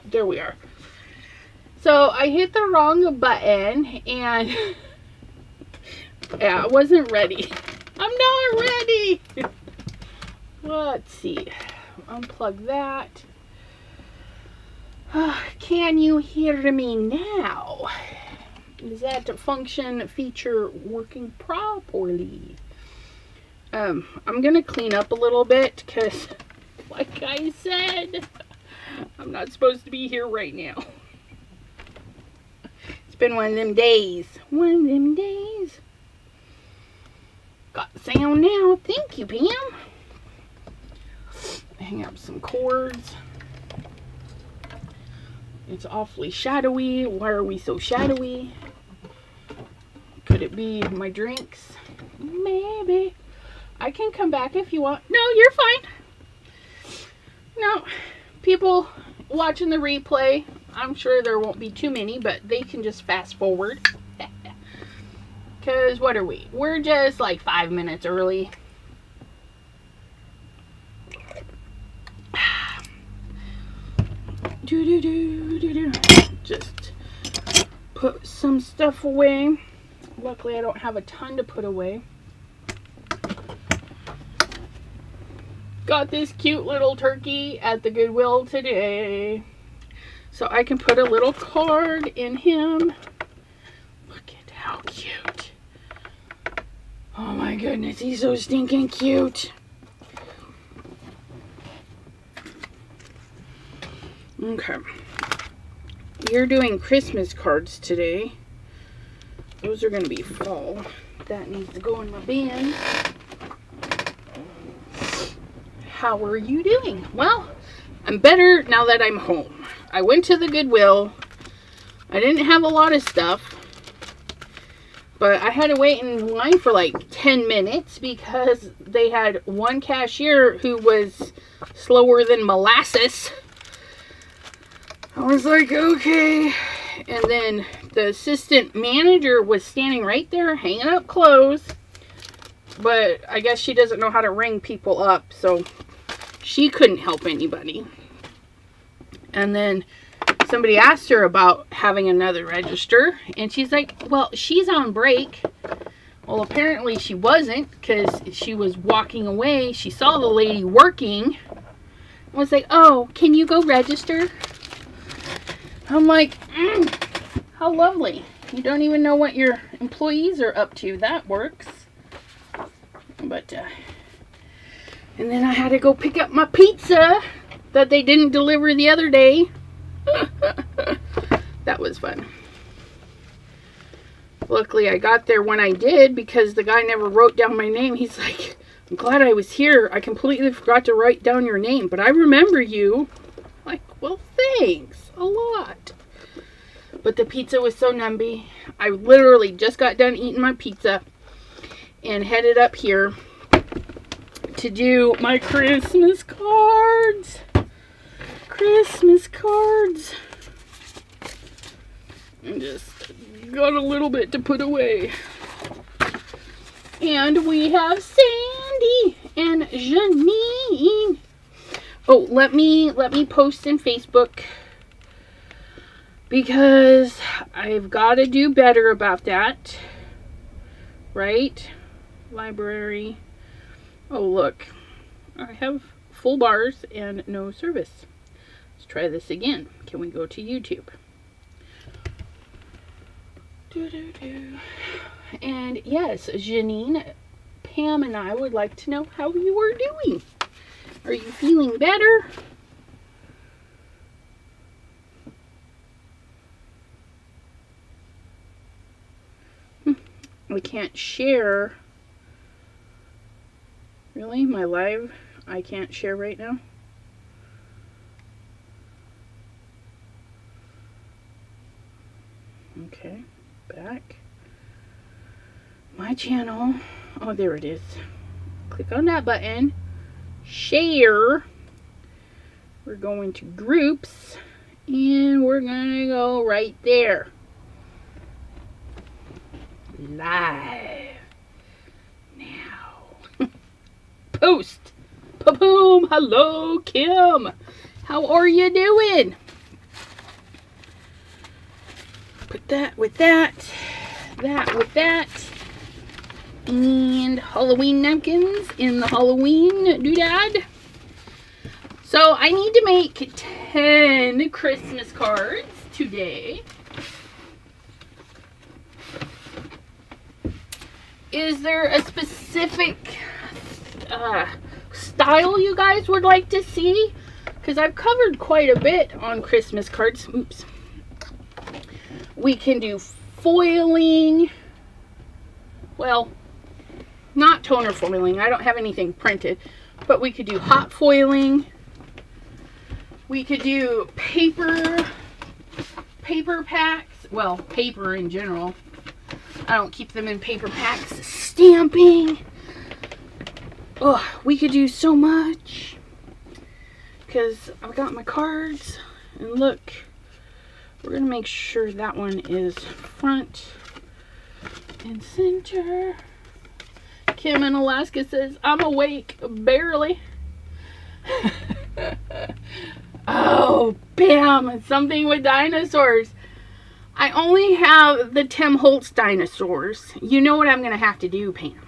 there we are. So I hit the wrong button and yeah, I wasn't ready. I'm not ready. Let's see. Unplug that. Can you hear me now? Is that function feature working properly? I'm gonna clean up a little bit because, like I said, I'm not supposed to be here right now. It's been one of them days. One of them days. Got the sound now. Thank you, Pam. Hang up some cords. It's awfully shadowy. Why are we so shadowy? Could it be my drinks? Maybe. I can come back if you want. No, you're fine. No, people watching the replay, I'm sure there won't be too many, but they can just fast forward. Because what are we? We're just like 5 minutes early. Just put some stuff away. Luckily, I don't have a ton to put away. Got this cute little turkey at the Goodwill today. So I can put a little card in him. Look at how cute. Oh my goodness, he's so stinking cute. Okay. You're doing Christmas cards today. Those are going to be fall. That needs to go in my bin. How are you doing? Well, I'm better now that I'm home. I went to the Goodwill. I didn't have a lot of stuff. But I had to wait in line for like 10 minutes because they had one cashier who was slower than molasses. I was like, okay. And then the assistant manager was standing right there hanging up clothes. But I guess she doesn't know how to ring people up, so she couldn't help anybody. And then somebody asked her about having another register, and she's like, well, she's on break. Well, apparently she wasn't, because she was walking away. She saw the lady working. I was like, oh, can you go register? I'm like, how lovely. You don't even know what your employees are up to. That works. But, and then I had to go pick up my pizza that they didn't deliver the other day. That was fun. Luckily, I got there when I did because the guy never wrote down my name. He's like, I'm glad I was here. I completely forgot to write down your name, but I remember you. Like, well, thanks a lot. But the pizza was so numby. I literally just got done eating my pizza and headed up here to do my Christmas cards. Christmas cards. And just got a little bit to put away. And we have Sandy and Janine. Oh, let me post in Facebook because I've got to do better about that. Right? Library. Oh, look. I have full bars and no service. Let's try this again. Can we go to YouTube? And yes, Janine, Pam and I would like to know how you are doing. Are you feeling better? We can't share. Really? My live? I can't share right now? Okay. Back. My channel. Oh, there it is. Click on that button. Share. We're going to groups. And we're going to go right there. Live. Now. Post. Pa-boom. Hello, Kim. How are you doing? Put that with that. That with that. And Halloween napkins in the Halloween doodad. So I need to make 10 Christmas cards today. Is there a specific style you guys would like to see? Because I've covered quite a bit on Christmas cards. Oops. We can do foiling. Well, not toner foiling. I don't have anything printed. But we could do hot foiling. We could do paper packs. Well, paper in general. I don't keep them in paper packs. Stamping. Oh, we could do so much. Because I've got my cards. And look, we're going to make sure that one is front and center. Kim in Alaska says, I'm awake, barely. Oh, bam, something with dinosaurs. I only have the Tim Holtz dinosaurs. You know what I'm going to have to do, Pam?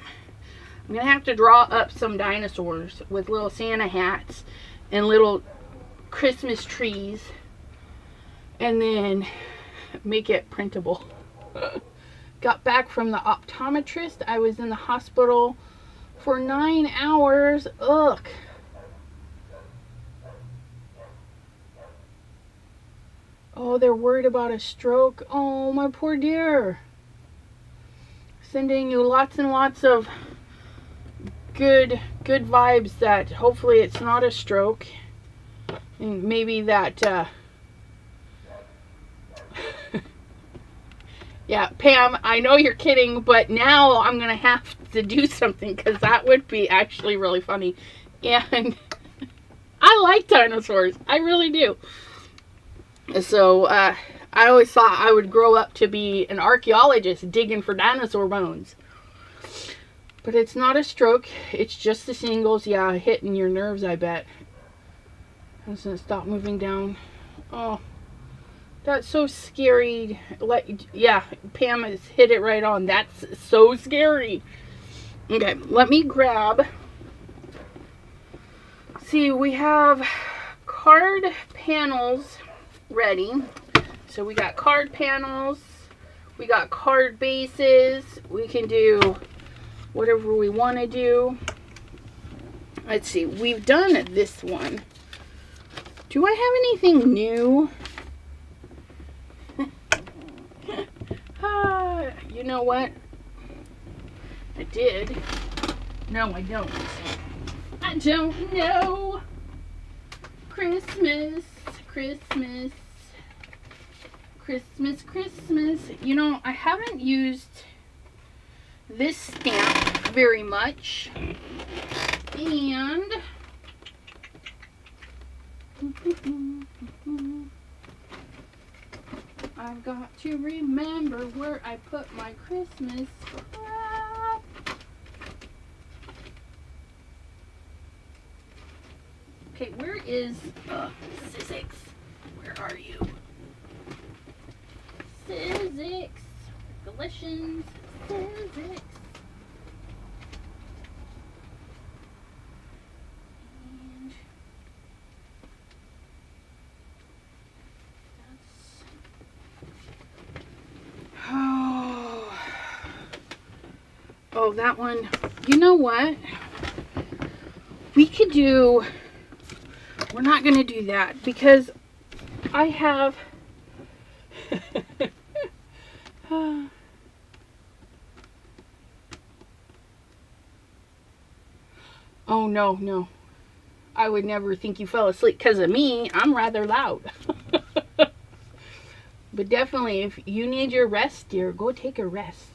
I'm going to have to draw up some dinosaurs with little Santa hats and little Christmas trees. And then make it printable. Got back from the optometrist. I was in the hospital for 9 hours. Ugh. Oh, they're worried about a stroke. Oh, my poor dear. Sending you lots and lots of good vibes that hopefully it's not a stroke. And maybe that, yeah, Pam, I know you're kidding, but now I'm going to have to do something because that would be actually really funny. And I like dinosaurs. I really do. So, I always thought I would grow up to be an archaeologist digging for dinosaur bones. But it's not a stroke. It's just the shingles. Yeah, hitting your nerves, I bet. Doesn't stop moving down. Oh, that's so scary. Yeah, Pam has hit it right on. That's so scary. Okay, let me grab. See, we have card panels ready. So we got card panels. We got card bases. We can do whatever we want to do. Let's see. We've done this one. Do I have anything new? You know what? I did. No, I don't. I don't know. Christmas, Christmas, Christmas, Christmas. You know, I haven't used this stamp very much. And I've got to remember where I put my Christmas crap. Okay, where is Sizzix? Where are you? Sizzix. Galatians. Sizzix. Oh, that one. You know what? We could do... We're not going to do that because I have... Oh, no, no. I would never think you fell asleep because of me. I'm rather loud. But definitely, if you need your rest, dear, go take a rest.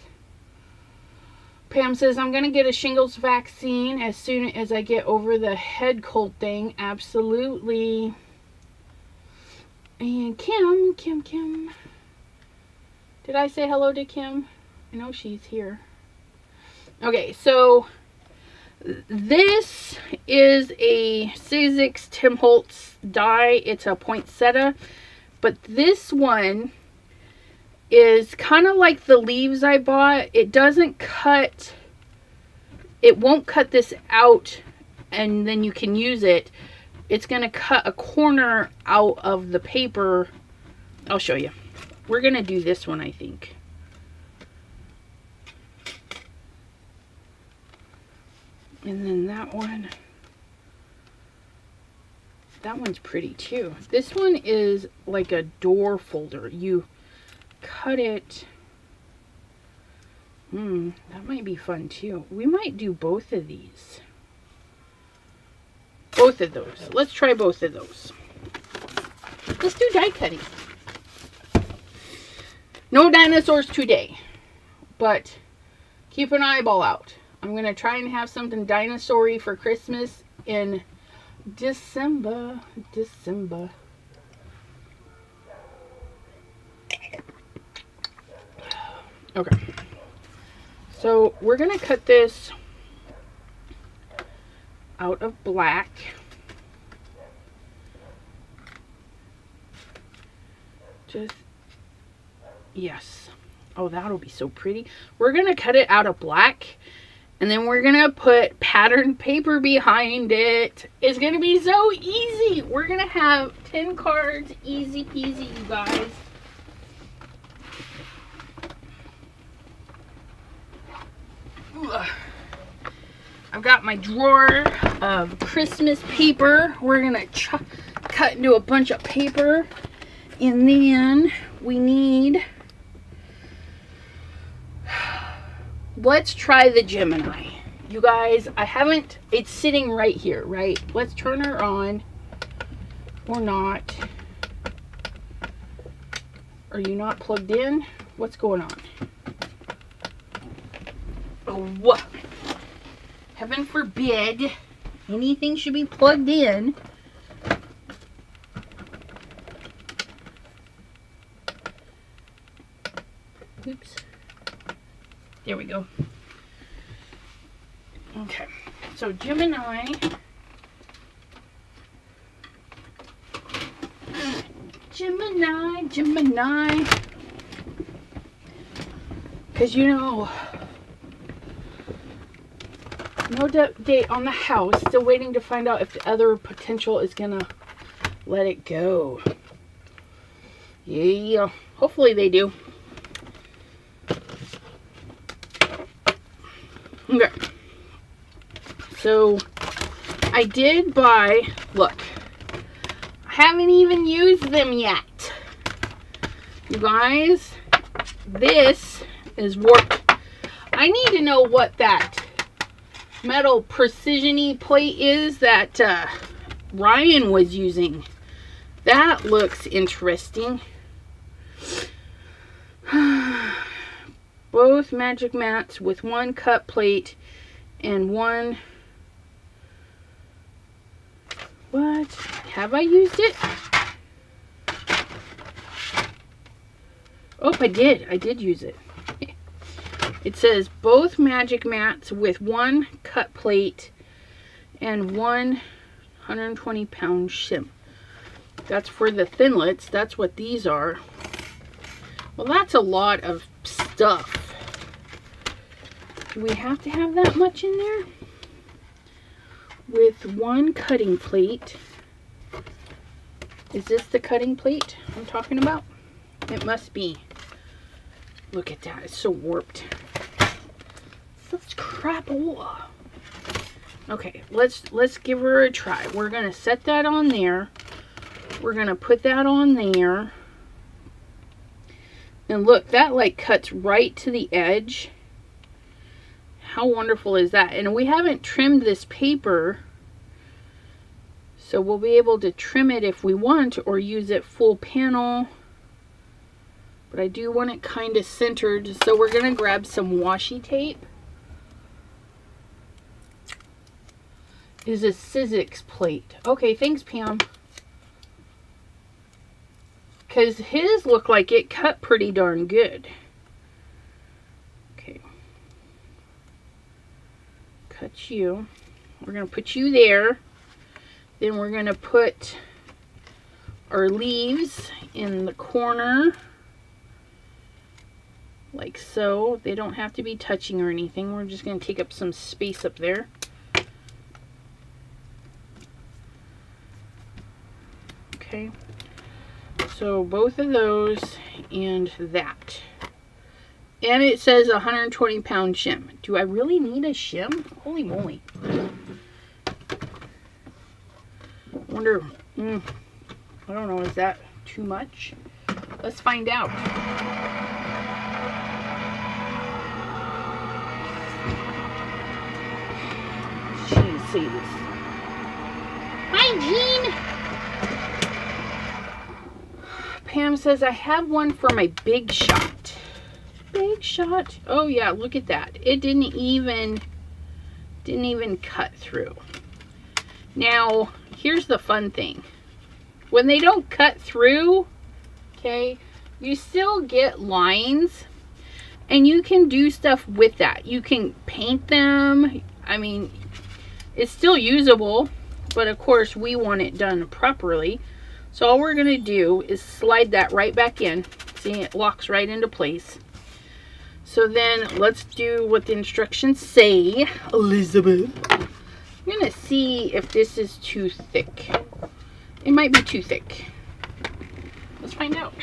Pam says, I'm going to get a shingles vaccine as soon as I get over the head cold thing. Absolutely. And Kim. Did I say hello to Kim? I know she's here. Okay, so this is a Sizzix Tim Holtz die. It's a poinsettia. But this one is kind of like the leaves I bought. It doesn't cut, it won't cut this out and then you can use it. It's going to cut a corner out of the paper. I'll show you. We're going to do this one, I think. And then that one. That one's pretty too. This one is like a door folder. You cut it. That might be fun too. We might do both of these. Both of those. Let's try both of those. Let's do die cutting. No dinosaurs today, but keep an eyeball out. I'm going to try and have something dinosaur-y for Christmas in December. Okay. So we're going to cut this out of black. Just, yes. Oh, that'll be so pretty. We're going to cut it out of black. And then we're going to put patterned paper behind it. It's going to be so easy. We're going to have 10 cards. Easy peasy, you guys. I've got my drawer of Christmas paper. We're going to cut into a bunch of paper. And then we need... Let's try the Gemini. You guys, I haven't... It's sitting right here, right? Let's turn her on. Or not. Are you not plugged in? What's going on? Oh, what? Heaven forbid anything should be plugged in. Oops. There we go. Okay. So Gemini. Gemini. Because you know, no date on the house. Still waiting to find out if the other potential is gonna let it go. Yeah, hopefully they do. Okay. So I did buy, look, I haven't even used them yet. You guys, this is warped. I need to know what that metal precision-y plate is that Ryan was using. That looks interesting. Both magic mats with one cut plate and one... What? Have I used it? Oh, I did. I did use it. It says both magic mats with one cut plate and one 120-pound shim. That's for the thinlits. That's what these are. Well, that's a lot of stuff. Do we have to have that much in there? With one cutting plate. Is this the cutting plate I'm talking about? It must be. Look at that. It's so warped. Such crapola. Okay, let's give her a try. We're gonna set that on there. We're gonna put that on there. And look, that like cuts right to the edge. How wonderful is that? And we haven't trimmed this paper, so we'll be able to trim it if we want or use it full panel. But I do want it kind of centered, so we're gonna grab some washi tape. Is a Sizzix plate. Okay, thanks, Pam. Because his looked like it cut pretty darn good. Okay. Cut you. We're going to put you there. Then we're going to put our leaves in the corner. like so. They don't have to be touching or anything. We're just going to take up some space up there. Okay, so both of those and that. And it says 120-pound shim. Do I really need a shim? Holy moly. Wonder, I don't know, is that too much? Let's find out. Jesus. Hi, Jean. Pam says, I have one for my Big Shot. Big Shot. Oh yeah, look at that. It didn't even cut through. Now, here's the fun thing. When they don't cut through, okay, you still get lines, and you can do stuff with that. You can paint them. I mean, it's still usable, but of course we want it done properly. So all we're going to do is slide that right back in. See, it locks right into place. So then let's do what the instructions say, Elizabeth. I'm going to see if this is too thick. It might be too thick. Let's find out.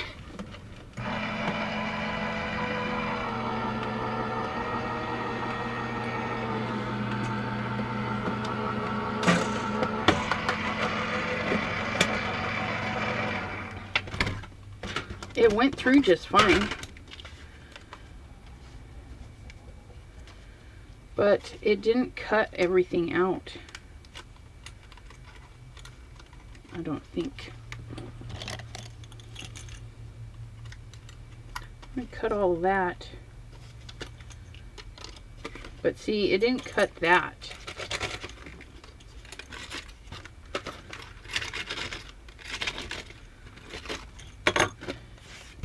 It went through just fine. But it didn't cut everything out. I don't think. I'm going to cut all that. But see, it didn't cut that.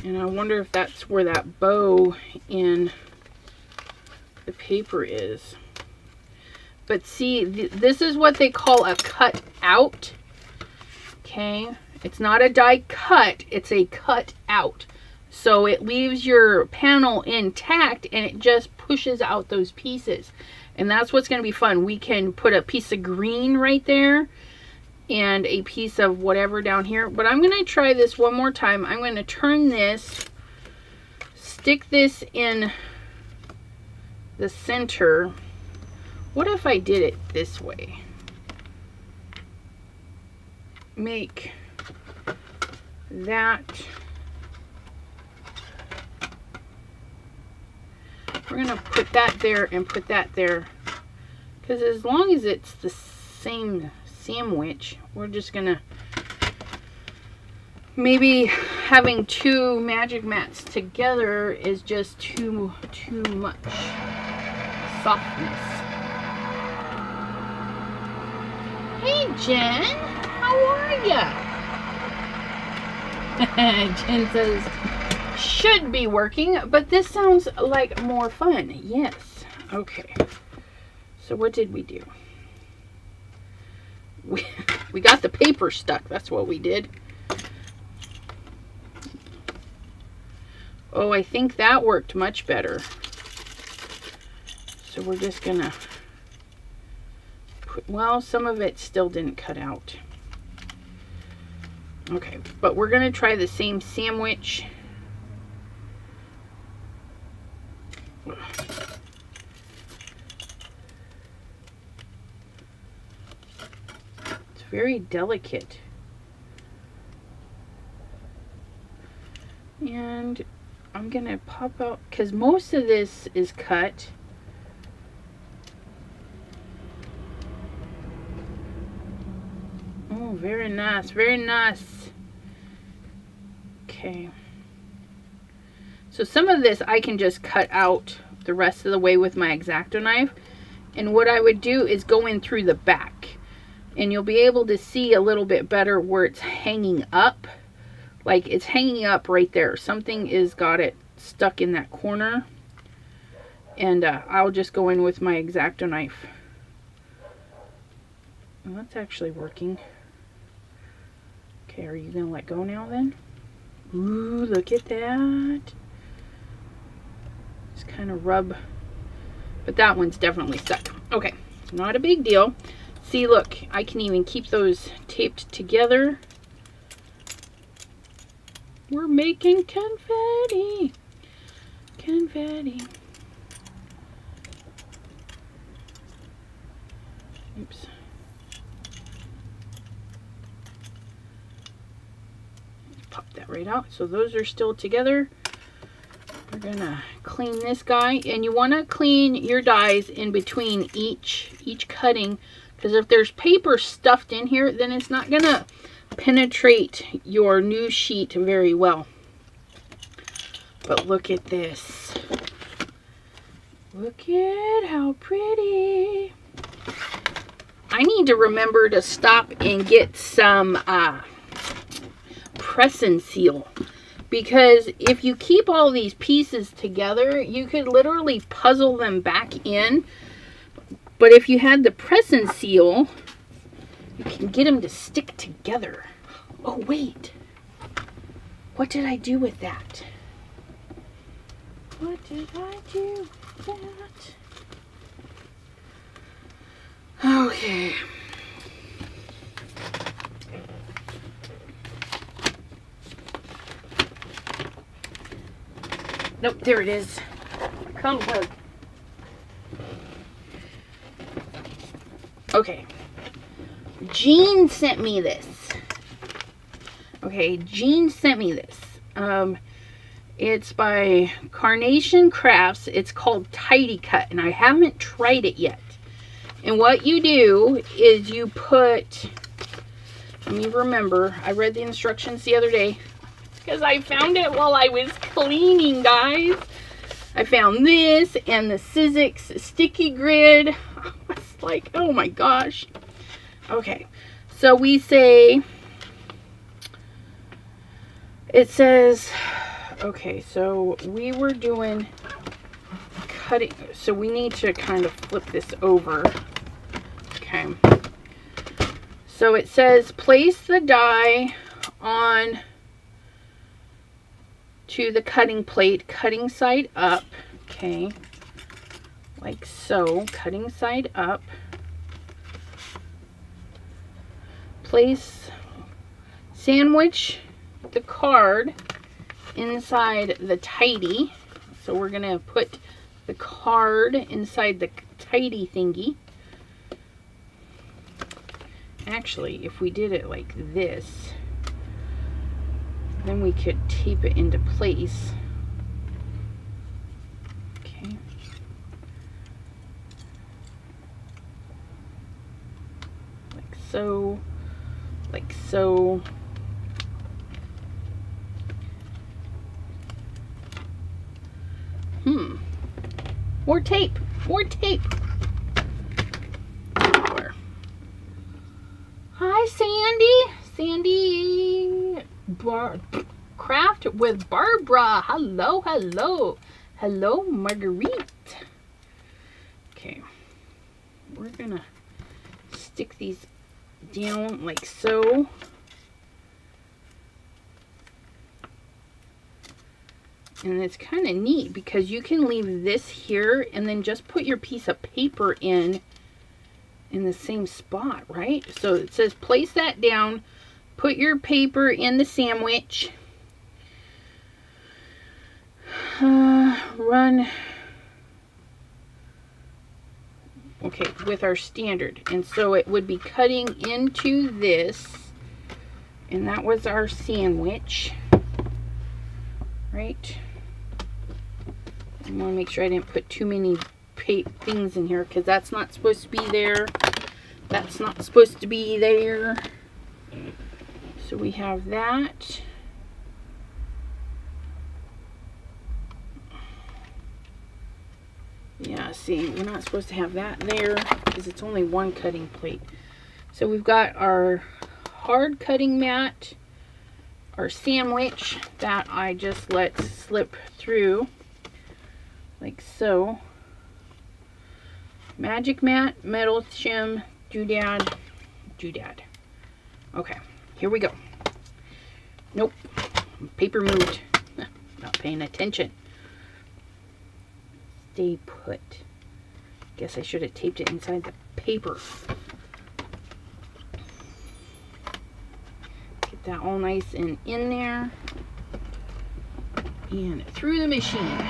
And I wonder if that's where that bow in the paper is. But see, this is what they call a cut out. Okay, it's not a die cut, it's a cut out. So it leaves your panel intact and it just pushes out those pieces. And that's what's going to be fun. We can put a piece of green right there and a piece of whatever down here. But I'm going to try this one more time. I'm going to turn this, stick this in the center. What if I did it this way? Make that. We're going to put that there and put that there. Because as long as it's the same sandwich, we're just going to, maybe having two magic mats together is just too much softness. Hey Jen, how are ya? Jen says, should be working, but this sounds like more fun. Yes. Okay. So what did we do? We got the paper stuck. That's what we did. Oh, I think that worked much better. So we're just gonna put, well, some of it still didn't cut out. Okay, but we're gonna try the same sandwich. It's very delicate. And I'm gonna pop out, because most of this is cut. Oh, very nice, very nice. Okay. So some of this I can just cut out the rest of the way with my X-Acto knife. And what I would do is go in through the back. And you'll be able to see a little bit better where it's hanging up. Like it's hanging up right there. Something is got it stuck in that corner. And I'll just go in with my X-Acto knife. Well, that's actually working. Okay, are you going to let go now then? Ooh, look at that. Very nice, very nice. Okay, Just kind of rub, but that one's definitely stuck. Okay, not a big deal. See, look, I can even keep those taped together. We're making confetti. Confetti. Oops. Pop that right out. So those are still together. We're gonna clean this guy, and you want to clean your dies in between each cutting, because if there's paper stuffed in here, then it's not gonna penetrate your new sheet very well. But look at this. Look at how pretty. I need to remember to stop and get some press and seal, because if you keep all these pieces together, you could literally puzzle them back in. But if you had the press and seal, you can get them to stick together. Oh wait, what did I do with that? What did I do with that? Okay. Nope, there it is. Come on. Okay. Jean sent me this. Okay, Jean sent me this. It's by Carnation Crafts. It's called Tidy Cut, and I haven't tried it yet. And what you do is you put, let me remember, I read the instructions the other day because I found it while I was cleaning, guys. I found this and the Sizzix sticky grid. I was like, oh my gosh. Okay, so we say, it says, okay, so we were doing cutting, so we need to kind of flip this over. Okay, so it says place the die on to the cutting plate, cutting side up. Okay, like so, cutting side up. Place, sandwich the card inside the tidy. So we're gonna put the card inside the tidy thingy. Actually, if we did it like this, then we could tape it into place. Okay. Like so, like so. More tape, more tape. Hi, Sandy. Craft with Barbara. Hello, hello. Hello, Marguerite. Okay. We're gonna stick these down like so. And it's kind of neat because you can leave this here and then just put your piece of paper in the same spot, right? So it says place that down, put your paper in the sandwich, run, okay, with our standard. And so it would be cutting into this, and that was our sandwich, right? I want to make sure I didn't put too many things in here because that's not supposed to be there. That's not supposed to be there. So we have that. Yeah, see, we're not supposed to have that there because it's only one cutting plate. So we've got our hard cutting mat, our sandwich that I just let slip through like so. Magic mat, metal shim, doodad, doodad. Okay, here we go. Nope, paper moved. Not paying attention. stay put. Guess I should have taped it inside the paper. Get that all nice and in there. And through the machine.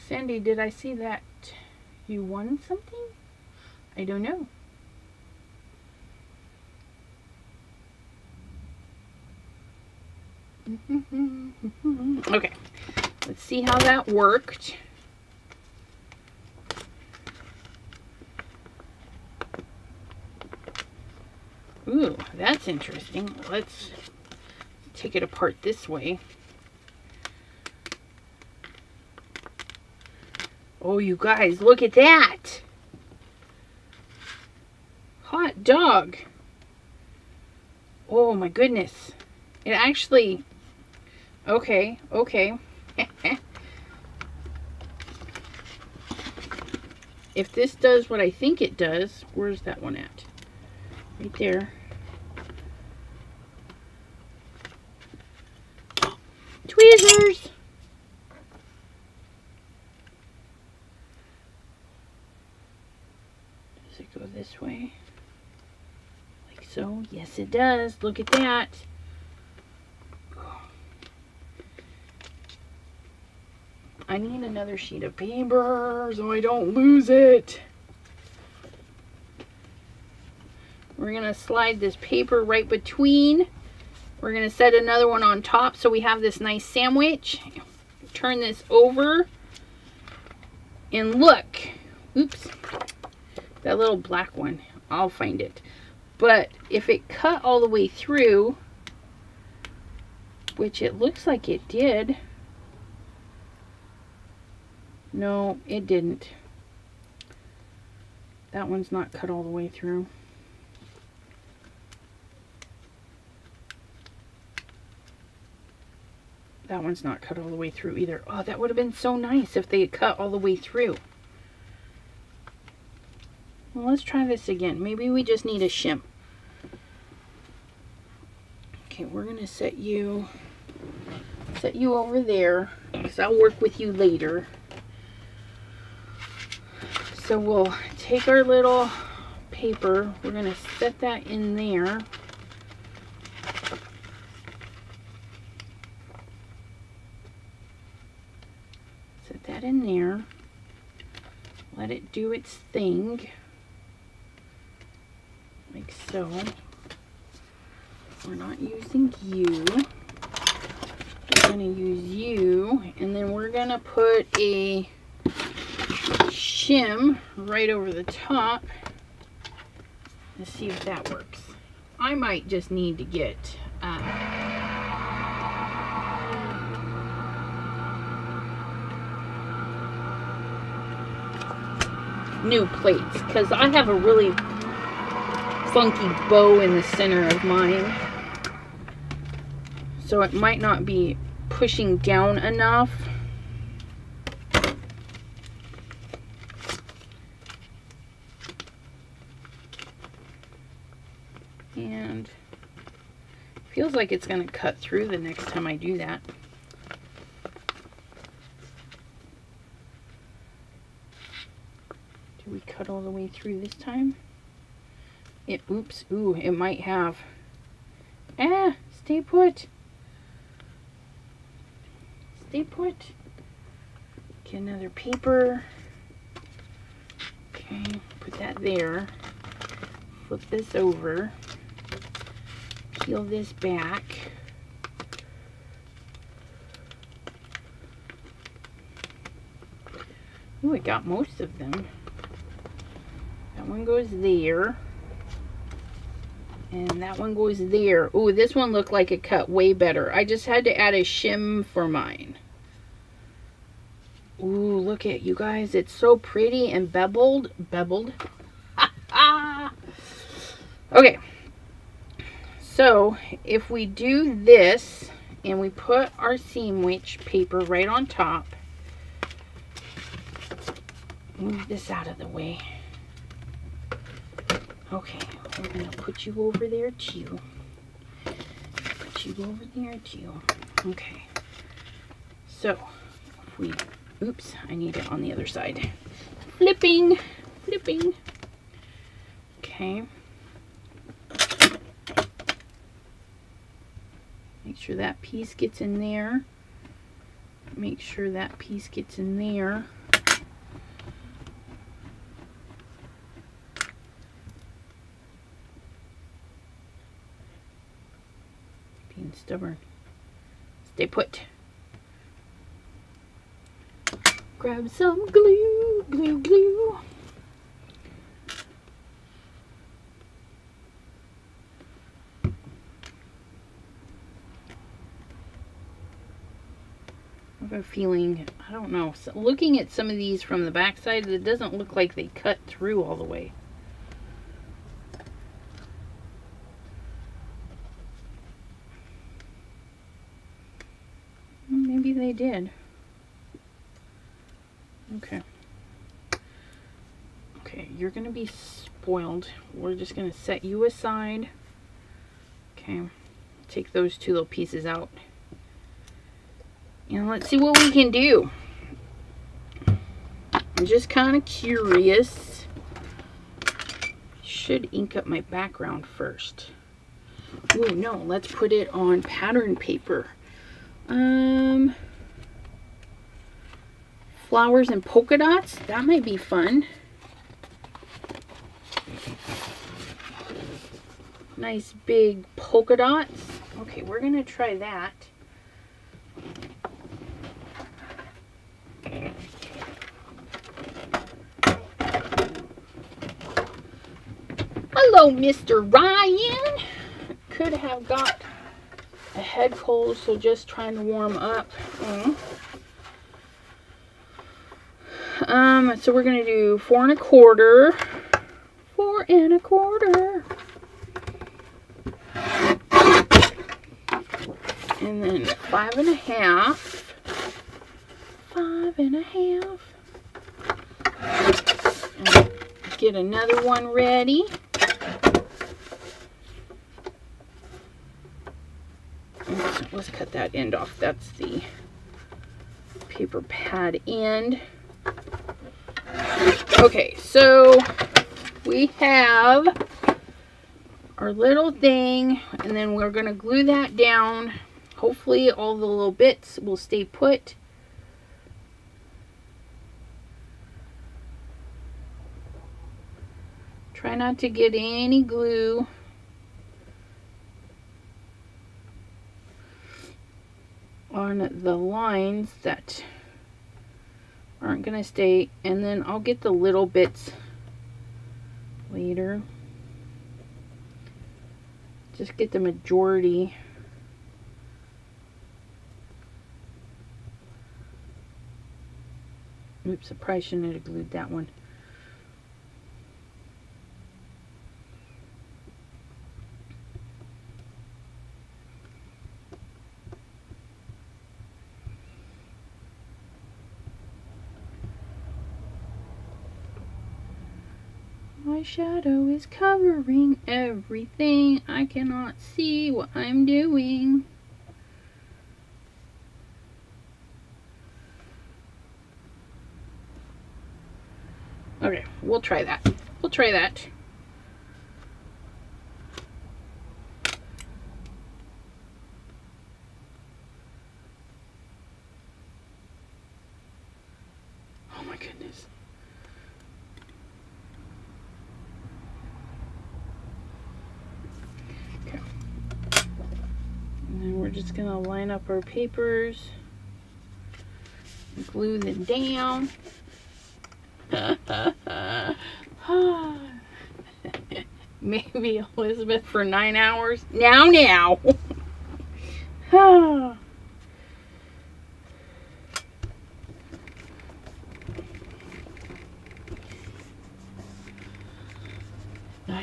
Sandy, did I see that you won something? I don't know. Okay, let's see how that worked. Ooh, that's interesting. Let's take it apart this way. Oh, you guys, look at that. Hot dog. Oh my goodness. It actually, okay. If this does what I think it does, where's that one at? Right there. Tweezers. Does it go this way? Like so? Yes, it does. Look at that. I need another sheet of paper so I don't lose it. We're going to slide this paper right between. We're going to set another one on top so we have this nice sandwich. Turn this over. And look. Oops. That little black one. I'll find it. But if it cut all the way through, which it looks like it did. No, it didn't. That one's not cut all the way through. That one's not cut all the way through either. Oh, that would have been so nice if they had cut all the way through. Well, let's try this again. Maybe we just need a shim. Okay, we're going to set you over there because I'll work with you later. So we'll take our little paper, we're going to set that in there. Set that in there. Let it do its thing. Like so. We're not using you. We're going to use you. And then we're going to put a shim right over the top. Let's see if that works. I might just need to get new plates because I have a really funky bow in the center of mine, so it might not be pushing down enough. And feels like it's going to cut through the next time I do that. Do we cut all the way through this time? Oops, ooh, it might have. Stay put. Stay put. Get another paper. Okay, put that there. Flip this over. Peel this back. Ooh, I got most of them. That one goes there. And that one goes there. Ooh, this one looked like it cut way better. I just had to add a shim for mine. Ooh, look at you guys. It's so pretty and beveled. Beveled. Okay. So, if we do this and we put our sandwich paper right on top. Move this out of the way. Okay, we're gonna put you over there too. Put you over there too. Okay. So, if we, oops, I need it on the other side. Flipping. Okay. Make sure that piece gets in there. Make sure that piece gets in there. Being stubborn. Stay put. Grab some glue, glue. I have a feeling, I don't know, so looking at some of these from the back side, it doesn't look like they cut through all the way. Maybe they did. Okay. Okay, you're gonna be spoiled. We're just gonna set you aside. Okay, take those two little pieces out. And let's see what we can do. I'm just kind of curious. Should ink up my background first. Oh no, let's put it on pattern paper. Flowers and polka dots, that might be fun. Nice big polka dots. Okay, we're gonna try that. Hello, Mr. Ryan. Could have got a head cold, so just trying to warm up. So we're gonna do 4 1/4, 4 1/4, and then 5 1/2, 5 1/2, and get another one ready. Let's cut that end off. That's the paper pad end. Okay, so we have our little thing, and then we're going to glue that down. Hopefully all the little bits will stay put. Try not to get any glue on the lines that aren't going to stay, and then I'll get the little bits later. Just get the majority. Oops, I probably shouldn't have glued that one. My shadow is covering everything. I cannot see what I'm doing. Okay, we'll try that. We'll try that. Oh my goodness. Okay. And then we're just gonna line up our papers, glue them down. Maybe Elizabeth for 9 hours. Now. 9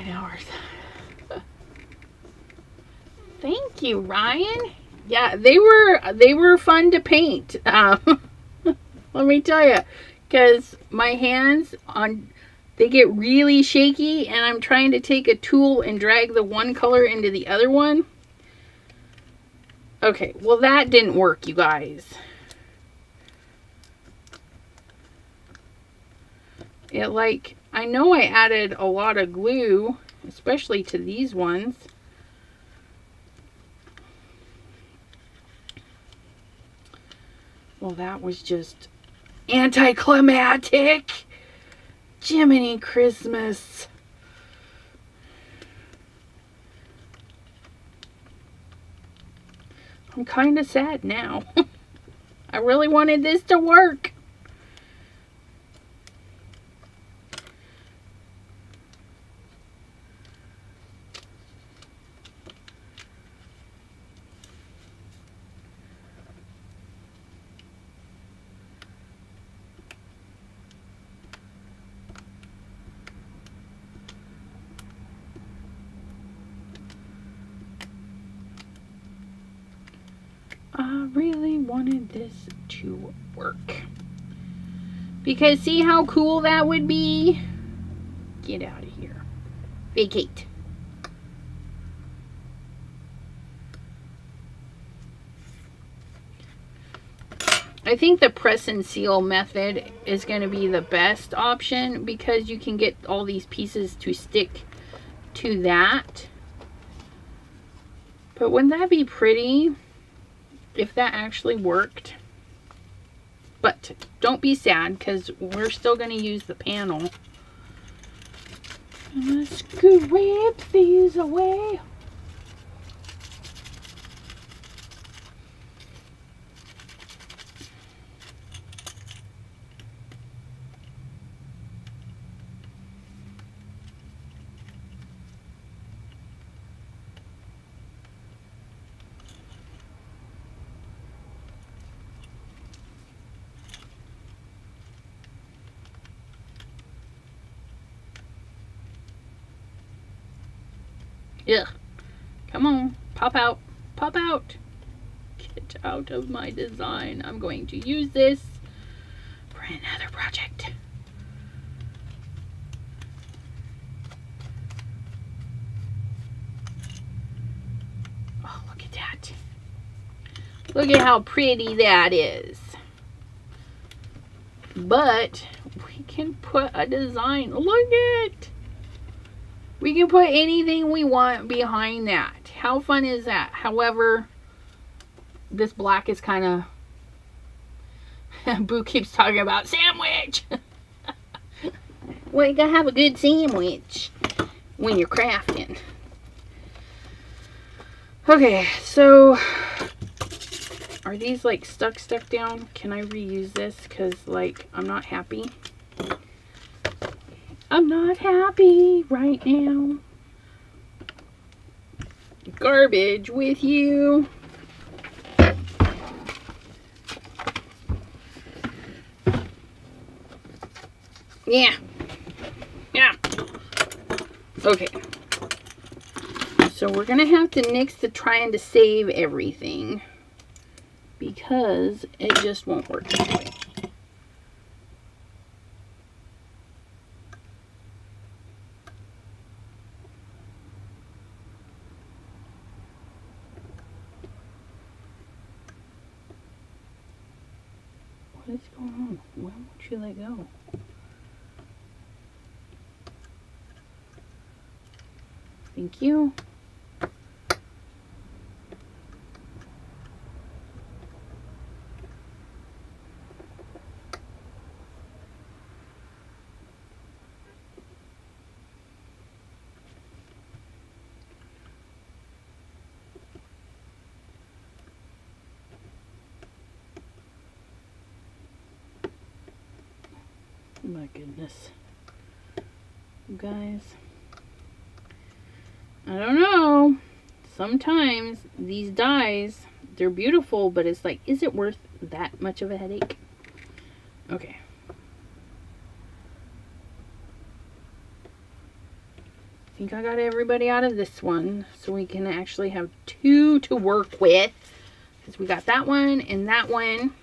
hours. Thank you, Ryan. Yeah, they were fun to paint. Let me tell you, because my hands they get really shaky, and I'm trying to take a tool and drag the one color into the other one. Okay, well that didn't work, you guys. I know I added a lot of glue, especially to these ones. Well, that was just anticlimactic. Jiminy Christmas. I'm kind of sad now. I really wanted this to work. I really wanted this to work. Because see how cool that would be? Get out of here. Vacate. I think the press and seal method is going to be the best option because you can get all these pieces to stick to that. But wouldn't that be pretty if that actually worked? But don't be sad because we're still going to use the panel. I'm going to scrape these away. Ugh. Come on. Pop out. Pop out. Get out of my design. I'm going to use this for another project. Oh, look at that. Look at how pretty that is. But we can put a design. Look at it. We can put anything we want behind that. How fun is that? However, this black is kind of... Boo keeps talking about sandwich. Well, you gotta have a good sandwich when you're crafting. Okay, so... Are these like stuck down? Can I reuse this? Because like, I'm not happy. I'm not happy right now. Garbage with you. Yeah. Yeah. Okay. So we're going to have to nix to trying to save everything. Because it just won't work this way. What is going on? Why won't you let go? Thank you. My goodness. You guys, I don't know. Sometimes these dies, they're beautiful, but it's like, is it worth that much of a headache? Okay. I think I got everybody out of this one, so we can actually have two to work with. because we got that one and that one.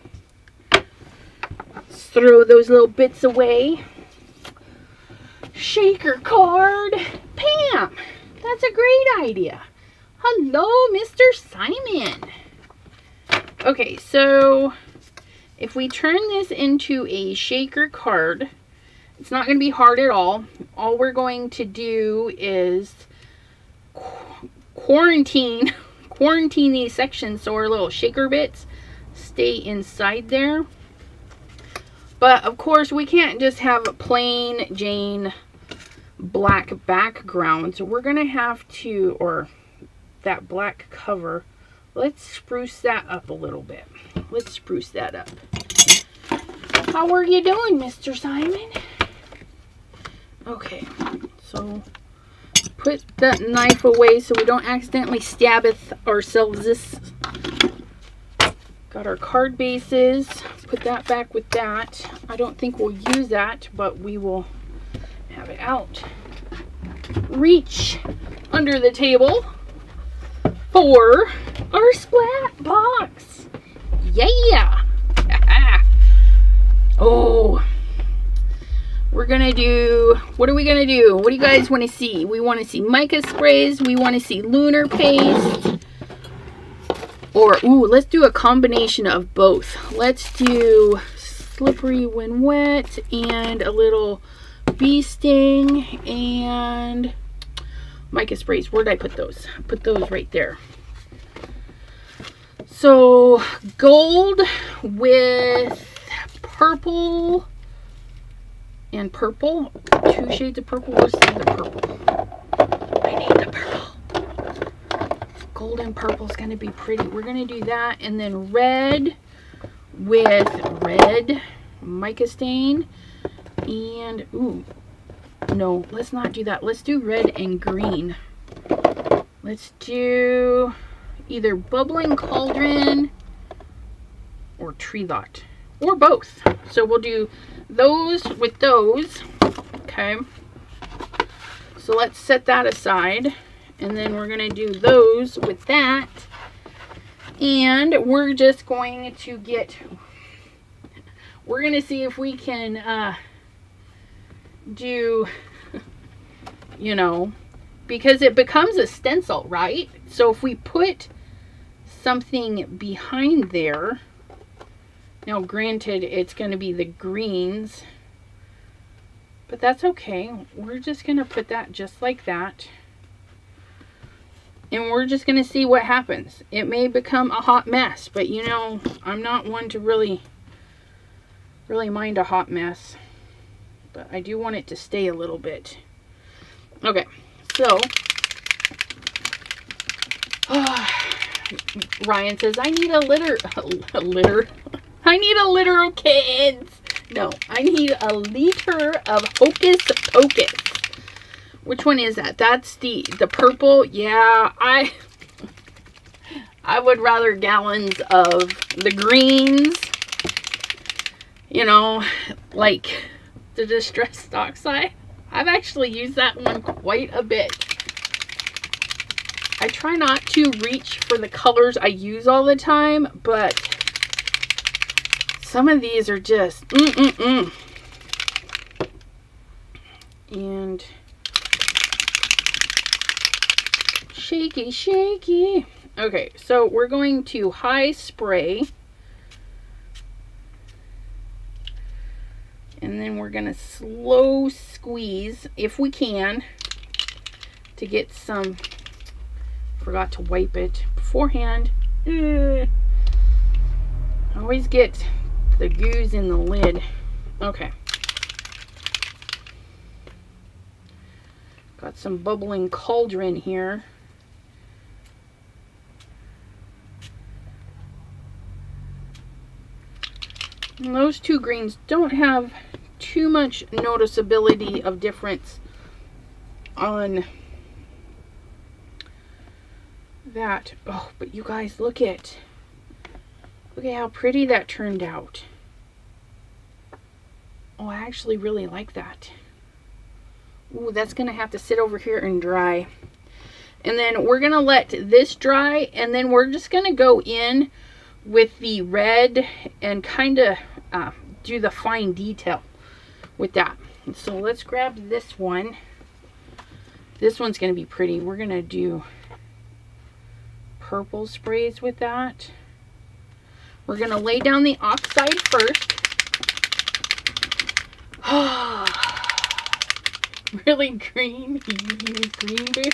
Let's throw those little bits away. Shaker card. Pam, that's a great idea. Hello, Mr. Simon. Okay, so if we turn this into a shaker card, it's not going to be hard at all. All we're going to do is quarantine these sections so our little shaker bits stay inside there. But of course we can't just have a plain Jane black background, so we're gonna have to, or that black cover, let's spruce that up a little bit. Let's spruce that up. How are you doing, Mr. Simon? Okay, so put that knife away so we don't accidentally stab ourselves. This got our card bases. Put that back with that. I don't think we'll use that, but we will have it out. Reach under the table for our splat box. Yeah. Oh, we're gonna do, what are we gonna do? What do you guys want to see? We want to see mica sprays. We want to see lunar paste. Or, ooh, let's do a combination of both. Let's do slippery when wet and a little bee sting and mica sprays. Where did I put those? I put those right there. So gold with purple and purple. 2 shades of purple. Where's the other purple? I need the purple. Gold and purple is going to be pretty. We're going to do that. And then red with red mica stain. And, ooh, no, let's not do that. Let's do red and green. Let's do either bubbling cauldron or tree lot, or both. So we'll do those with those. Okay, so let's set that aside, and then we're going to do those with that. And we're just going to get, we're going to see if we can do, you know, because it becomes a stencil, right? So if we put something behind there, now granted it's going to be the greens, but that's okay. We're just going to put that just like that, and we're just going to see what happens. It may become a hot mess, but you know, I'm not one to really mind a hot mess, but I do want it to stay a little bit. Okay, so Ryan says, I need a litter. I need a litter of kids. No, I need a liter of Hocus Pocus. Which one is that? That's the purple. Yeah, I would rather gallons of the greens. You know, like the Distressed Oxide. I've actually used that one quite a bit. I try not to reach for the colors I use all the time, but some of these are just and shaky, shaky. Okay, so we're going to high spray, and then we're going to slow squeeze if we can to get some. Forgot to wipe it beforehand. I always get the goose in the lid. Okay. Got some bubbling cauldron here. And those two greens don't have too much noticeability of difference on that. Oh, but you guys, look at how pretty that turned out. Oh, I actually really like that. Ooh, that's gonna have to sit over here and dry. And then we're gonna let this dry, and then we're just gonna go in with the red and kind of do the fine detail with that. So let's grab this one. This one's going to be pretty. We're going to do purple sprays with that. We're going to lay down the oxide first. Really green? You use green, babe?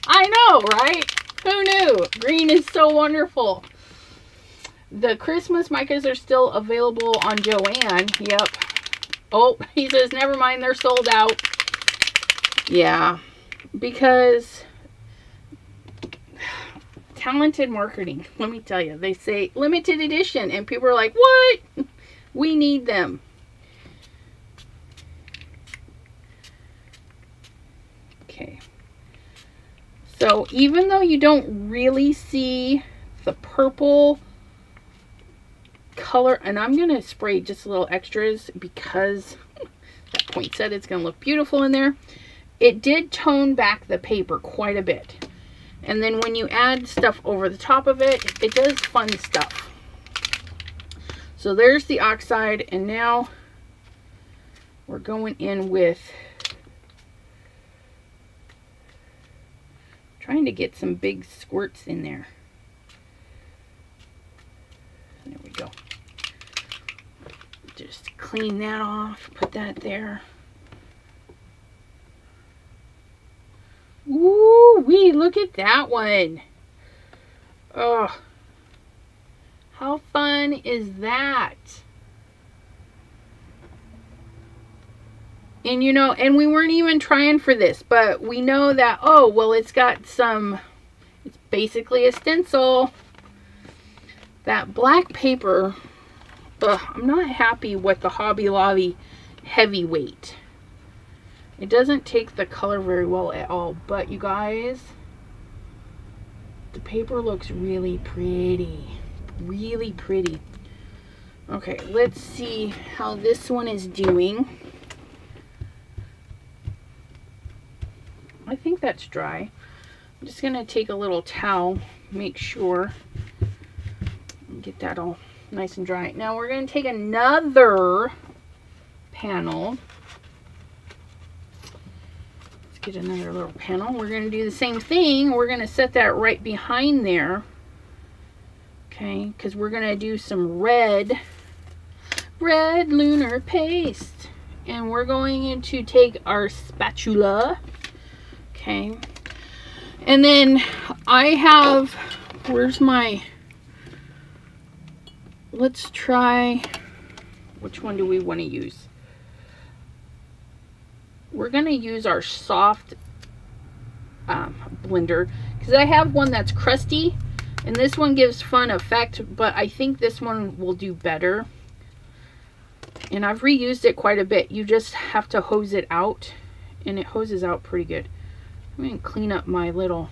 I know, right? Who knew? Green is so wonderful. The Christmas micas are still available on Joann. Yep. Oh, he says, never mind, they're sold out. Yeah, because talented marketing, let me tell you. They say limited edition, and people are like, what? We need them. Okay. So even though you don't really see the purple color, and I'm going to spray just a little extras because that poinsettia is going to look beautiful in there. It did tone back the paper quite a bit. And then when you add stuff over the top of it, it does fun stuff. So there's the oxide, and now we're going in with, trying to get some big squirts in there. There we go. Just clean that off, put that there. Ooh wee, look at that one. Oh, how fun is that? And you know, and we weren't even trying for this, but we know that, oh, well, it's got some, it's basically a stencil. That black paper, I'm not happy with the Hobby Lobby heavyweight. It doesn't take the color very well at all, but you guys, the paper looks really pretty. Really pretty. Okay, let's see how this one is doing. I think that's dry. I'm just gonna take a little towel, make sure, and get that all nice and dry. Now we're gonna take another panel. Let's get another little panel. We're gonna do the same thing. We're gonna set that right behind there. Okay, because we're gonna do some red lunar paste. And we're going to take our spatula. Okay, and then I have, where's my, let's try, which one do we want to use? We're going to use our soft blender, because I have one that's crusty, and this one gives fun effect, but I think this one will do better. And I've reused it quite a bit. You just have to hose it out, and it hoses out pretty good. I'm going to clean up my little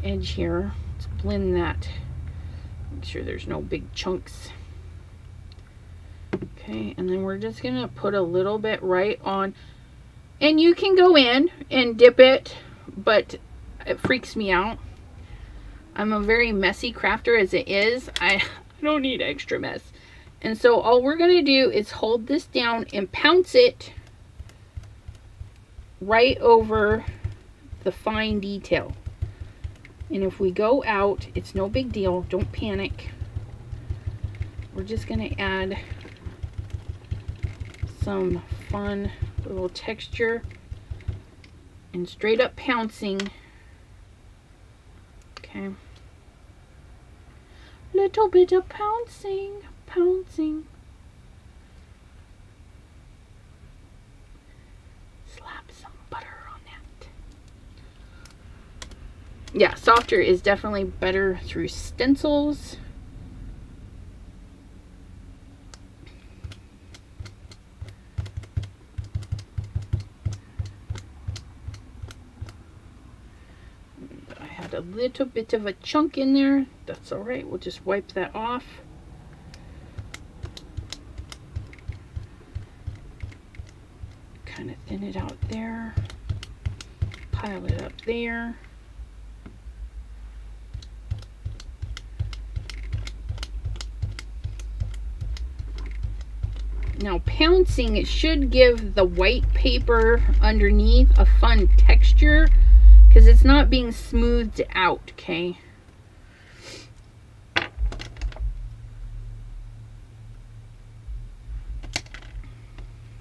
edge here. Let's blend that. Make sure there's no big chunks. Okay, and then we're just going to put a little bit right on. And you can go in and dip it, but it freaks me out. I'm a very messy crafter as it is. I don't need extra mess. And so all we're going to do is hold this down and pounce it right over the fine detail. And if we go out, it's no big deal. Don't panic. We're just going to add some fun little texture and straight up pouncing. Okay. Little bit of pouncing. Slap some butter on that. Yeah, softer is definitely better through stencils. I had a little bit of a chunk in there. That's all right. We'll just wipe that off. Kind of thin it out there. Pile it up there. Now pouncing, it should give the white paper underneath a fun texture because it's not being smoothed out, okay?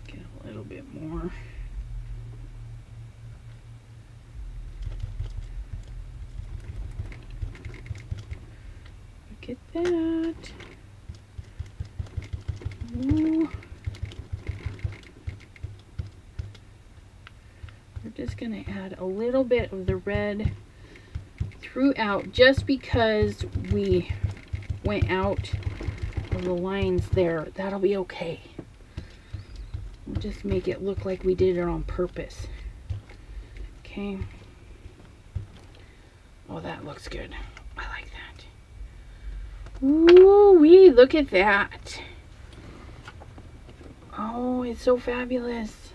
Get a little bit more. Look at that. Ooh. We're just going to add a little bit of the red throughout just because we went out of the lines there. That'll be okay. We'll just make it look like we did it on purpose. Okay. Oh, that looks good. I like that. Ooh wee, look at that. Oh, it's so fabulous.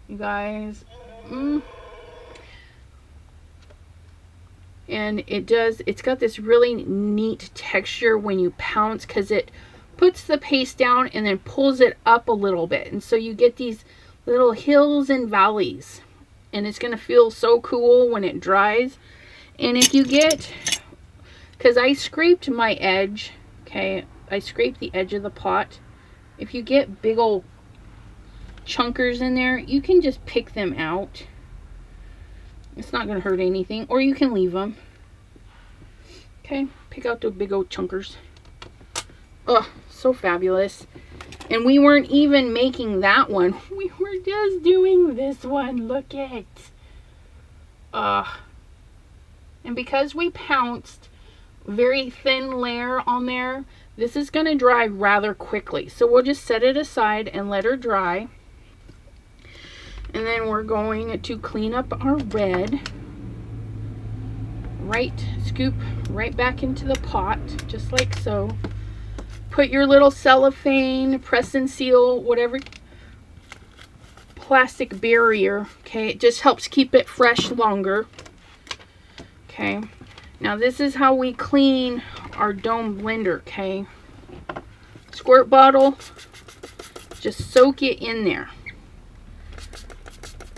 You guys. And it's got this really neat texture when you pounce because it puts the paste down and then pulls it up a little bit. And so you get these little hills and valleys. And it's going to feel so cool when it dries. And if you get, because I scraped my edge, okay, I scraped the edge of the pot. If you get big old chunkers in there, you can just pick them out. It's not going to hurt anything. Or you can leave them. Okay, pick out the big old chunkers. Oh, so fabulous. And we weren't even making that one. We were just doing this one. Look at. And because we pounced very thin layer on there, this is going to dry rather quickly. So we'll just set it aside and let her dry. And then we're going to clean up our red. Scoop right back into the pot, just like so. Put your little cellophane, press and seal, whatever plastic barrier, okay? It just helps keep it fresh longer. Okay, now this is how we clean our dome blender, okay? Squirt bottle, just soak it in there.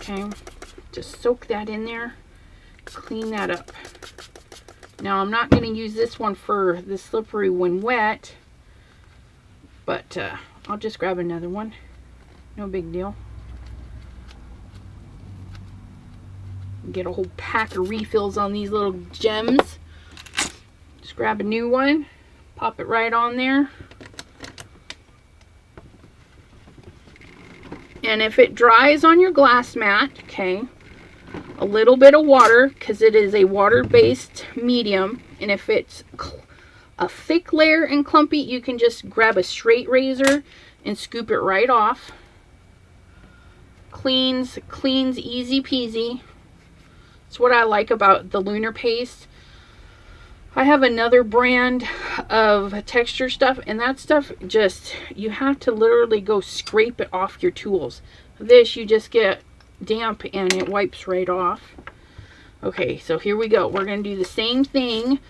Okay, just soak that in there, clean that up. Now I'm not going to use this one for the slippery when wet, but I'll just grab another one. No big deal. Get a whole pack of refills on these little gems. Just grab a new one, pop it right on there. And if it dries on your glass mat, okay, a little bit of water, because it is a water-based medium. And if it's a thick layer and clumpy, you can just grab a straight razor and scoop it right off. Cleans easy peasy. It's what I like about the Lunar paste. I have another brand of texture stuff, and that stuff just, you have to literally go scrape it off your tools. This, you just get damp and it wipes right off. Okay, so here we go. We're going to do the same thing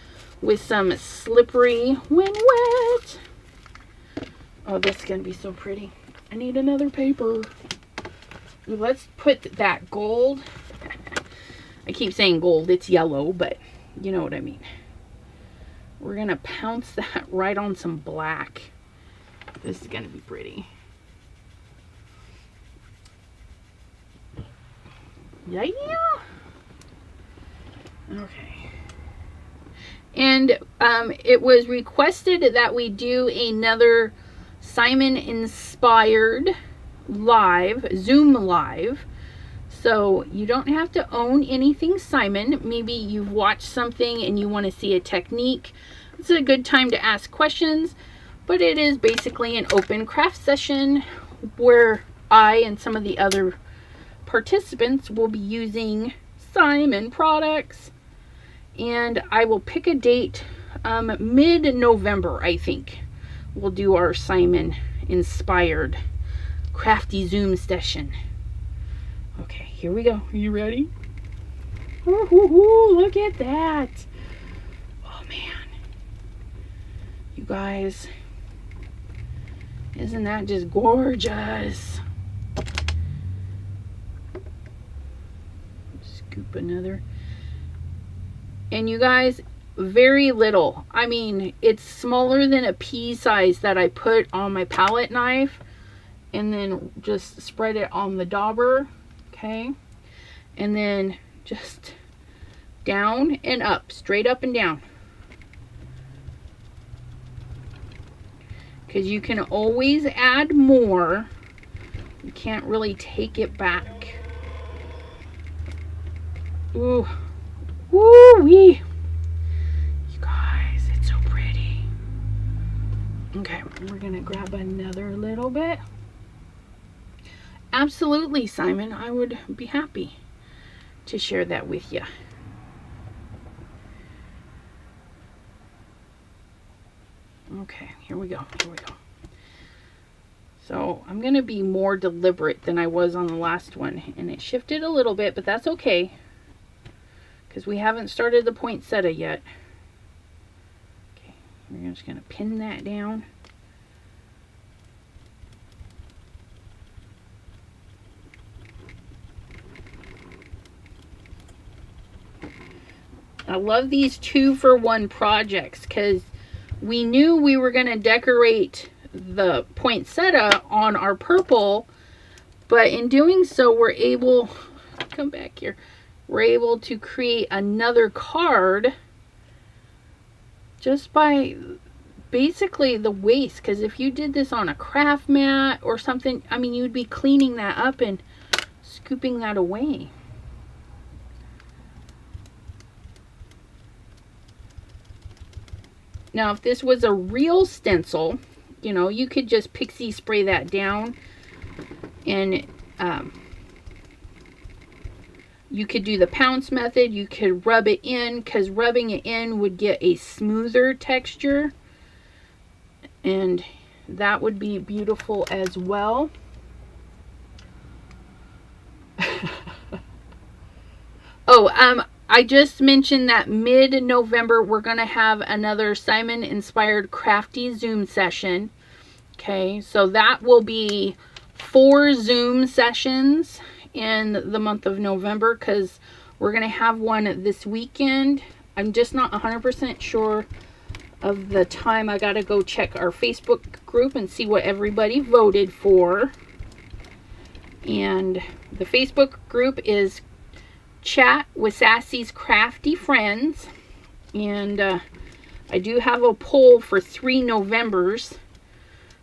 with some slippery when wet. Oh, this is going to be so pretty. I need another paper. Let's put that gold. I keep saying gold, it's yellow, but you know what I mean. We're going to pounce that right on some black. This is going to be pretty. Yeah. Okay. And it was requested that we do another Simon inspired live, Zoom live. So you don't have to own anything Simon. Maybe you've watched something and you want to see a technique. It's a good time to ask questions, but it is basically an open craft session where I and some of the other participants will be using Simon products. And I will pick a date, mid-November, I think. We'll do our Simon inspired crafty Zoom session. Okay, here we go. Are you ready? Ooh, look at that. Oh man. You guys. Isn't that just gorgeous? Scoop another. And you guys, very little. I mean, it's smaller than a pea size that I put on my palette knife. And then just spread it on the dauber. Okay. And then just down and up. Straight up and down. Because you can always add more. You can't really take it back. Ooh. Woo-wee. You guys, it's so pretty. Okay, we're going to grab another little bit. Absolutely, Simon. I would be happy to share that with you. Okay, here we go. Here we go. So I'm going to be more deliberate than I was on the last one. And it shifted a little bit, but that's okay. Because we haven't started the poinsettia yet. Okay, we're just going to pin that down. I love these 2-for-1 projects because we knew we were going to decorate the poinsettia on our purple, but in doing so we're able, come back here, we're able to create another card just by basically the waste. Because if you did this on a craft mat or something, I mean, you'd be cleaning that up and scooping that away. Now, if this was a real stencil, you know, you could just pixie spray that down and you could do the pounce method. You could rub it in, because rubbing it in would get a smoother texture. And that would be beautiful as well. Oh, I just mentioned that mid-November we're going to have another Simon-inspired crafty Zoom session. Okay, so that will be 4 Zoom sessions in the month of November, because we're going to have one this weekend. I'm just not 100% sure of the time. I got to go check our Facebook group and see what everybody voted for. And the Facebook group is Chat with Sassy's Crafty Friends. And I do have a poll for 3 Novembers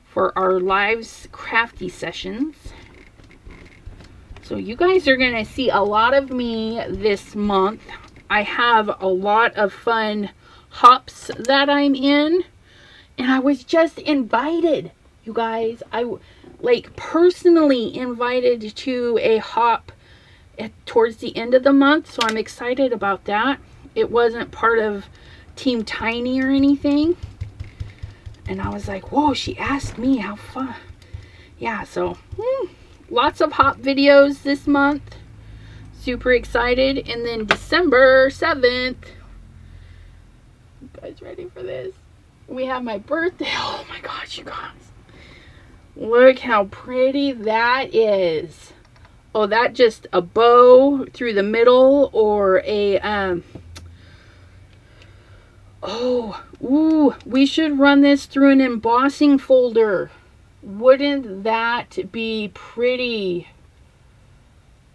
for our lives crafty sessions. So you guys are going to see a lot of me this month. I have a lot of fun hops that I'm in. And I was just invited, you guys. I like personally invited to a hop towards the end of the month. So I'm excited about that. It wasn't part of Team Tiny or anything. And I was like, whoa, she asked me. How fun. Yeah, so lots of hop videos this month. Super excited. And then December 7th. You guys ready for this? We have my birthday. Oh my gosh, you guys. Look how pretty that is. Oh, that just a bow through the middle, or a we should run this through an embossing folder. Wouldn't that be pretty?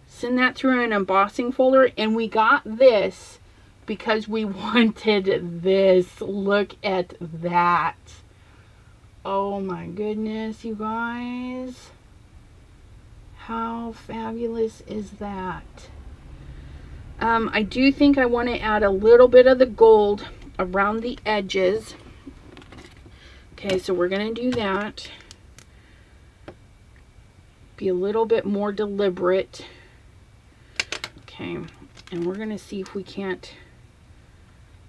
Send that through an embossing folder. And we got this because we wanted this. Look at that. Oh my goodness, you guys. How fabulous is that? I do think I want to add a little bit of the gold around the edges. Okay, so we're going to do that. Be a little bit more deliberate. Okay, and we're going to see if we can't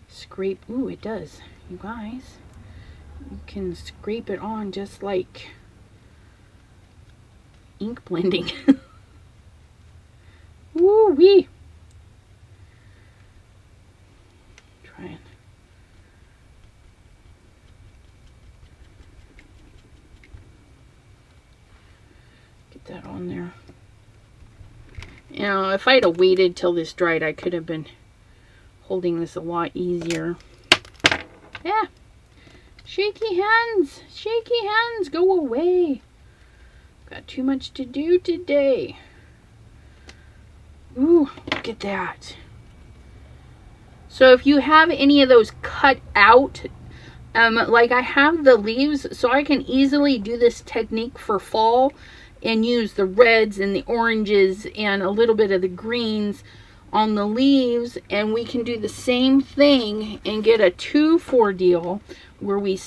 scrape. Ooh, it does. You guys, you can scrape it on just like ink blending. Woo-wee. Try it. that on there. You know, if I'd have waited till this dried, I could have been holding this a lot easier. Yeah. Shaky hands. Shaky hands. Go away. Got too much to do today. Ooh, look at that. So if you have any of those cut out, like I have the leaves, so I can easily do this technique for fall and use the reds and the oranges and a little bit of the greens on the leaves, and we can do the same thing and get a 2-for deal where we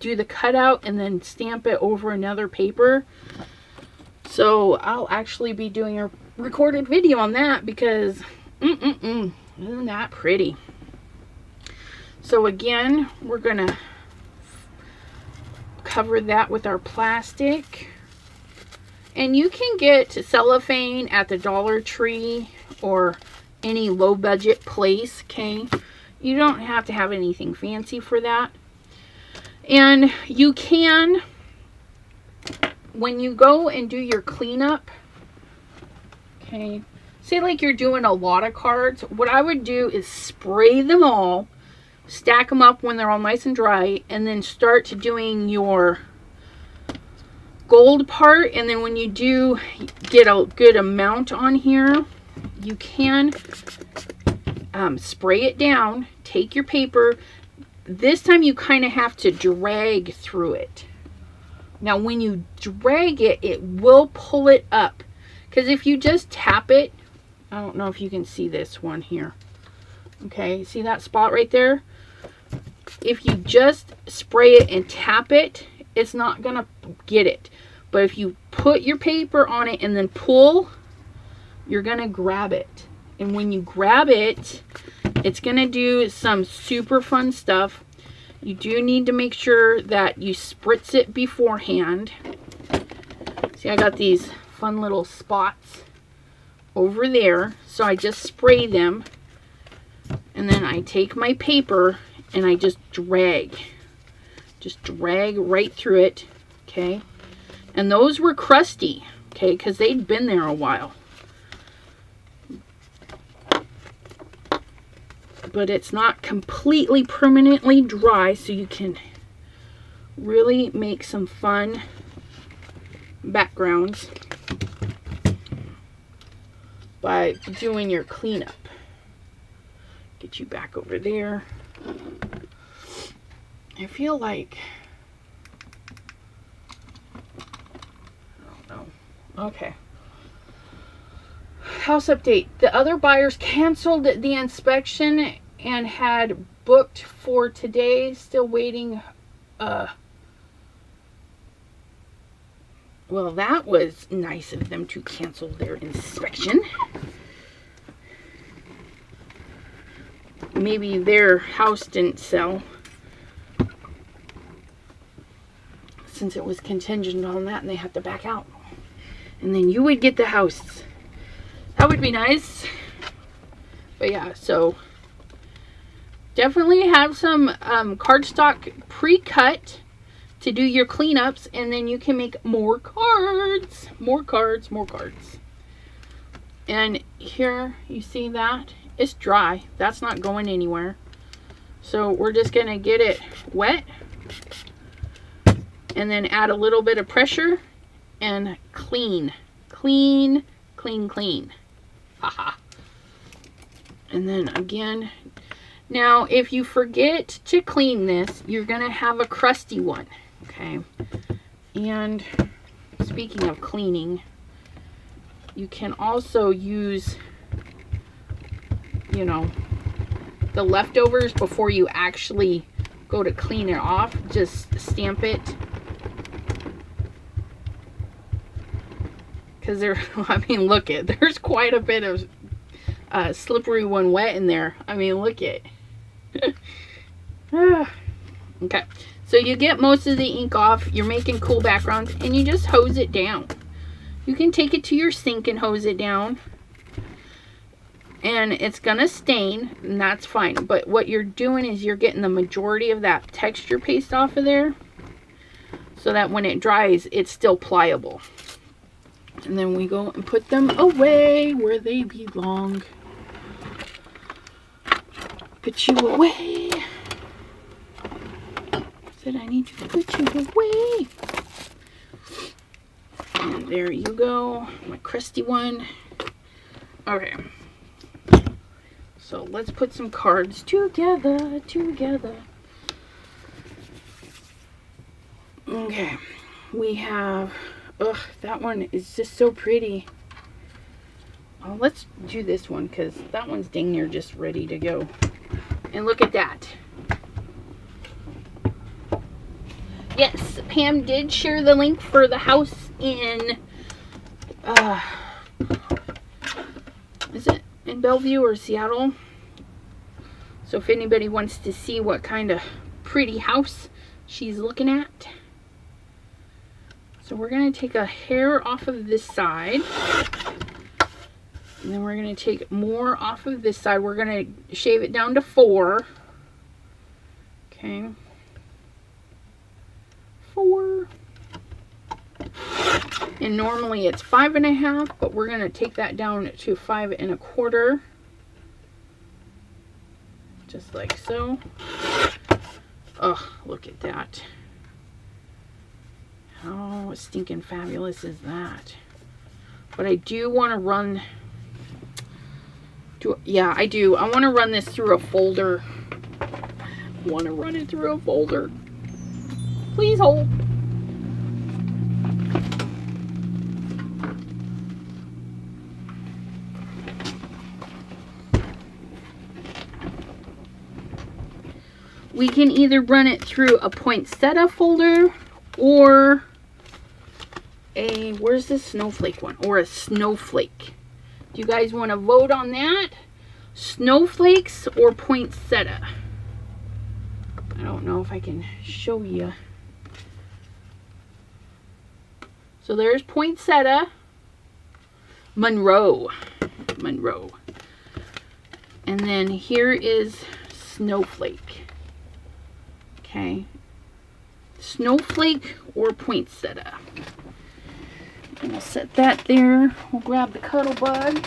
do the cutout and then stamp it over another paper. So I'll actually be doing a recorded video on that because isn't that pretty? So again, we're gonna cover that with our plastic, and you can get cellophane at the Dollar Tree or any low budget place. Okay, you don't have to have anything fancy for that. And you can, when you go and do your cleanup, okay, say like you're doing a lot of cards, what I would do is spray them all, stack them up when they're all nice and dry, and then start doing your gold part. And then when you do get a good amount on here, you can spray it down, take your paper. This time you kind of have to drag through it. Now when you drag it, it will pull it up. Because if you just tap it, I don't know if you can see this one here. Okay, see that spot right there? If you just spray it and tap it, it's not going to get it. But if you put your paper on it and then pull, you're going to grab it. And when you grab it, it's going to do some super fun stuff. You do need to make sure that you spritz it beforehand. See, I got these fun little spots over there. So I just spray them. And then I take my paper and I just drag. Just drag right through it. Okay. And those were crusty. Okay, because they'd been there a while. But it's not completely permanently dry, so you can really make some fun backgrounds by doing your cleanup. Get you back over there. I feel like, I don't know. Okay. House update. The other buyers canceled the inspection and had booked for today. Still waiting. Well, that was nice of them to cancel their inspection. Maybe their house didn't sell, since it was contingent on that and they had to back out. And then you would get the house. That would be nice. But yeah, so definitely have some cardstock pre-cut to do your cleanups, and then you can make more cards. More cards, more cards. And here, you see that? It's dry. That's not going anywhere. So we're just going to get it wet and then add a little bit of pressure and clean. Clean, clean, clean. Haha. And then again, now if you forget to clean this, you're going to have a crusty one. Okay. And speaking of cleaning, you can also use, you know, the leftovers before you actually go to clean it off. Just stamp it. Because there, I mean, look it. There's quite a bit of slippery when wet in there. I mean, look it. Okay. So you get most of the ink off. You're making cool backgrounds. And you just hose it down. You can take it to your sink and hose it down. And it's going to stain. And that's fine. But what you're doing is you're getting the majority of that texture paste off of there. So that when it dries, it's still pliable. And then we go and put them away where they belong. Put you away. Said I need to put you away. And there you go, my crusty one. Okay. So let's put some cards together. Okay. We have, ugh, that one is just so pretty. Oh, let's do this one because that one's dang near just ready to go. And look at that. Yes, Pam did share the link for the house in, is it in Bellevue or Seattle? So if anybody wants to see what kind of pretty house she's looking at. So we're going to take a hair off of this side. And then we're going to take more off of this side. We're going to shave it down to 4. Okay. 4. And normally it's 5.5, but we're going to take that down to 5.25. Just like so. Oh, look at that. How stinking fabulous is that? But I do want to run... yeah, I do. I want to run this through a folder. Want to run it through a folder. Please hold. We can either run it through a poinsettia folder or a, where's the snowflake one? Or a snowflake. Do you guys want to vote on that? Snowflakes or poinsettia? I don't know if I can show you. So there's poinsettia. Monroe. And then here is snowflake. Okay. Snowflake or poinsettia. And we'll set that there. We'll grab the cuddle bug.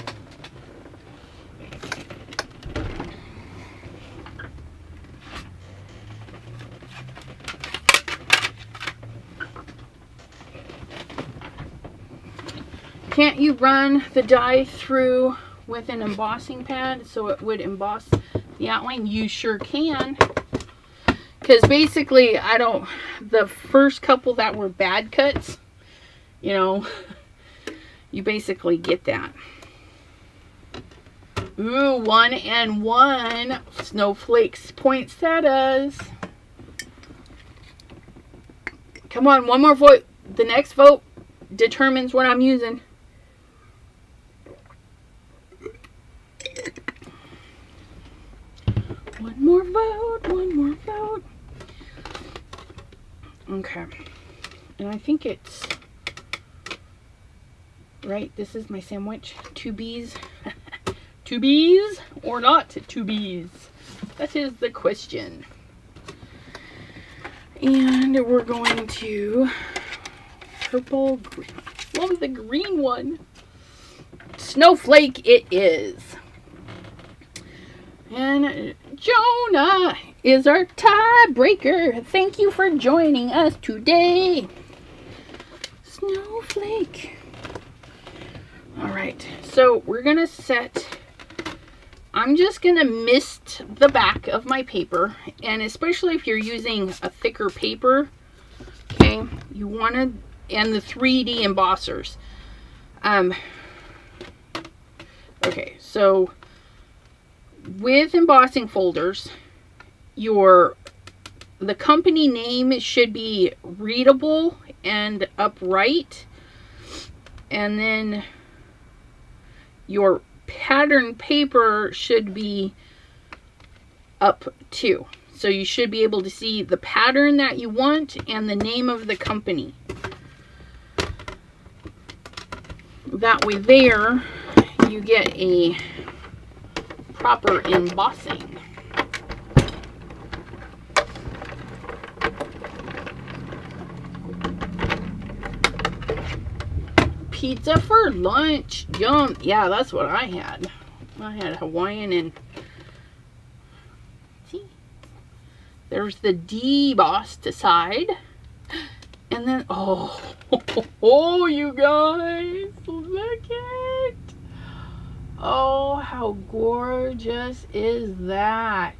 Can't you run the die through with an embossing pad so it would emboss the outline? You sure can. Because basically, the first couple that were bad cuts, you know, you basically get that. Ooh, 1 and 1. Snowflakes, poinsettias. Come on, one more vote. The next vote determines what I'm using. One more vote. Okay. And I think it's right. This is my sandwich. 2 bees. 2 bees or not 2 bees? That is the question. And we're going to purple, green. Love the green one. Snowflake it is. And Jonah is our tiebreaker. Thank you for joining us today. Snowflake. Alright, so we're going to set... I'm just going to mist the back of my paper. And especially if you're using a thicker paper, okay, you want to... And the 3D embossers. Okay, so... With embossing folders, the company name should be readable and upright, and then your pattern paper should be up too. So you should be able to see the pattern that you want and the name of the company. That way there you get a proper embossing. pizza for lunch. Yum. Yeah, that's what I had. I had Hawaiian and... See? There's the debossed side. And then, oh, oh, you guys, look it. Oh, how gorgeous is that?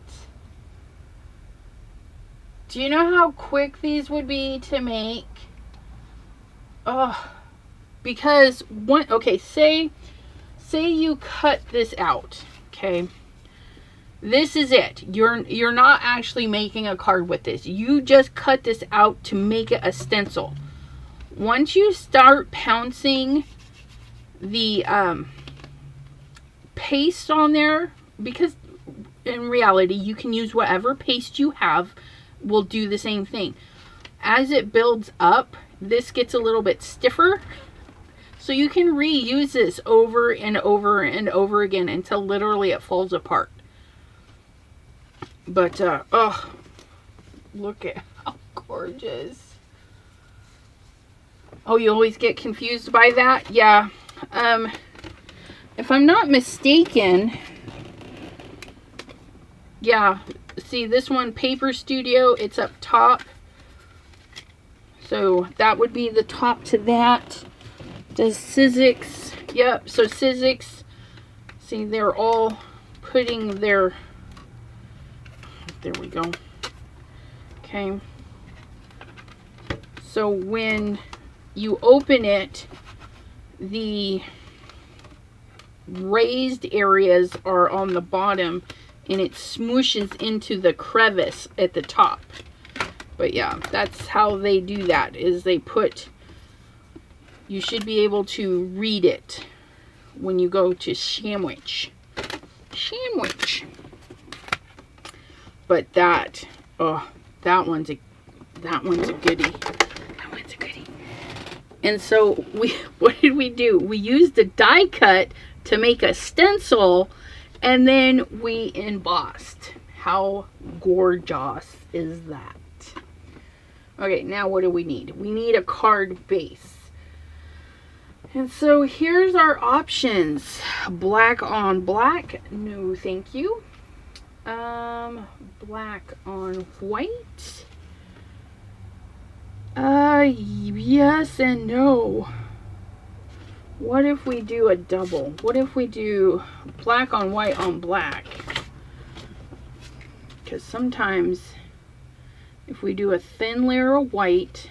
Do you know how quick these would be to make? Oh, because one, okay, say you cut this out, okay? This is it. You're not actually making a card with this. You just cut this out to make it a stencil. Once you start pouncing the paste on there, because in reality you can use whatever paste you have, will do the same thing. As it builds up, this gets a little bit stiffer. So you can reuse this over and over and over again until literally it falls apart. But, oh, look at how gorgeous. Oh, you always get confused by that? Yeah. If I'm not mistaken, yeah, see this one, Paper Studio, it's up top. So that would be the top to that. Does Sizzix, yep, so Sizzix, see they're all putting their... There we go. Okay. So when you open it, the raised areas are on the bottom and it smooshes into the crevice at the top. But yeah, that's how they do that, is they put, you should be able to read it when you go to sandwich. Sandwich. But that, oh, that one's a goodie. That one's a goodie. And so what did we do? We used the die cut to make a stencil, and then we embossed. How gorgeous is that? Okay, now what do we need? We need a card base. And so here's our options. Black on black. No, thank you. Black on white. Yes and no. What if we do a double? What if we do black on white on black? Because sometimes if we do a thin layer of white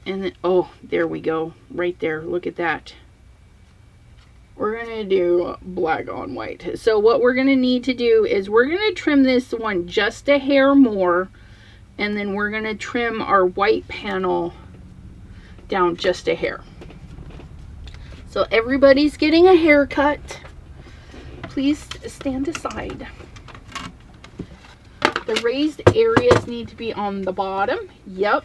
and then, oh, there we go, right there, look at that. We're gonna do black on white. So what we're gonna need to do is we're gonna trim this one just a hair more, and then we're gonna trim our white panel down just a hair. So everybody's getting a haircut. Please stand aside. The raised areas need to be on the bottom. Yep.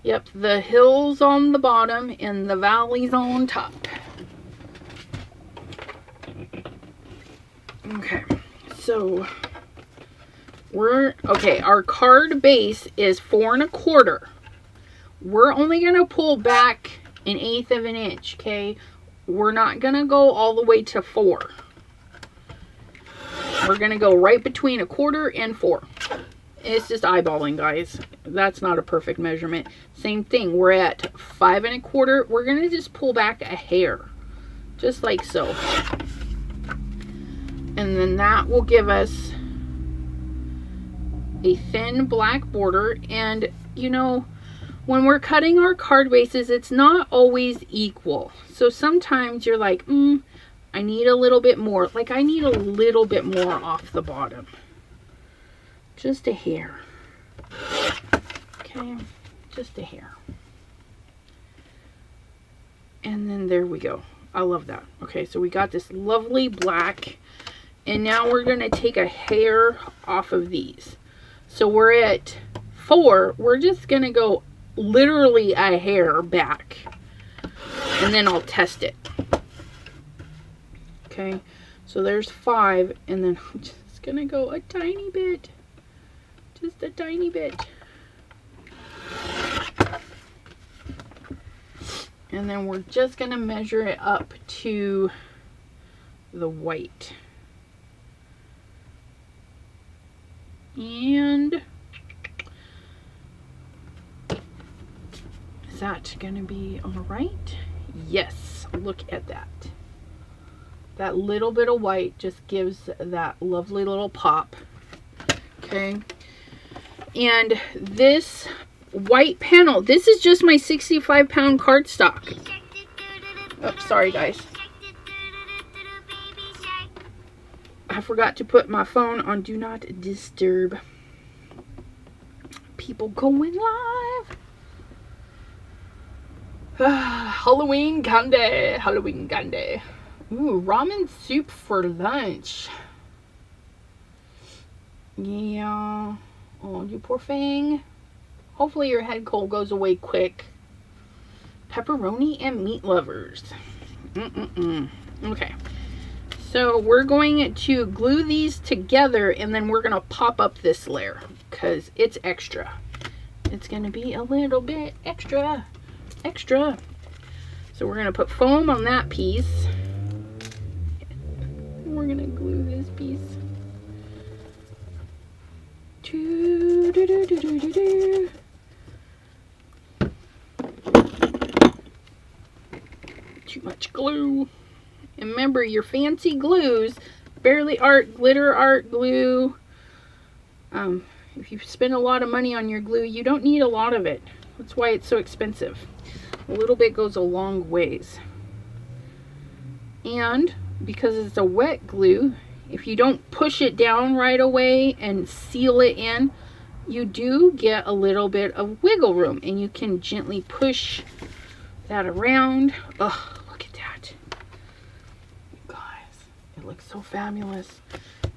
Yep, the hills on the bottom and the valleys on top. Okay, so our card base is 4 1/4. We're only gonna pull back 1/8 of an inch, okay? We're not gonna go all the way to 4. We're gonna go right between 1/4 and 4. It's just eyeballing, guys. That's not a perfect measurement. Same thing, we're at 5 1/4. We're gonna just pull back a hair, just like so. And then that will give us a thin black border. And you know, when we're cutting our card bases, it's not always equal. So sometimes you're like, I need a little bit more. Like I need a little bit more off the bottom. Just a hair. Okay, just a hair. And then there we go. I love that. Okay, so we got this lovely black. And now we're going to take a hair off of these. So we're at 4. We're just going to go literally a hair back. And then I'll test it. Okay, so there's 5. And then I'm just going to go a tiny bit. Just a tiny bit. And then we're just going to measure it up to the white. And is that going to be all right? Yes, look at that. That little bit of white just gives that lovely little pop. Okay. And this white panel, this is just my 65-pound cardstock. Oh, sorry guys. I forgot to put my phone on Do Not Disturb. People going live. Halloween candy. Halloween candy. Ooh, ramen soup for lunch. Yeah. Oh, you poor thing. Hopefully your head cold goes away quick. Pepperoni and meat lovers. Okay. So we're going to glue these together and then we're going to pop up this layer because it's extra. It's going to be a little bit extra. Extra. So we're going to put foam on that piece. We're going to glue this piece. Too much glue. And remember, your fancy glues, Barely Art, Glitter Art glue. If you spend a lot of money on your glue, you don't need a lot of it. That's why it's so expensive. A little bit goes a long ways. And because it's a wet glue, if you don't push it down right away and seal it in, you do get a little bit of wiggle room and you can gently push that around. Oh, look at that. You guys, it looks so fabulous.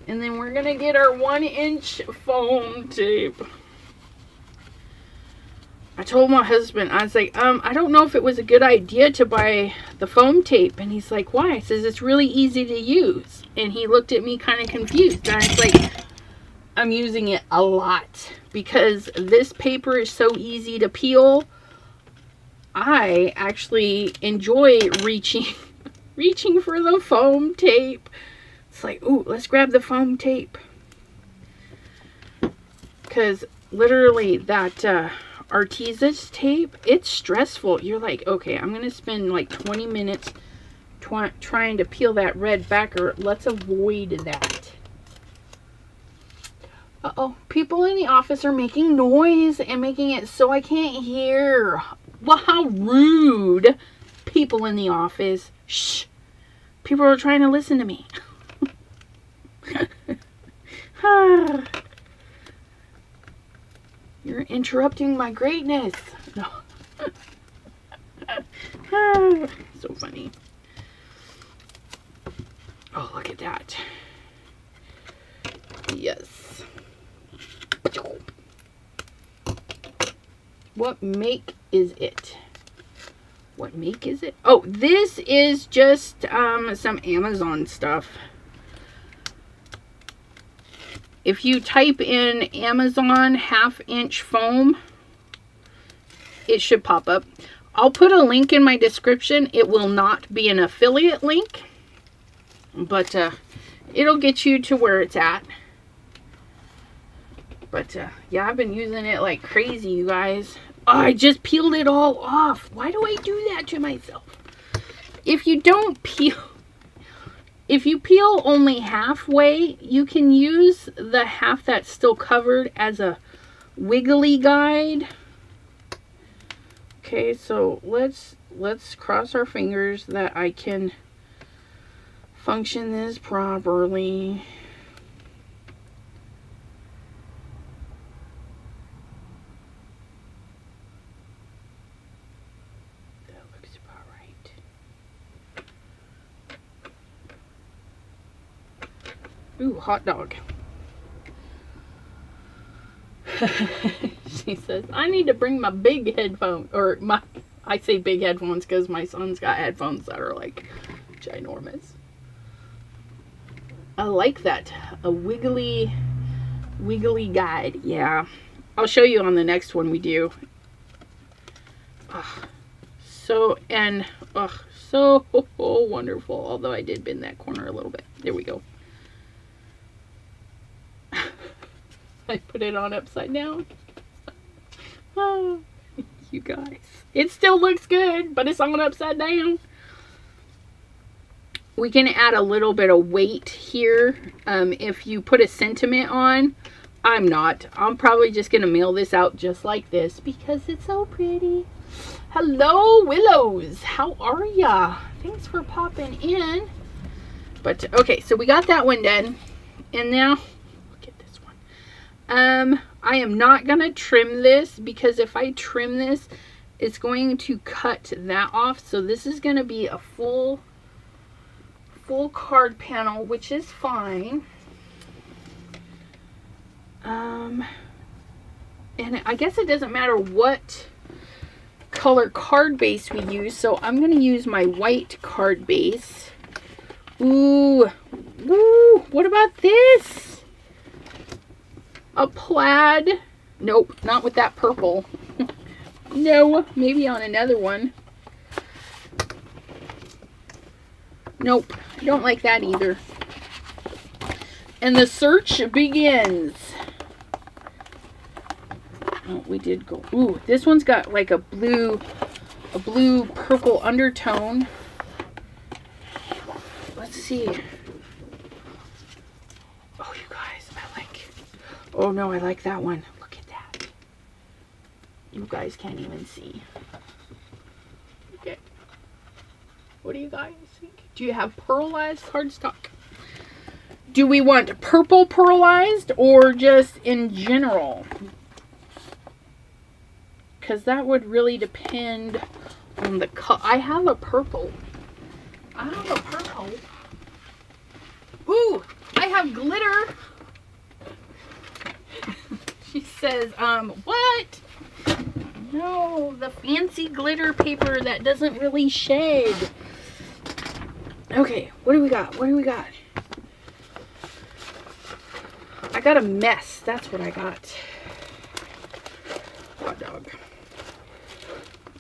And then we're gonna get our 1-inch foam tape. I told my husband, I was like, I don't know if it was a good idea to buy the foam tape. And he's like, why? I says, it's really easy to use. And he looked at me kind of confused. And I was like, I'm using it a lot because this paper is so easy to peel. I actually enjoy reaching for the foam tape. It's like, ooh, let's grab the foam tape. Because literally that Sizzix tape, it's stressful. You're like, okay, I'm going to spend like 20 minutes trying to peel that red backer. Let's avoid that. Uh-oh, people in the office are making noise and making it so I can't hear. Well, how rude. People in the office. Shh. People are trying to listen to me. You're interrupting my greatness. No. So funny. Oh, look at that. Yes. What make is it? What make is it? Oh, this is just some Amazon stuff. If you type in Amazon 1/2-inch foam, it should pop up. I'll put a link in my description. It will not be an affiliate link, but it'll get you to where it's at. But yeah, I've been using it like crazy, you guys. Oh, I just peeled it all off. Why do I do that to myself? If you don't peel... If you peel only halfway, you can use the half that's still covered as a wiggly guide. Okay, so let's cross our fingers that I can function this properly. That looks about right. Ooh, hot dog. She says, I need to bring my big headphones, or I say big headphones because my son's got headphones that are like ginormous. I like that. A wiggly guide. Yeah. I'll show you on the next one we do. Oh, so, and, ugh, so wonderful. Although I did bend that corner a little bit. There we go. I put it on upside down. Oh, you guys. It still looks good, but it's on upside down. We can add a little bit of weight here. If you put a sentiment on, I'm not. I'm probably just going to mail this out just like this because it's so pretty. Hello, Willows. How are ya? Thanks for popping in. But, okay, so we got that one done. And now, look at this one. I am not going to trim this because if I trim this, it's going to cut that off. So this is going to be a full card panel, which is fine. And I guess it doesn't matter what color card base we use, so I'm going to use my white card base. Ooh, what about this? A plaid? Nope, not with that purple. No, maybe on another one. Nope, I don't like that either. And the search begins. Oh, we did go. Ooh, this one's got like a blue purple undertone. Let's see. Oh, you guys, I like. Oh no, I like that one. Look at that. You guys can't even see. Okay. What do you guys think? Do you have pearlized cardstock? Do we want purple pearlized or just in general? Because that would really depend on the color. I have a purple. Ooh, I have glitter. She says, what? No, the fancy glitter paper that doesn't really shed. Okay, what do we got? What do we got? I got a mess. That's what I got. Hot dog.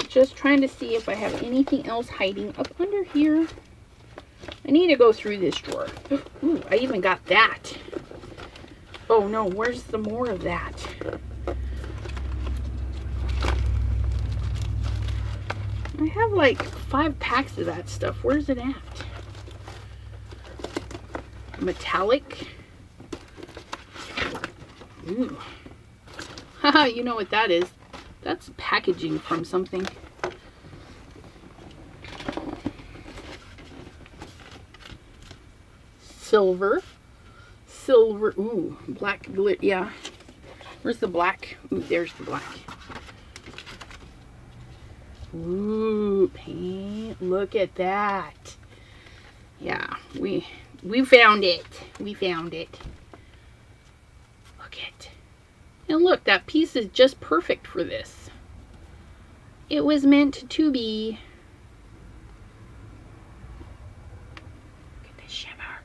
Just trying to see if I have anything else hiding up under here. I need to go through this drawer. Ooh, I even got that. Oh no, where's the more of that? I have like 5 packs of that stuff. Where's it at? Metallic. Ooh. Haha, you know what that is. That's packaging from something. Silver. Ooh, black glitter. Yeah. Where's the black? Ooh, there's the black. Ooh, paint. Look at that. Yeah, we found it. We found it. Look at. And look, that piece is just perfect for this. It was meant to be. Look at the shimmer.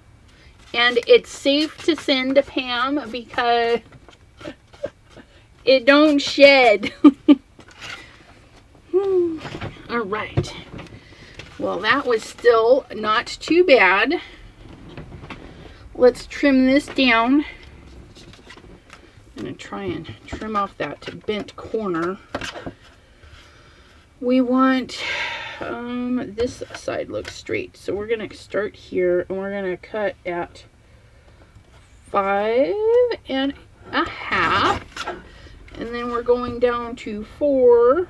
And it's safe to send to Pam because it don't shed. All right. Well, that was still not too bad. Let's trim this down. I'm going to try and trim off that bent corner. We want, this side looks straight. So we're going to start here and we're going to cut at 5.5. And then we're going down to 4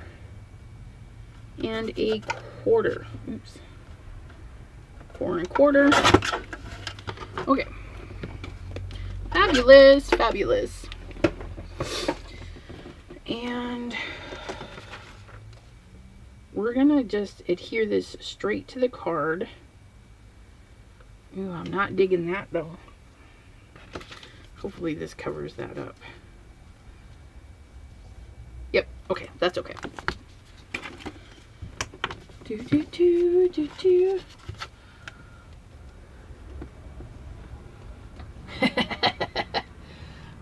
1/4. Oops. 4 1/4. Okay. Fabulous, fabulous. And we're gonna just adhere this straight to the card. Ooh, I'm not digging that though. Hopefully this covers that up. Yep, okay, that's okay.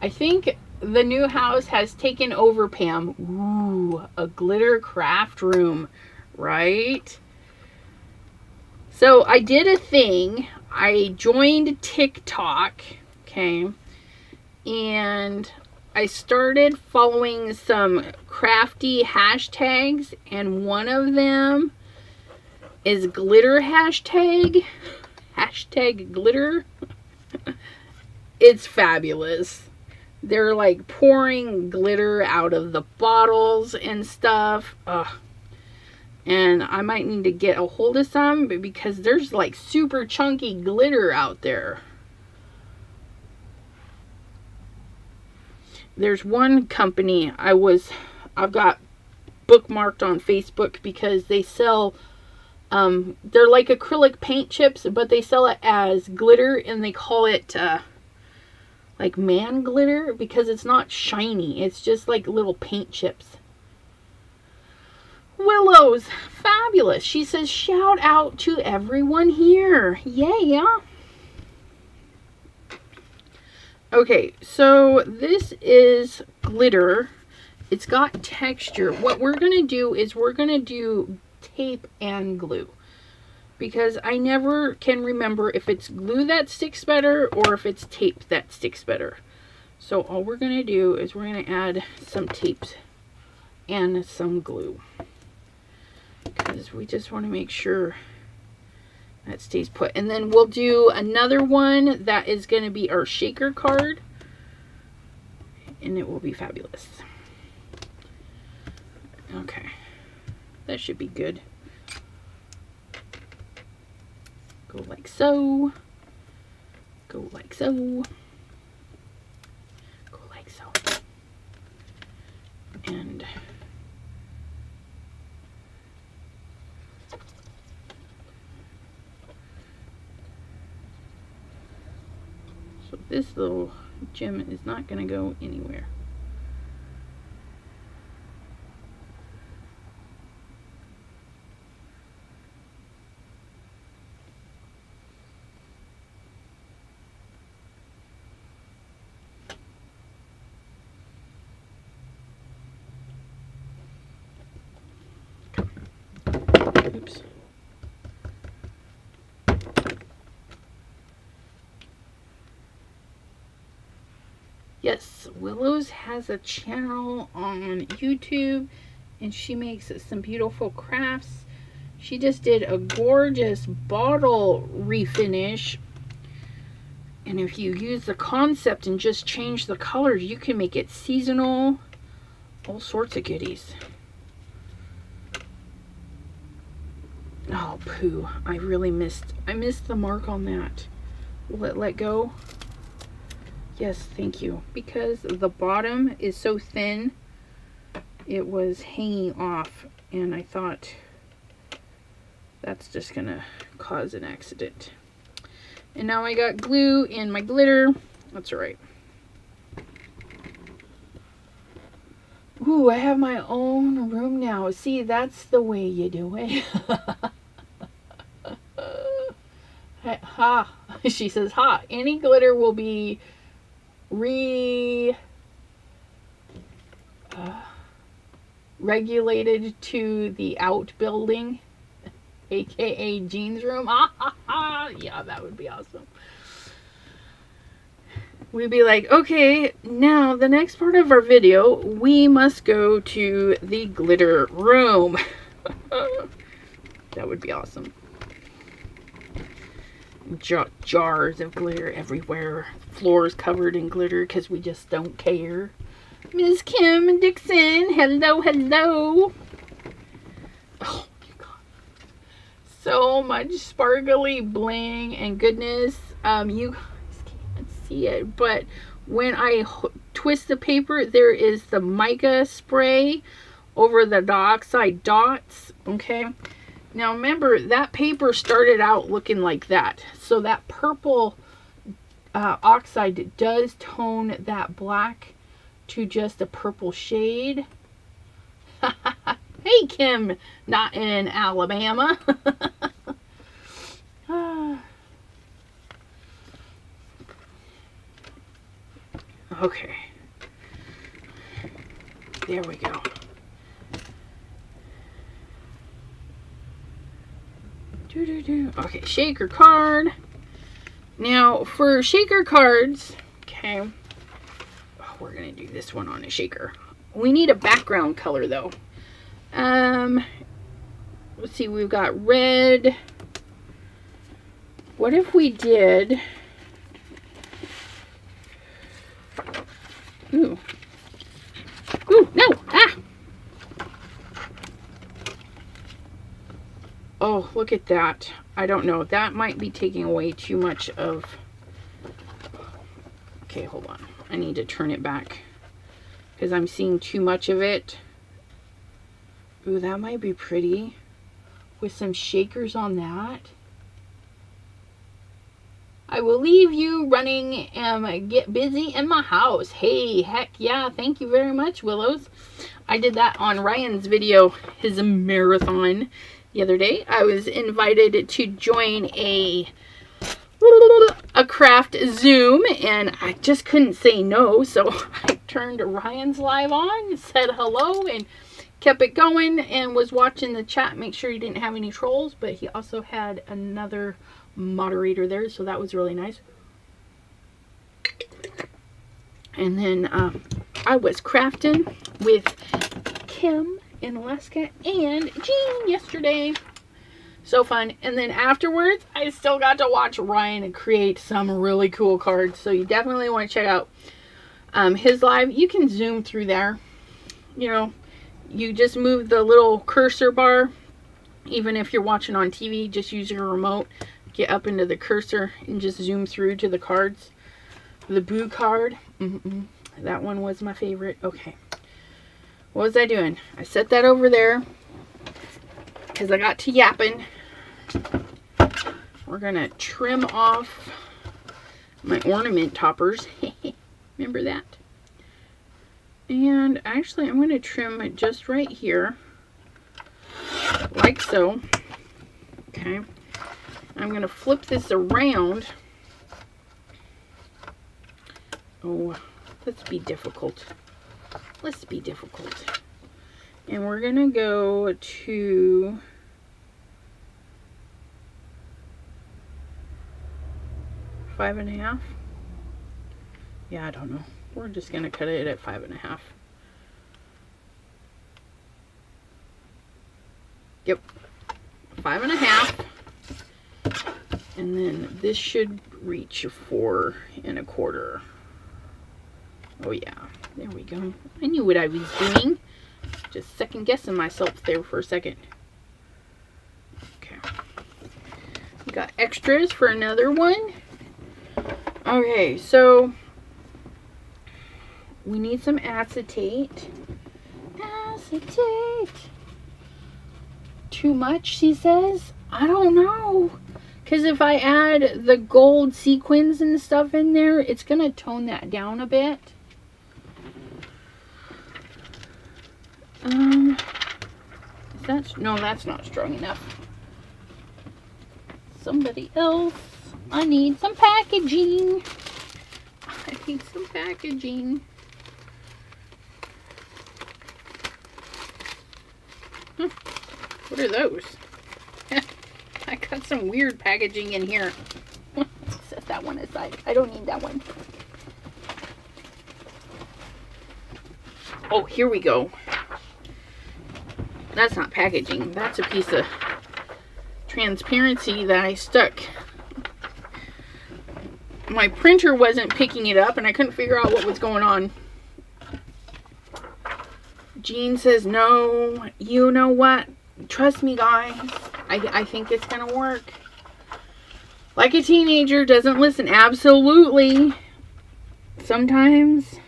I think the new house has taken over, Pam. Ooh, a glitter craft room. right? So I did a thing. I joined TikTok, okay, and I started following some crafty hashtags, and one of them is glitter hashtag glitter. It's fabulous. They're like pouring glitter out of the bottles and stuff. Ugh. And I might need to get a hold of some because there's like super chunky glitter out there. There's one company I've got bookmarked on Facebook because they sell they're like acrylic paint chips, but they sell it as glitter, and they call it like man glitter because it's not shiny. It's just like little paint chips. Willow's fabulous. She says, shout out to everyone here. Yeah. Okay, so this is glitter. It's got texture. What we're going to do is we're going to do tape and glue, because I never can remember if it's glue that sticks better or if it's tape that sticks better. So all we're going to do is we're going to add some tapes and some glue, because we just want to make sure that stays put. And then we'll do another one that is going to be our shaker card, and it will be fabulous. Okay, that should be good. Go like so. Go like so. Go like so. And so this little gem is not going to go anywhere. Oops. Yes, Willow's has a channel on YouTube, and she makes some beautiful crafts. She just did a gorgeous bottle refinish, and if you use the concept and just change the colors, you can make it seasonal, all sorts of goodies. Oh, poo. I missed the mark on that. Will it let go? Yes, thank you. Because the bottom is so thin, it was hanging off, and I thought that's just gonna cause an accident. And now I got glue in my glitter. That's all right. Ooh, I have my own room now. See, that's the way you do it. Ha. She says, ha. Any glitter will be regulated to the outbuilding, aka Jean's room. Yeah, that would be awesome. We'd be like, okay, now the next part of our video, we must go to the glitter room. That would be awesome. Jars of glitter everywhere. Floors covered in glitter because we just don't care. Miss Kim Dixon, hello. Oh my god. So much sparkly bling and goodness. You guys can't see it, but when I twist the paper, there is the mica spray over the oxide dots. Okay. Now remember, that paper started out looking like that. So that purple oxide does tone that black to just a purple shade. Hey Kim, not in Alabama. Okay. There we go. Okay, shaker card. Now, for shaker cards, okay, oh, we're going to do this one on a shaker. We need a background color, though. Let's see, we've got red. What if we did... Ooh. Ooh, no! Ah! Oh, look at that. I don't know. That might be taking away too much of... Okay, hold on. I need to turn it back because I'm seeing too much of it. Ooh, that might be pretty with some shakers on that. I will leave you running and get busy in my house. Hey, heck yeah. Thank you very much, Willows. I did that on Ryan's video, his marathon, the other day. I was invited to join a craft Zoom, and I just couldn't say no. So I turned Ryan's live on, said hello, and kept it going, and was watching the chat, make sure he didn't have any trolls. But he also had another moderator there, so that was really nice. And then I was crafting with Kim in Alaska and Jean yesterday. So fun. And then afterwards, I still got to watch Ryan create some really cool cards. So you definitely want to check out his live. You can zoom through there. You know, you just move the little cursor bar. Even if you're watching on TV, just use your remote. Get up into the cursor and just zoom through to the cards. The Boo card. That one was my favorite. Okay. What was I doing? I set that over there because I got to yapping. We're going to trim off my ornament toppers. Remember that? And actually, I'm going to trim it just right here. Like so. Okay. I'm going to flip this around. Oh, let's be difficult. Let's be difficult. And we're going to go to 5.5. Yeah, I don't know. We're just going to cut it at 5.5. Yep. 5.5. And then this should reach 4.25. Oh yeah, there we go. I knew what I was doing. Just second guessing myself there for a second. Okay. We got extras for another one. Okay, so we need some acetate. Acetate. Too much, she says? I don't know. Because if I add the gold sequins and stuff in there, it's going to tone that down a bit. No, that's not strong enough. Somebody else. I need some packaging. I need some packaging. What are those? I got some weird packaging in here. Set that one aside. I don't need that one. Oh, here we go. That's not packaging. That's a piece of transparency that I stuck. My printer wasn't picking it up and I couldn't figure out what was going on. Jean says, no, you know what? Trust me, guys. I think it's going to work. Like a teenager doesn't listen. Absolutely. Sometimes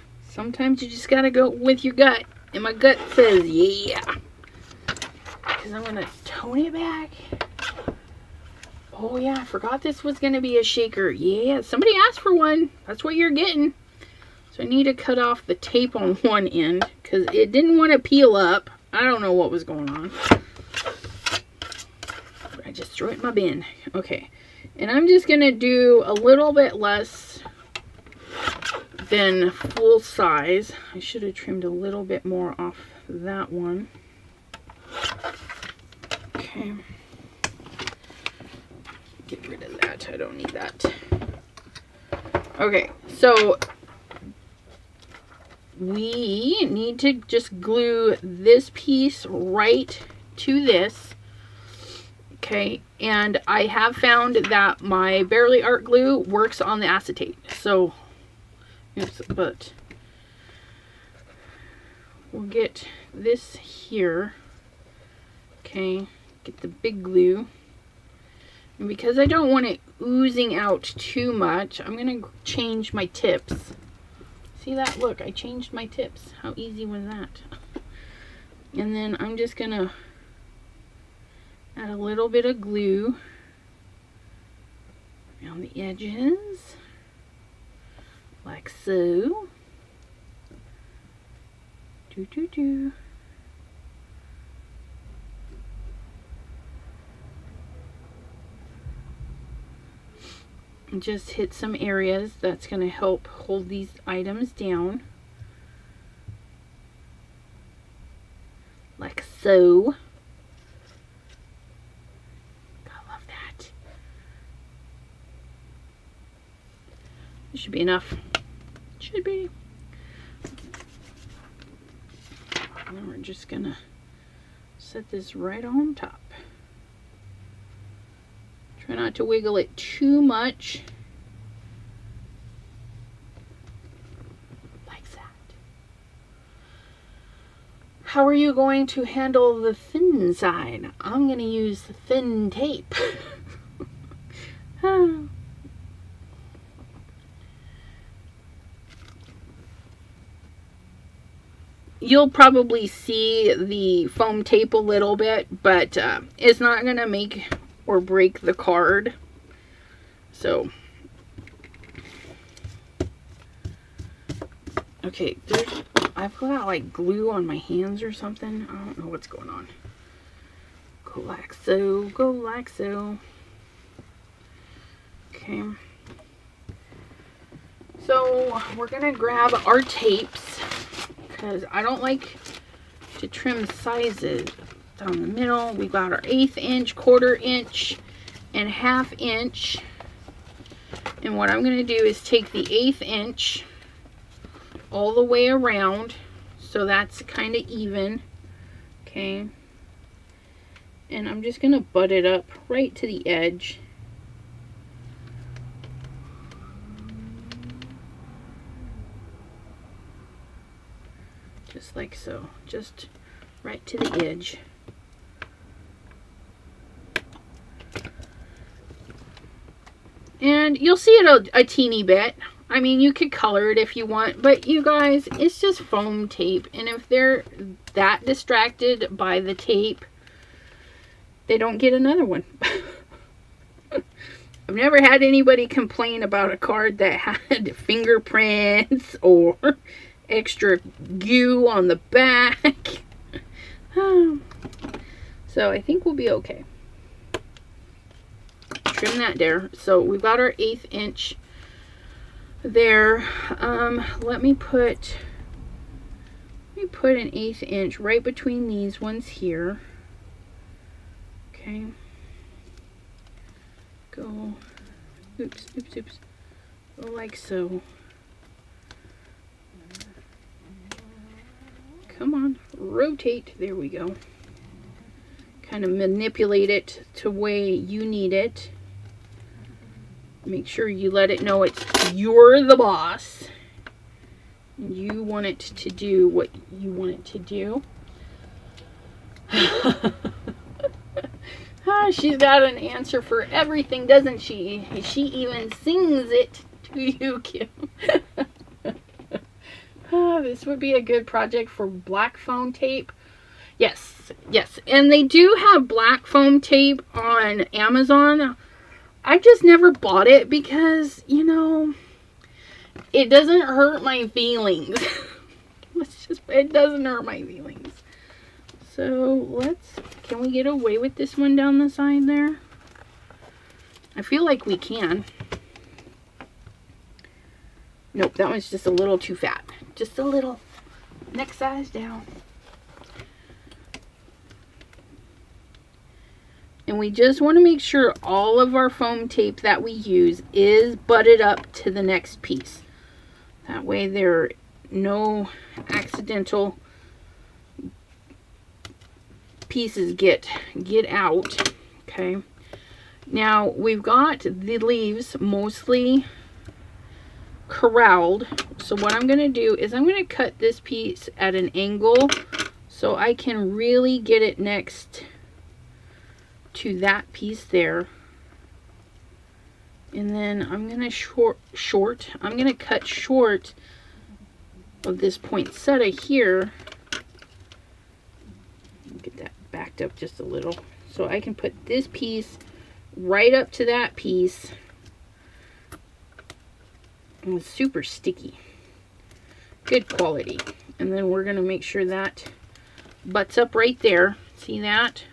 you just got to go with your gut. And my gut says, yeah. Because I'm going to tone it back. Oh, yeah. I forgot this was going to be a shaker. Yeah. Somebody asked for one. That's what you're getting. So I need to cut off the tape on one end. Because it didn't want to peel up. I don't know what was going on. I just threw it in my bin. Okay. And I'm just going to do a little bit less than full size. I should have trimmed a little bit more off that one. Okay. get rid of that. I don't need that. Okay, so we need to just glue this piece right to this. Okay, and I have found that my Bearly Art glue works on the acetate. So, oops, but we'll get this here. Okay, get the big glue. And because I don't want it oozing out too much, I'm going to change my tips. See that? Look, I changed my tips. How easy was that? And then I'm just going to add a little bit of glue around the edges, like so. Do. And just hit some areas that's going to help hold these items down. Like so. I love that. This should be enough. Should be. And then we're just going to set this right on top. Try not to wiggle it too much. Like that. How are you going to handle the thin side? I'm going to use the thin tape. You'll probably see the foam tape a little bit, but it's not going to make or break the card. So, okay, I've got like glue on my hands or something. I don't know what's going on. Go like so, go like so. Okay. So, we're gonna grab our tapes because I don't like to trim sizes. Down the middle, we've got our 1/8 inch, 1/4 inch, and 1/2 inch. And what I'm going to do is take the 1/8 inch all the way around, so that's kind of even. Okay. And I'm just going to butt it up right to the edge. Just like so. Just right to the edge. And you'll see it a teeny bit. I mean, you could color it if you want, but you guys, it's just foam tape. And if they're that distracted by the tape, they don't get another one. I've never had anybody complain about a card that had fingerprints or extra goo on the back. So I think we'll be okay. Trim that there. So we've got our 1/8 inch there. Let me put an 1/8 inch right between these ones here. Okay. Go. Oops. Go like so. Come on, rotate. There we go. Kind of manipulate it to way you need it. Make sure you let it know you're the boss. You want it to do what you want it to do. She's got an answer for everything, doesn't she? She even sings it to you, Kim. This would be a good project for black foam tape. Yes. And they do have black foam tape on Amazon. I just never bought it because, you know, it doesn't hurt my feelings. It doesn't hurt my feelings. So can we get away with this one down the side there? I feel like we can. Nope, that one's just a little too fat. Just a little. Next size down. And we just want to make sure all of our foam tape that we use is butted up to the next piece. That way there are no accidental pieces get out. Okay. Now we've got the leaves mostly corralled. So what I'm going to do is I'm going to cut this piece at an angle so I can really get it next to that piece there. And then I'm going to I'm going to cut short of this poinsettia here. Get that backed up just a little so I can put this piece right up to that piece. And it's super sticky, good quality. And then we're going to make sure that butts up right there. See that?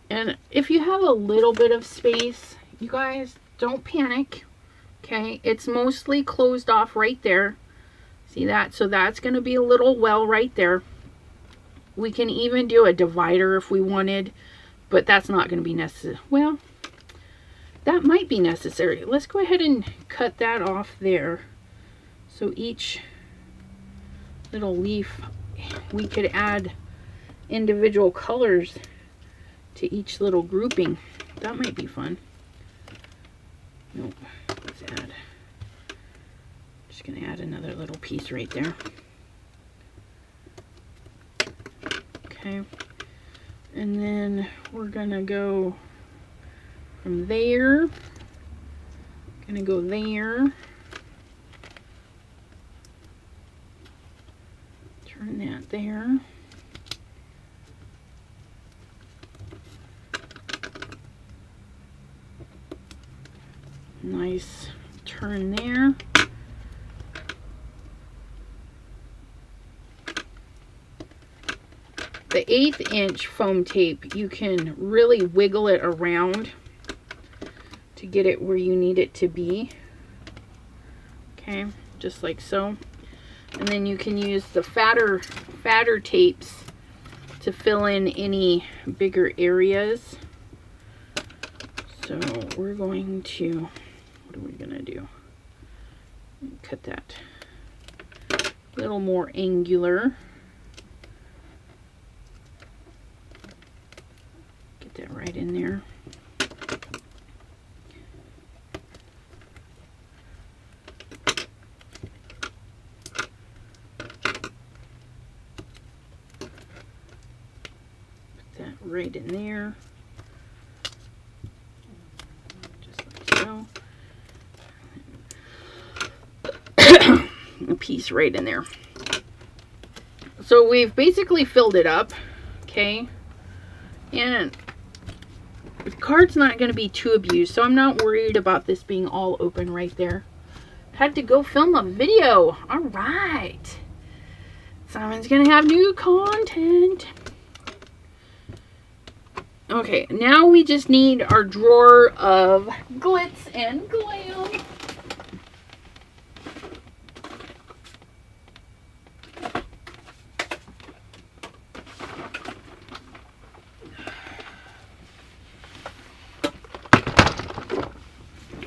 And if you have a little bit of space, you guys, don't panic. Okay, it's mostly closed off right there. See that? So that's going to be a little well right there. We can even do a divider if we wanted, but that's not going to be necessary. Well, that might be necessary. Let's go ahead and cut that off there. So each little leaf, we could add individual colors to each little grouping. That might be fun. Nope. Let's add. Just going to add another little piece right there. Okay. And then we're going to go from there. Going to go there. Turn that there. Nice turn there. The 1/8 inch foam tape, you can really wiggle it around to get it where you need it to be. Okay, just like so. And then you can use the fatter tapes to fill in any bigger areas. So we're going to, what are we going to do? Cut that a little more angular. Get that right in there. Put that right in there. A piece right in there. So we've basically filled it up, okay, and the card's not going to be too abused, so I'm not worried about this being all open right there. Had to go film a video. All right, Simon's gonna have new content. Okay, now we just need our drawer of glitz and glam.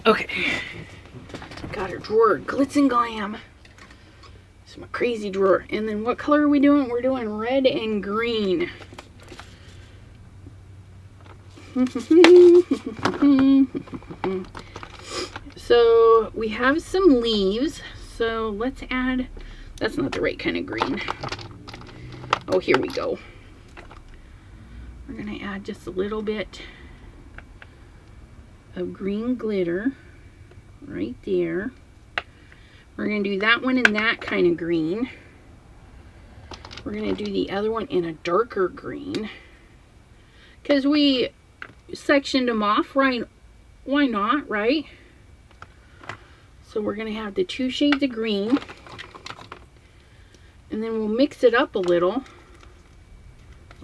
Okay, got our drawer, glitz and glam. It's my crazy drawer. And then what color are we doing? We're doing red and green. So we have some leaves. So let's add, that's not the right kind of green. Oh, here we go. We're going to add just a little bit of green glitter right there. We're going to do that one in that kind of green. We're going to do the other one in a darker green because we sectioned them off, right? Why not, right? So we're going to have the 2 shades of green, and then we'll mix it up a little.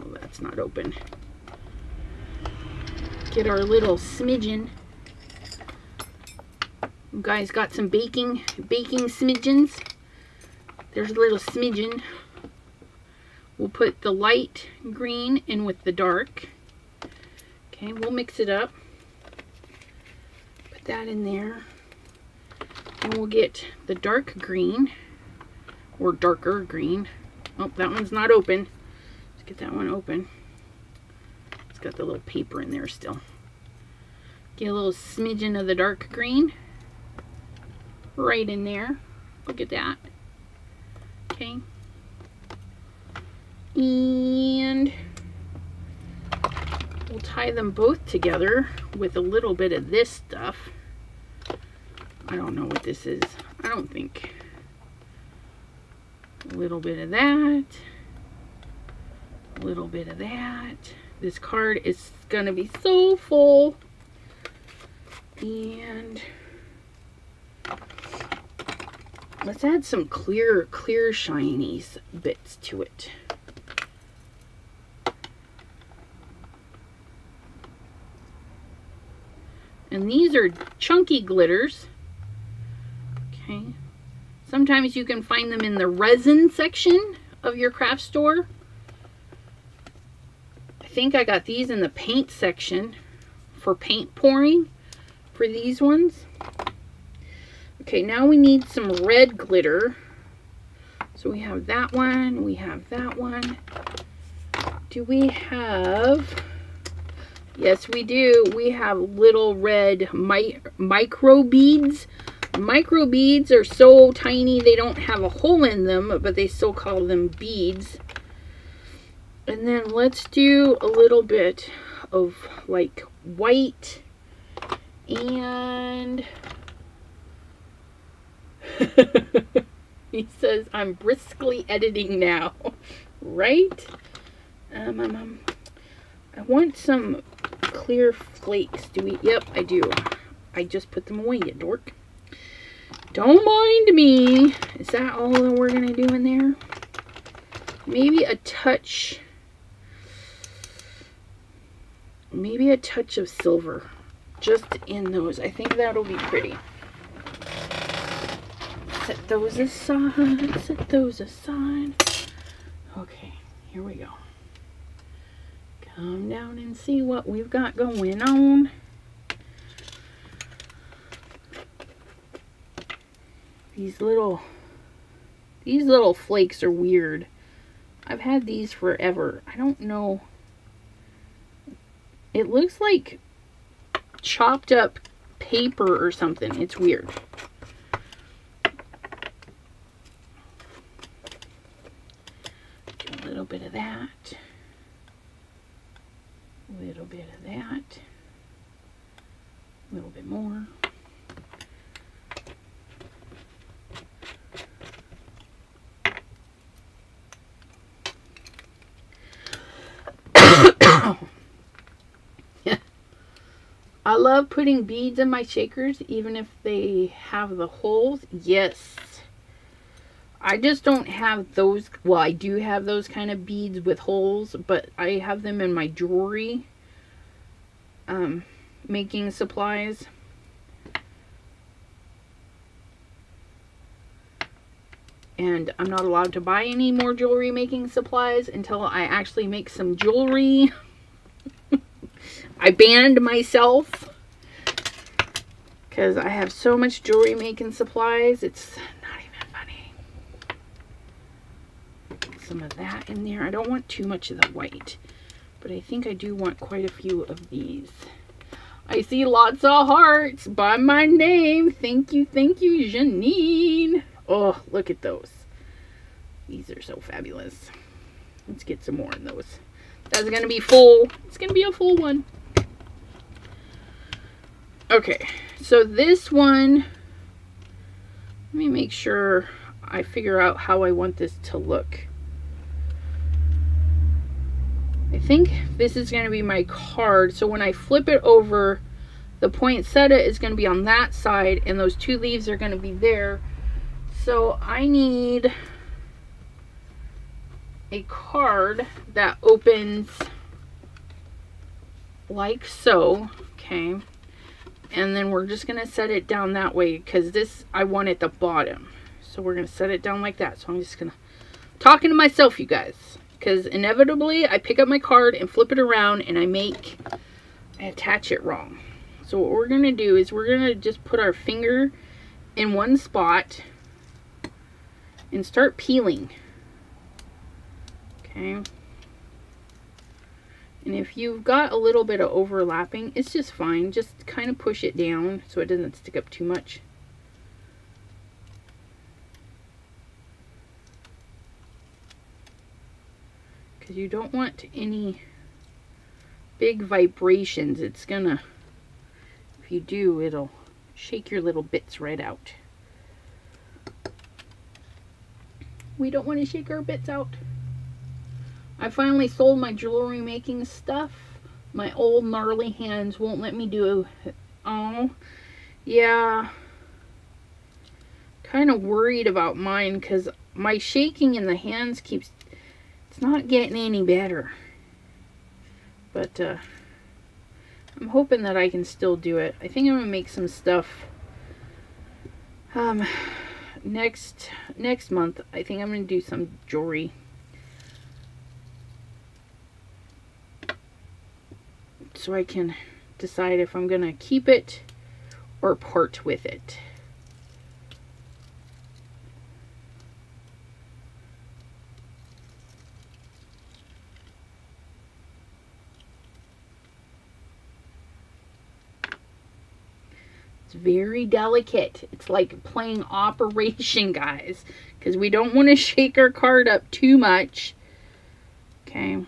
Oh, that's not open. Get our little smidgen. You guys got some baking smidgens. There's a little smidgen. We'll put the light green in with the dark. Okay, we'll mix it up. Put that in there. And we'll get the dark green, or darker green. Oh, that one's not open. Let's get that one open. It's got the little paper in there still. Get a little smidgen of the dark green right in there. Look at that. Okay. And we'll tie them both together with a little bit of this stuff. I don't know what this is. I don't think. A little bit of that. A little bit of that. This card is going to be so full. And let's add some clear shiny bits to it. And these are chunky glitters. Okay. Sometimes you can find them in the resin section of your craft store. I think I got these in the paint section for paint pouring for these ones. Okay, now we need some red glitter. So we have that one, we have that one. Do we have... Yes, we do. We have little red micro beads. Micro beads are so tiny they don't have a hole in them, but they still call them beads. And then let's do a little bit of like white and he says I'm briskly editing now. Right? I want some clear flakes. Do we? Yep, I do. I just put them away, you dork. Don't mind me. Is that all that we're going to do in there? Maybe a touch. Maybe a touch of silver. Just in those. I think that'll be pretty. Set those aside. Set those aside. Okay, here we go. Come down and see what we've got going on. These little flakes are weird. I've had these forever. I don't know. It looks like chopped up paper or something. It's weird. Do a little bit of that. A little bit of that. A little bit more. I love putting beads in my shakers, even if they have the holes. Yes. I just don't have those. Well, I do have those kind of beads with holes, but I have them in my jewelry making supplies. And I'm not allowed to buy any more jewelry making supplies until I actually make some jewelry. I banned myself because I have so much jewelry making supplies. It's not even funny. Put some of that in there. I don't want too much of the white, but I think I do want quite a few of these. I see lots of hearts by my name. Thank you, Janine. Oh, look at those. These are so fabulous. Let's get some more of those. That's going to be full. It's going to be a full one. Okay, so this one, let me make sure I figure out how I want this to look. I think this is going to be my card. So when I flip it over, the poinsettia is going to be on that side and those two leaves are going to be there. So I need a card that opens like so. Okay. And then we're just going to set it down that way because this I want at the bottom. So we're going to set it down like that. So I'm just going to talking to myself, you guys, because inevitably I pick up my card and flip it around and I make I attach it wrong. So what we're going to do is we're going to just put our finger in one spot and start peeling. Okay. And if you've got a little bit of overlapping, it's just fine. Just kind of push it down so it doesn't stick up too much. Because you don't want any big vibrations. It's gonna, if you do, it'll shake your little bits right out. We don't want to shake our bits out. I finally sold my jewelry making stuff. My old gnarly hands won't let me do it. Oh, yeah. Kind of worried about mine because my shaking in the hands keeps, it's not getting any better. But I'm hoping that I can still do it. I think I'm going to make some stuff next month. I think I'm going to do some jewelry. So I can decide if I'm going to keep it or part with it. It's very delicate. It's like playing Operation, guys, because we don't want to shake our card up too much. Okay,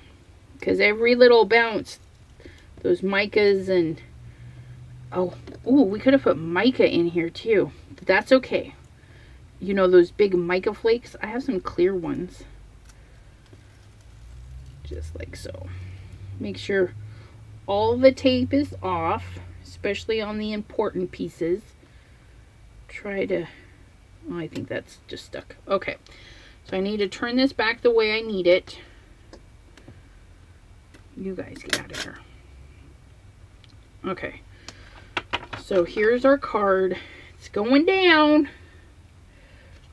because every little bounce, those micas and we could have put mica in here too, but that's okay. You know those big mica flakes? I have some clear ones. Just like so. Make sure all the tape is off, especially on the important pieces. Try to, oh, I think that's just stuck. Okay, so I need to turn this back the way I need it. You guys get out of here. Okay, so here's our card. It's going down.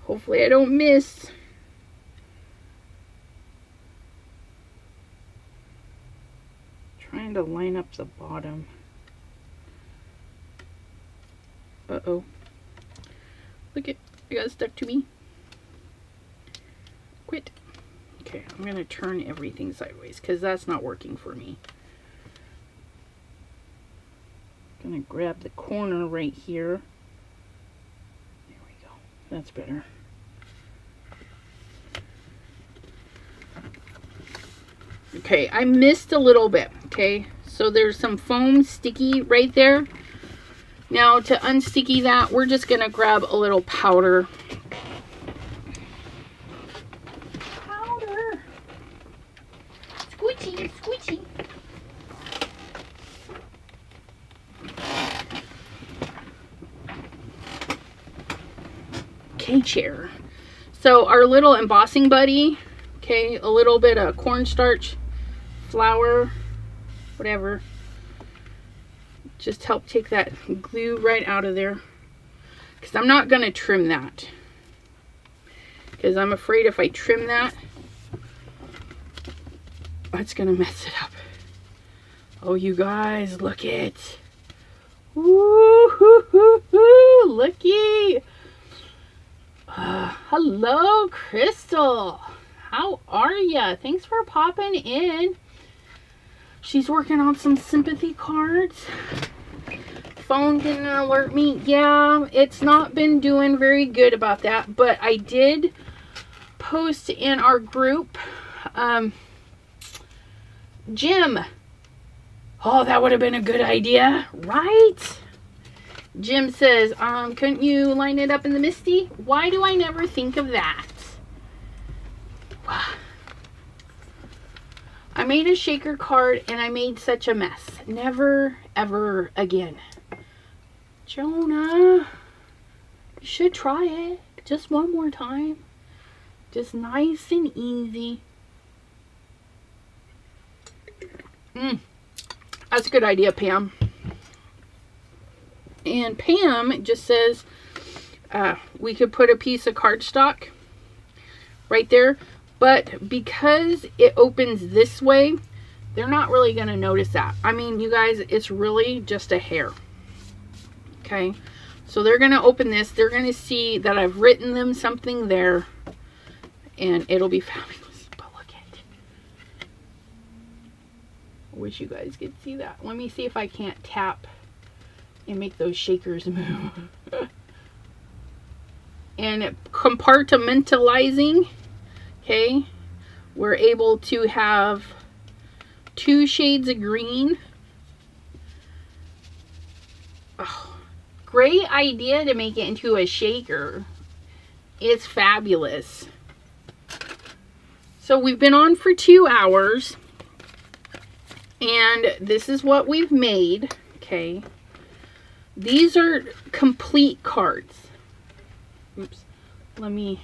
Hopefully I don't miss. Trying to line up the bottom. Uh-oh. Look it, it got stuck to me. Quit. Okay, I'm going to turn everything sideways because that's not working for me. Gonna grab the corner right here. There we go. That's better. Okay, I missed a little bit. Okay, so there's some foam sticky right there. Now to unsticky that, we're just gonna grab a little powder. Powder. Squishy, squishy. Chair. So our little embossing buddy, okay, a little bit of cornstarch, flour, whatever, just help take that glue right out of there, because I'm not going to trim that, because I'm afraid if I trim that, it's going to mess it up. Oh, you guys, look it. Woo-hoo-hoo-hoo, looky. Hello, Crystal. How are ya? Thanks for popping in. She's working on some sympathy cards. Phone didn't alert me. Yeah, it's not been doing very good about that, but I did post in our group. Jim. Oh, that would have been a good idea, right? Jim says, couldn't you line it up in the Misty? Why do I never think of that? I made a shaker card and I made such a mess. Never, ever again. Jonah, you should try it. Just one more time. Just nice and easy. That's a good idea, Pam. And Pam just says we could put a piece of cardstock right there, but because it opens this way, they're not really going to notice that. I mean, you guys, it's really just a hair. Okay, so they're going to open this. They're going to see that I've written them something there, and it'll be fabulous. But look at it. I wish you guys could see that. Let me see if I can't tap and make those shakers move. And compartmentalizing, okay, we're able to have 2 shades of green. Oh, great idea to make it into a shaker. It's fabulous. So we've been on for 2 hours, and this is what we've made. Okay, these are complete cards. Oops, let me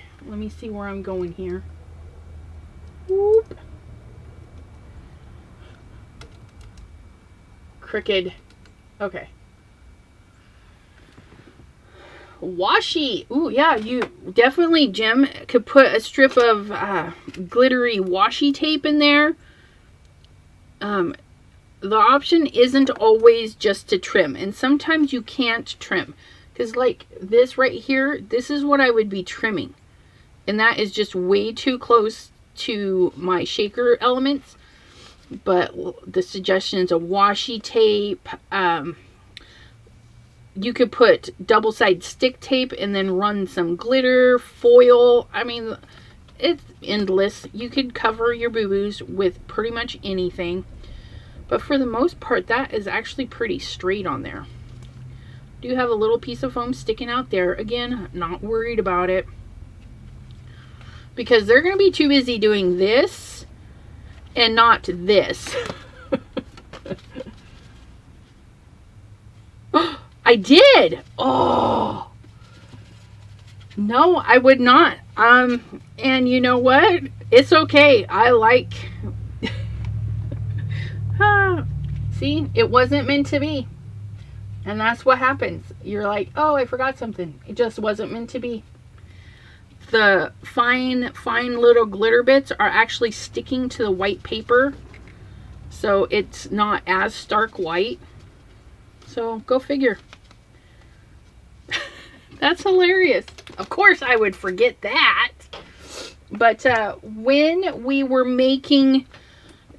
see where I'm going here. Whoop. Crooked. Okay. Washi. Ooh, yeah, you definitely, Jim, could put a strip of glittery washi tape in there. The option isn't always just to trim, and sometimes you can't trim. Because like this right here, this is what I would be trimming. And that is just way too close to my shaker elements. But the suggestion is a washi tape. You could put double-sided stick tape and then run some glitter, foil. I mean, it's endless. You could cover your boo-boos with pretty much anything. But for the most part, that is actually pretty straight on there. Do have a little piece of foam sticking out there. Again, not worried about it, because they're going to be too busy doing this and not this. I did. Oh no, I would not. And you know what? It's okay. I like. See, it wasn't meant to be. And that's what happens. You're like, oh, I forgot something. It just wasn't meant to be. The fine little glitter bits are actually sticking to the white paper. So it's not as stark white. So go figure. That's hilarious. Of course I would forget that. But when we were making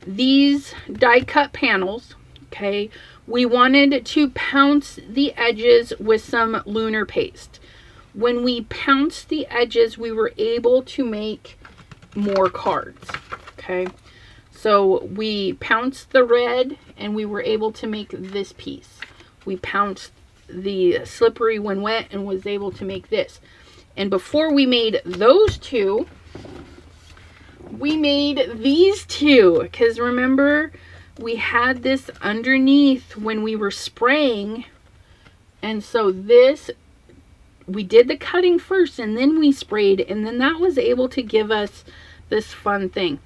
these die cut panels, okay, we wanted to pounce the edges with some lunar paste. When we pounced the edges, we were able to make more cards. Okay, so we pounced the red and we were able to make this piece. We pounced the slippery when wet and was able to make this. And before we made those two, we made these two, because remember, we had this underneath when we were spraying. And so this, we did the cutting first and then we sprayed, and then that was able to give us this fun thing.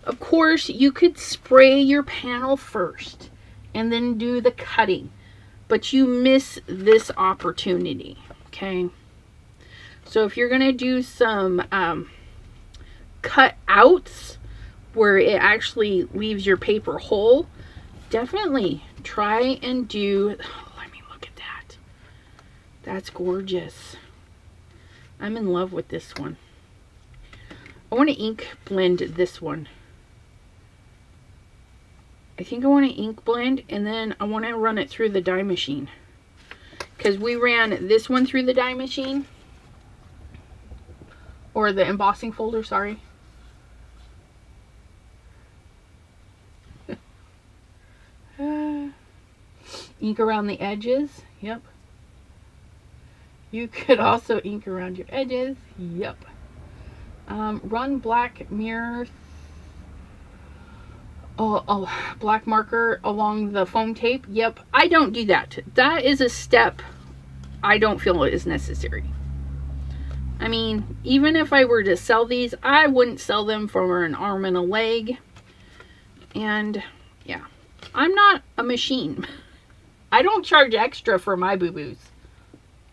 Of course, you could spray your panel first and then do the cutting, but you miss this opportunity. Okay, so if you're gonna do some cut outs where it actually leaves your paper whole, definitely try and do. Oh, let me look at that. That's gorgeous. I'm in love with this one. I want to ink blend this one. I think I want to ink blend, and then I want to run it through the die machine, because we ran this one through the die machine, or the embossing folder, sorry. Ink around the edges. Yep. You could also ink around your edges. Yep. Run black mirror. Black marker along the foam tape. Yep. I don't do that. That is a step I don't feel is necessary. I mean, even if I were to sell these, I wouldn't sell them for an arm and a leg. And yeah, I'm not a machine. I don't charge extra for my boo-boos.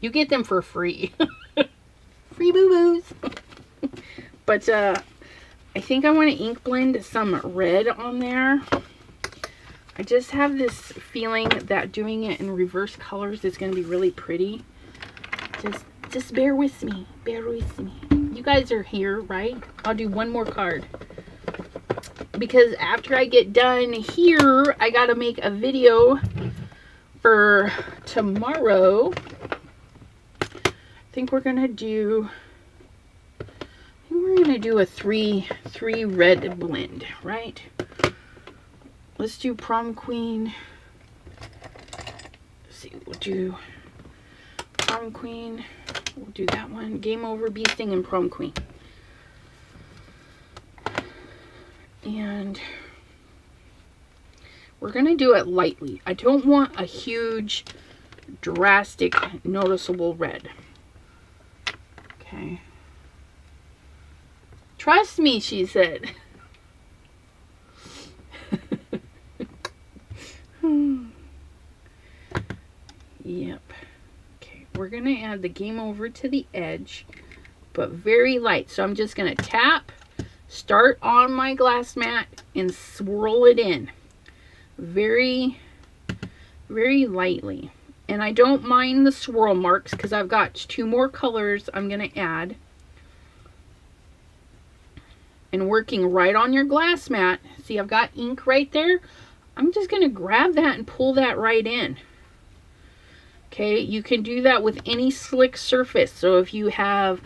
You get them for free. Free boo-boos. But I think I want to ink blend some red on there. I just have this feeling that doing it in reverse colors is going to be really pretty. Just bear with me. Bear with me. You guys are here, right? I'll do one more card. Because after I get done here, I got to make a video for tomorrow. I think we're going to do a three red blend, right? Let's do Prom Queen. Let's see, we'll do Prom Queen. We'll do that one. Game Over, Bee Sting, and Prom Queen. And we're going to do it lightly. I don't want a huge, drastic, noticeable red. Okay. Trust me, she said. Yep. Okay, we're going to add the Game Over to the edge, but very light. So I'm just going to tap, start on my glass mat, and swirl it in. Very, very lightly. And I don't mind the swirl marks because I've got 2 more colors I'm going to add. And working right on your glass mat. See, I've got ink right there. I'm just going to grab that and pull that right in. Okay, you can do that with any slick surface. So if you have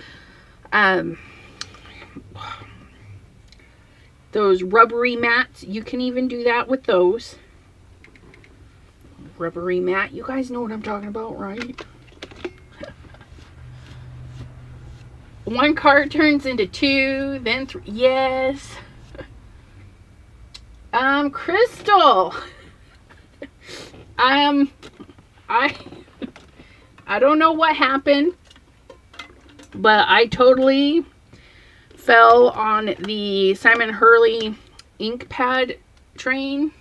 those rubbery mats, you can even do that with those. Rubbery mat, you guys know what I'm talking about, right? 1 card turns into 2, then 3. Yes. Crystal. I don't know what happened, but I totally fell on the Simon Hurley ink pad train.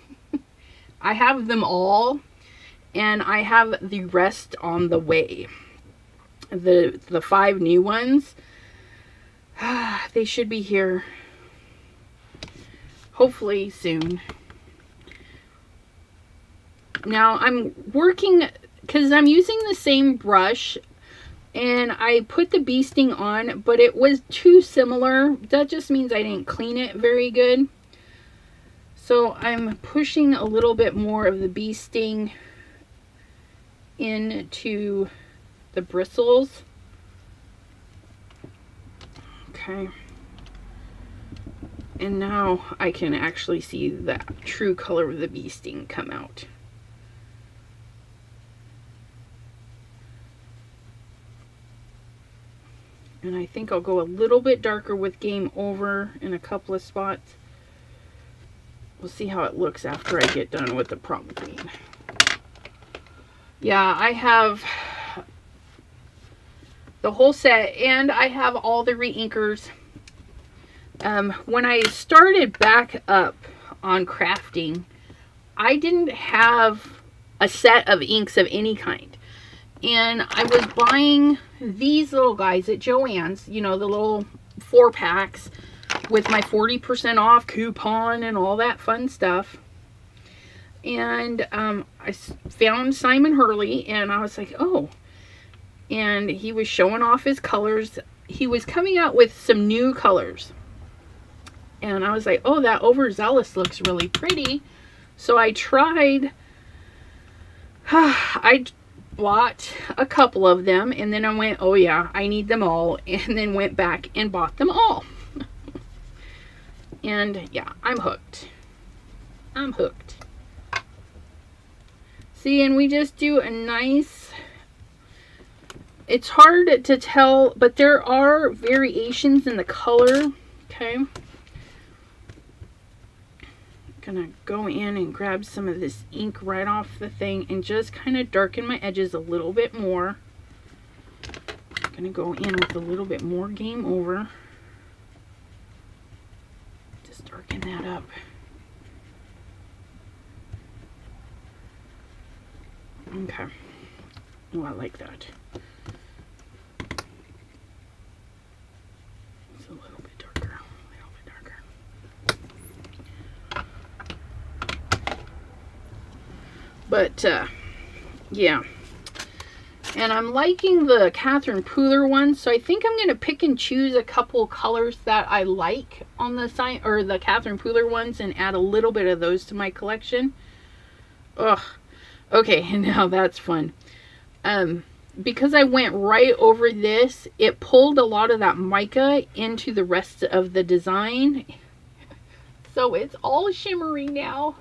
I have them all, and I have the rest on the way. The 5 new ones, they should be here hopefully soon. Now I'm working, because I'm using the same brush, and I put the bee sting on, but it was too similar. That just means I didn't clean it very good. So I'm pushing a little bit more of the bee sting into the bristles. Okay. And now I can actually see the true color of the bee sting come out. And I think I'll go a little bit darker with Game Over in a couple of spots. We'll see how it looks after I get done with the Prom Queen. Yeah, I have the whole set, and I have all the re-inkers. When I started back up on crafting, I didn't have a set of inks of any kind. And I was buying these little guys at Joann's, you know, the little 4-packs with my 40% off coupon and all that fun stuff. And I found Simon Hurley, and I was like, oh. And he was showing off his colors. He was coming out with some new colors. And I was like, oh, that overzealous looks really pretty. So I tried. I bought a couple of them, and then I went, oh yeah, I need them all. And then went back and bought them all. And yeah, I'm hooked. I'm hooked. See, and we just do a nice, it's hard to tell, but there are variations in the color. Okay. Gonna go in and grab some of this ink right off the thing and just kind of darken my edges a little bit more. Gonna go in with a little bit more Game Over. Just darken that up. Okay. Oh, I like that. It's a little bit darker. A little bit darker. But yeah. And I'm liking the Catherine Pooler one, so I think I'm going to pick and choose a couple colors that I like on the site, or the Catherine Pooler ones, and add a little bit of those to my collection. Ugh. Okay, now that's fun. Because I went right over this, it pulled a lot of that mica into the rest of the design. So it's all shimmery now.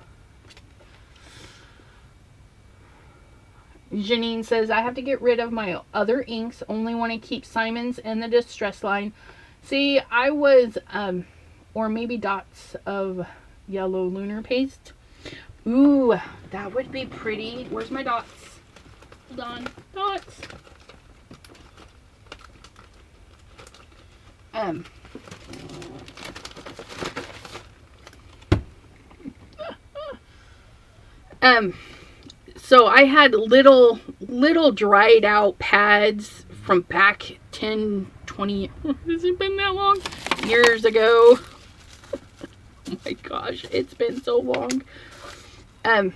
Janine says, I have to get rid of my other inks. Only want to keep Simon's and the Distress line. See, I was, or maybe dots of yellow lunar paste. Ooh, that would be pretty. Where's my dots? Hold on. Dots. So I had little dried out pads from back 10, 20, has it been that long? Years ago. Oh my gosh, it's been so long. I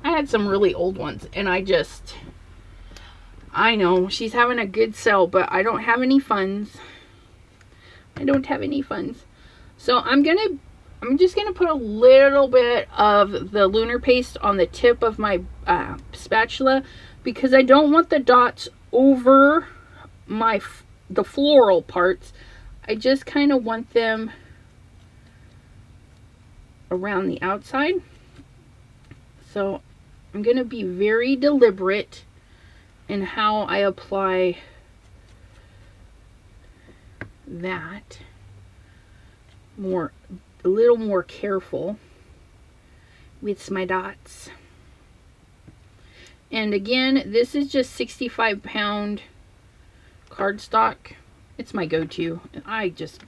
had some really old ones, and I know she's having a good sell, but I don't have any funds. So I'm just gonna put a little bit of the lunar paste on the tip of my spatula, because I don't want the dots over the floral parts. I just kind of want them around the outside. So I'm gonna be very deliberate in how I apply that. A little more careful with my dots. And again, this is just 65-pound cardstock. It's my go-to. I just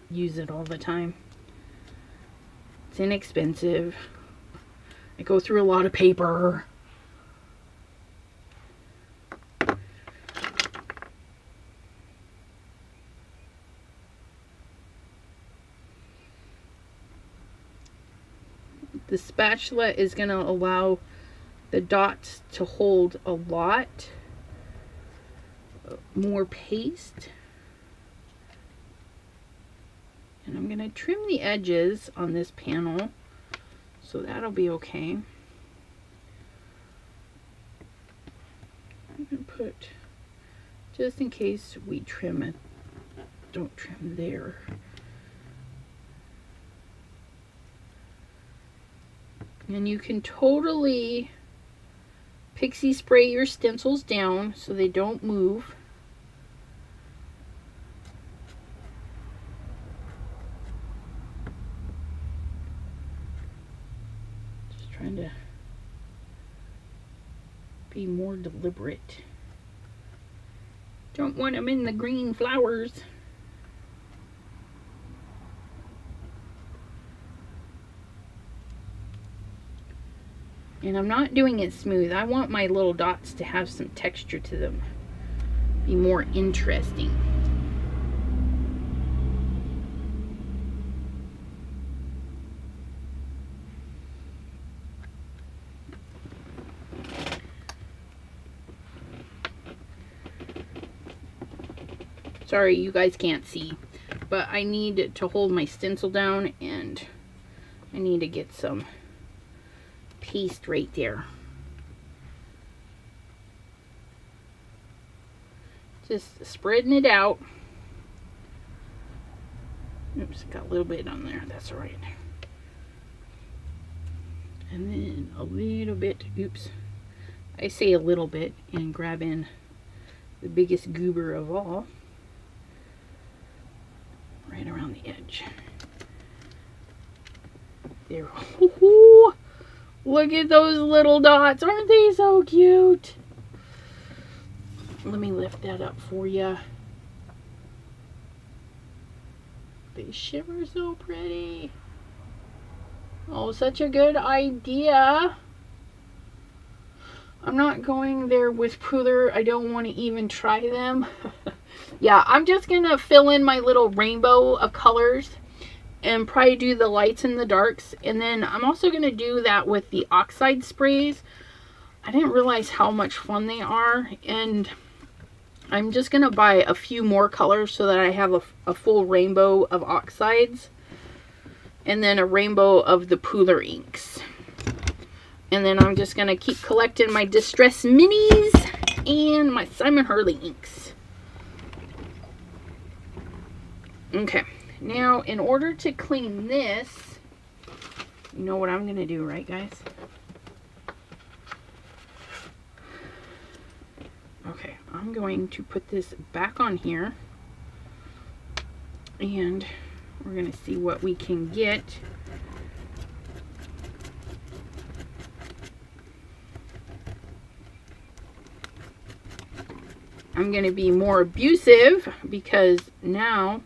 use it all the time. It's inexpensive. I go through a lot of paper. The spatula is going to allow the dots to hold a lot more paste. And I'm going to trim the edges on this panel, so that'll be okay. I'm going to put, just in case we trim it, don't trim there. And you can totally pixie spray your stencils down so they don't move. Just trying to be more deliberate. Don't want them in the green flowers. And I'm not doing it smooth. I want my little dots to have some texture to them. Be more interesting. Sorry, you guys can't see, but I need to hold my stencil down, and I need to get some paste right there. Just spreading it out. Oops, got a little bit on there. That's all right. And then a little bit, oops. I say a little bit, and grab in the biggest goober of all. Right around the edge. There. Ooh, look at those little dots. Aren't they so cute? Let me lift that up for you. They shimmer so pretty. Oh, such a good idea. I'm not going there with Pooler. I don't want to even try them. Yeah, I'm just going to fill in my little rainbow of colors. and probably do the lights and the darks. And then I'm also going to do that with the oxide sprays. I didn't realize how much fun they are, and I'm just going to buy a few more colors so that I have a full rainbow of oxides, and then a rainbow of the Pooler inks. And then I'm just going to keep collecting my Distress Minis and my Simon Hurley inks. Okay, now in order to clean this, you know what I'm going to do, right guys? Okay, I'm going to put this back on here, and we're going to see what we can get. I'm going to be more abusive because now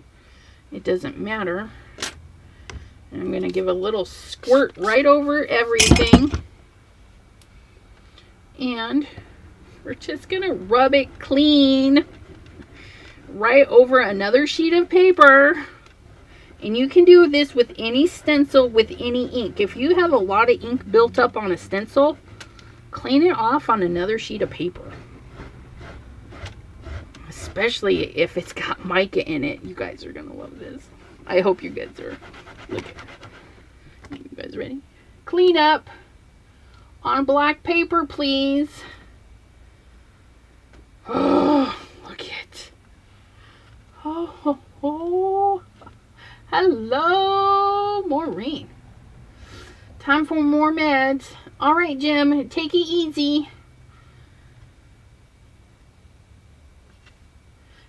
it doesn't matter. And I'm going to give a little squirt right over everything. And we're just going to rub it clean right over another sheet of paper. And you can do this with any stencil, with any ink. If you have a lot of ink built up on a stencil, clean it off on another sheet of paper. Especially if it's got mica in it. You guys are going to love this. I hope you guys are. Look at it. You guys ready? Clean up on black paper, please. Oh, look at. Oh. Hello, Maureen. Time for more meds. All right, Jim, take it easy.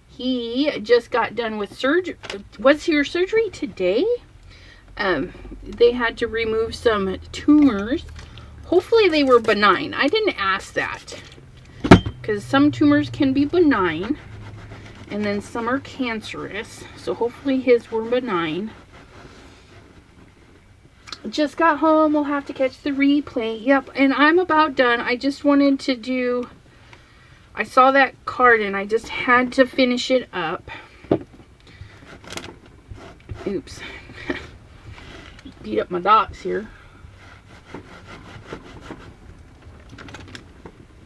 He just got done with surgery. Was your surgery today? They had to remove some tumors. Hopefully they were benign. I didn't ask that, because some tumors can be benign and then some are cancerous. So hopefully his were benign. Just got home. We'll have to catch the replay. Yep, and I'm about done. I just wanted to do... I saw that card and I just had to finish it up. Oops. Beat up my dots here.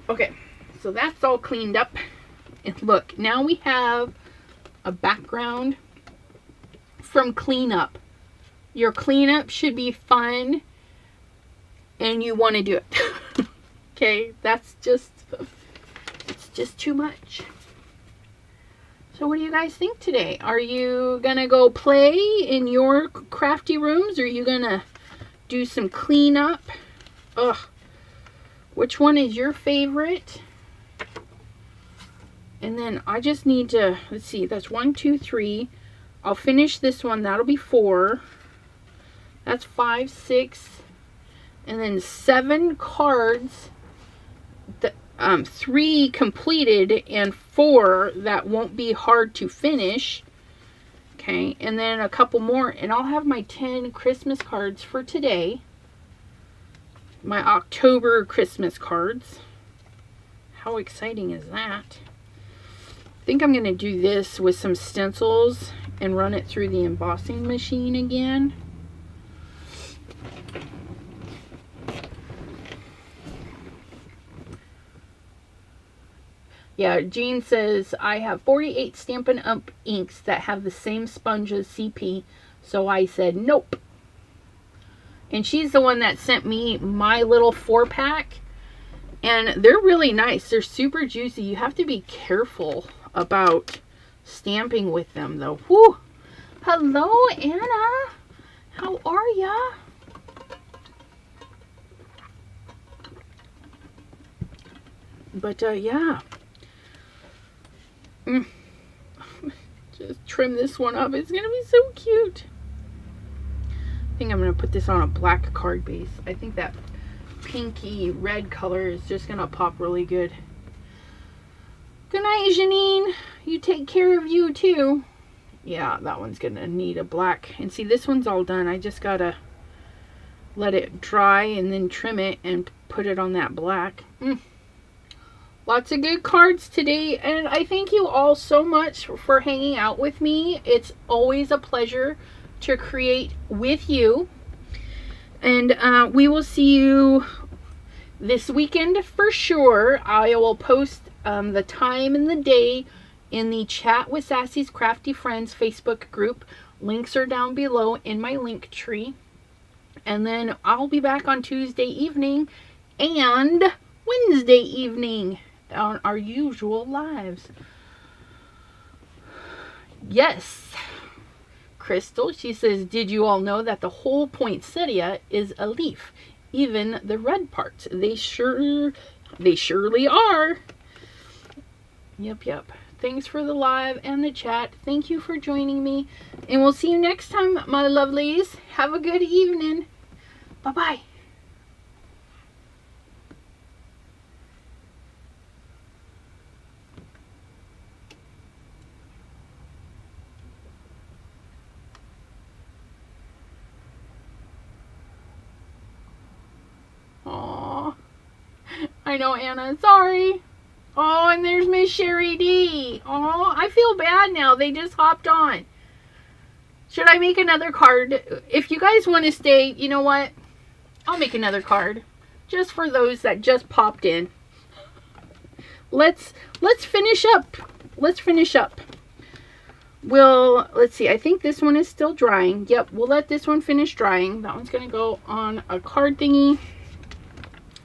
Okay, so that's all cleaned up. And look, now we have a background from cleanup. Your cleanup should be fun and you want to do it. Okay, that's just... it's just too much. So what do you guys think today? Are you gonna go play in your crafty rooms, or are you gonna do some cleanup? Ugh. Which one is your favorite? And then I just need to, let's see, that's 1, 2, 3. I'll finish this one. That'll be 4. That's 5, 6, and then 7 cards. 3 completed and 4 that won't be hard to finish. Okay, and then a couple more, and I'll have my 10 Christmas cards for today. My October Christmas cards. How exciting is that? I think I'm going to do this with some stencils and run it through the embossing machine again. Yeah, Jean says, I have 48 Stampin' Up! Inks that have the same sponge as CP. So I said, nope. And she's the one that sent me my little 4-pack. And they're really nice. They're super juicy. You have to be careful about stamping with them, though. Whew. Hello, Anna. How are ya? But, yeah. Just trim this one up. It's gonna be so cute. I think I'm gonna put this on a black card base. I think that pinky red color is just gonna pop really good. Good night, Janine. You take care of you too. Yeah, that one's gonna need a black. And see, this one's all done. I just gotta let it dry and then trim it and put it on that black. Lots of good cards today, and I thank you all so much for hanging out with me. It's always a pleasure to create with you. And we will see you this weekend for sure. I will post the time and the day in the Chat with Sassy's Crafty Friends Facebook group. Links are down below in my link tree. And then I'll be back on Tuesday evening and Wednesday evening on our usual lives. Yes. Crystal, she says, did you all know that the whole poinsettia is a leaf? Even the red parts. They surely are. Yep. Thanks for the live and the chat. Thank you for joining me. And we'll see you next time, my lovelies. Have a good evening. Bye-bye. Aw. I know, Anna. Sorry. Oh, and there's Miss Sherry D. Oh, I feel bad now. They just hopped on. Should I make another card? If you guys want to stay, you know what? I'll make another card. Just for those that just popped in. Let's finish up. Let's finish up. Let's see. I think this one is still drying. Yep, we'll let this one finish drying. That one's going to go on a card thingy.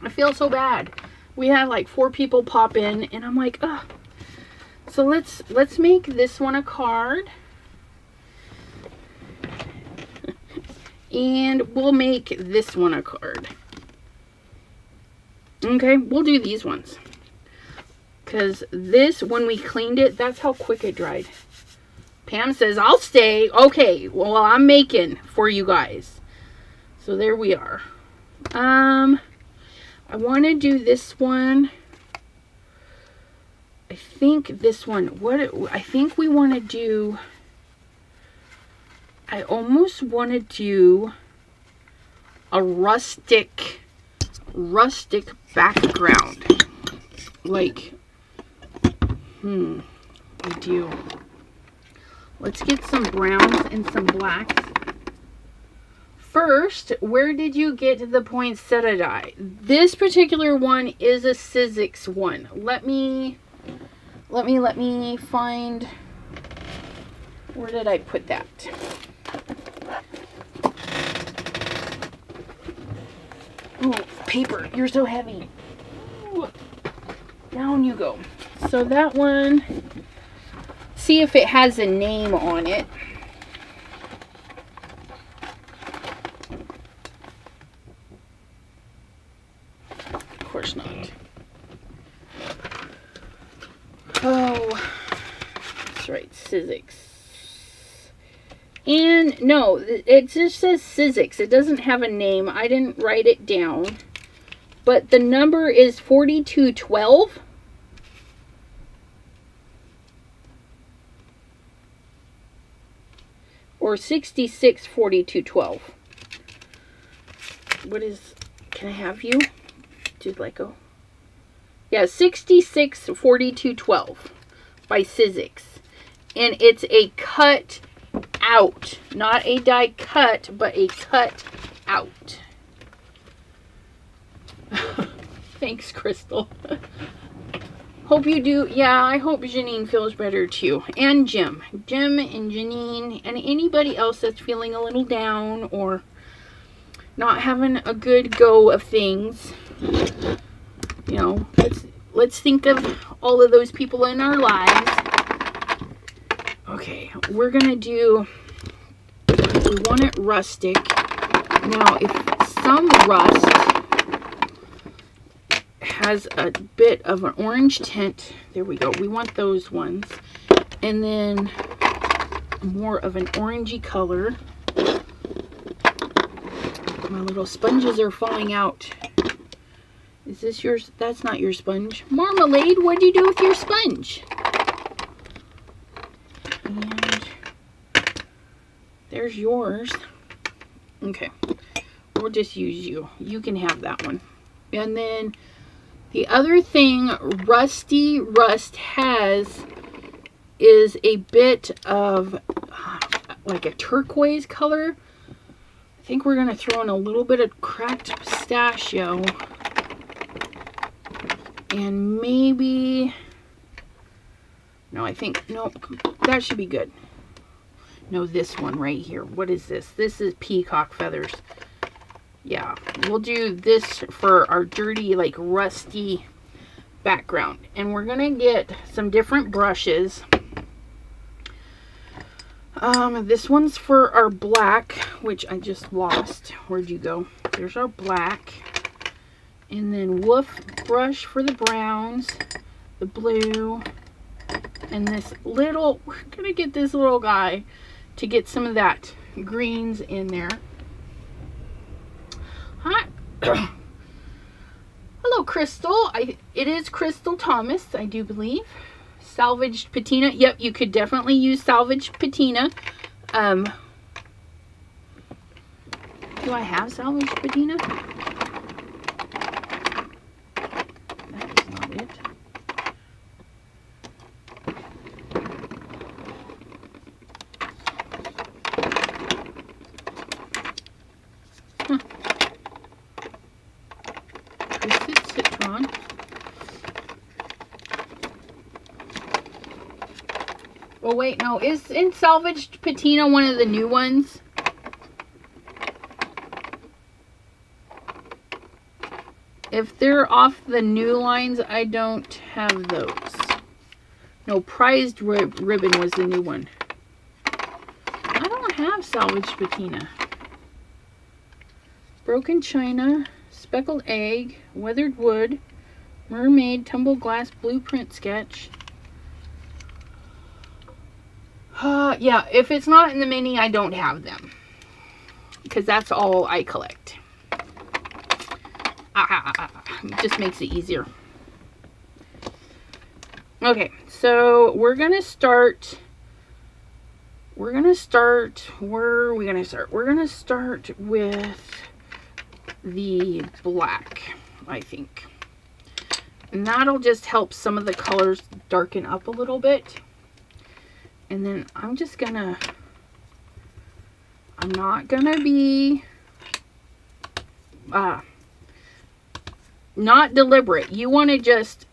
I feel so bad. We had like 4 people pop in and I'm like, ugh. So let's make this one a card. And we'll make this one a card. Okay, we'll do these ones. Because this, when we cleaned it, that's how quick it dried. Pam says, I'll stay. Okay, well, I'm making for you guys. So there we are. I want to do this one. I think this one, I think we want to do, I almost want to do a rustic background. Like, I do. Let's get some browns and some blacks. First, where did you get the poinsettia die? This particular one is a Sizzix one. Let me find, where did I put that? Oh, paper, you're so heavy. Ooh, down you go. So that one, see if it has a name on it. Of course not. Oh, that's right, Sizzix. And no, it just says Sizzix. It doesn't have a name. I didn't write it down. But the number is 4212. Or 664212. What is, can I have you? Dude, let go. Yeah, 664212 by Sizzix. And it's a cut out. Not a die cut, but a cut out. Thanks, Crystal. Hope you do. Yeah, I hope Janine feels better too. And Jim. Jim and Janine and anybody else that's feeling a little down or not having a good go of things. You know, let's think of all of those people in our lives. Okay, we're gonna do, we want it rustic. Now, if some rust has a bit of an orange tint, there we go, we want those ones. And then more of an orangey color. My little sponges are falling out. Is this yours? That's not your sponge. Marmalade, what'd you do with your sponge? And there's yours. Okay, we'll just use you. You can have that one. And then the other thing Rusty Rust has is a bit of, like a turquoise color. I think we're going to throw in a little bit of cracked pistachio. And maybe... No, I think... No, that should be good. No, this one right here. What is this? This is peacock feathers. Yeah, we'll do this for our dirty, like rusty background. And we're going to get some different brushes. This one's for our black, which I just lost. Where'd you go? There's our black. And then woof brush for the browns, the blue, and this little, we're going to get this little guy to get some of that greens in there. Hi. Hello, Crystal. It is Crystal Thomas, I do believe. Salvaged patina. Yep, you could definitely use salvaged patina. Do I have salvaged patina? That is not it. Huh. Twisted citron. Oh wait, no. Isn't salvaged patina one of the new ones? If they're off the new lines, I don't have those. No, prized ribbon was the new one. I don't have salvaged patina. Broken china, speckled egg, weathered wood, mermaid, tumbled glass, blueprint sketch. Yeah, if it's not in the mini, I don't have them. Because that's all I collect. It just makes it easier. Okay, so we're going to start... Where are we going to start? We're going to start with the black, I think. And that'll just help some of the colors darken up a little bit. And then I'm just gonna, I'm not gonna be, not deliberate. You want to just,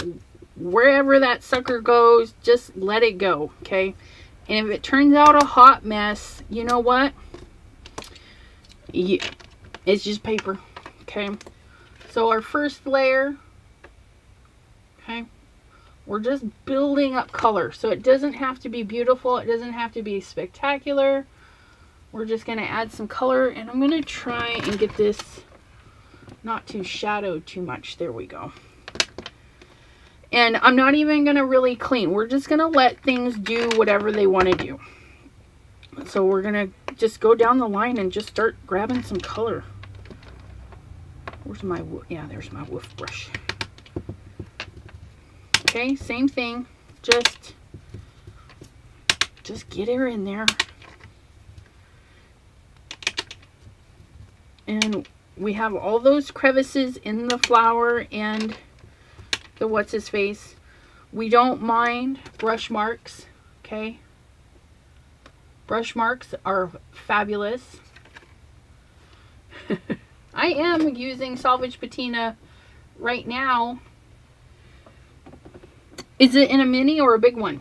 wherever that sucker goes, just let it go, okay? And if it turns out a hot mess, you know what? It's just paper, okay? So our first layer, okay? We're just building up color. So it doesn't have to be beautiful. It doesn't have to be spectacular. We're just going to add some color. And I'm going to try and get this not to shadow too much. There we go. And I'm not even going to really clean. We're just going to let things do whatever they want to do. So we're going to just go down the line and just start grabbing some color. Where's my, yeah, there's my woof brush. Okay, same thing. Just get her in there. And we have all those crevices in the flower and the what's his face. We don't mind brush marks, okay? Brush marks are fabulous. I am using salvage patina right now. Is it in a mini or a big one?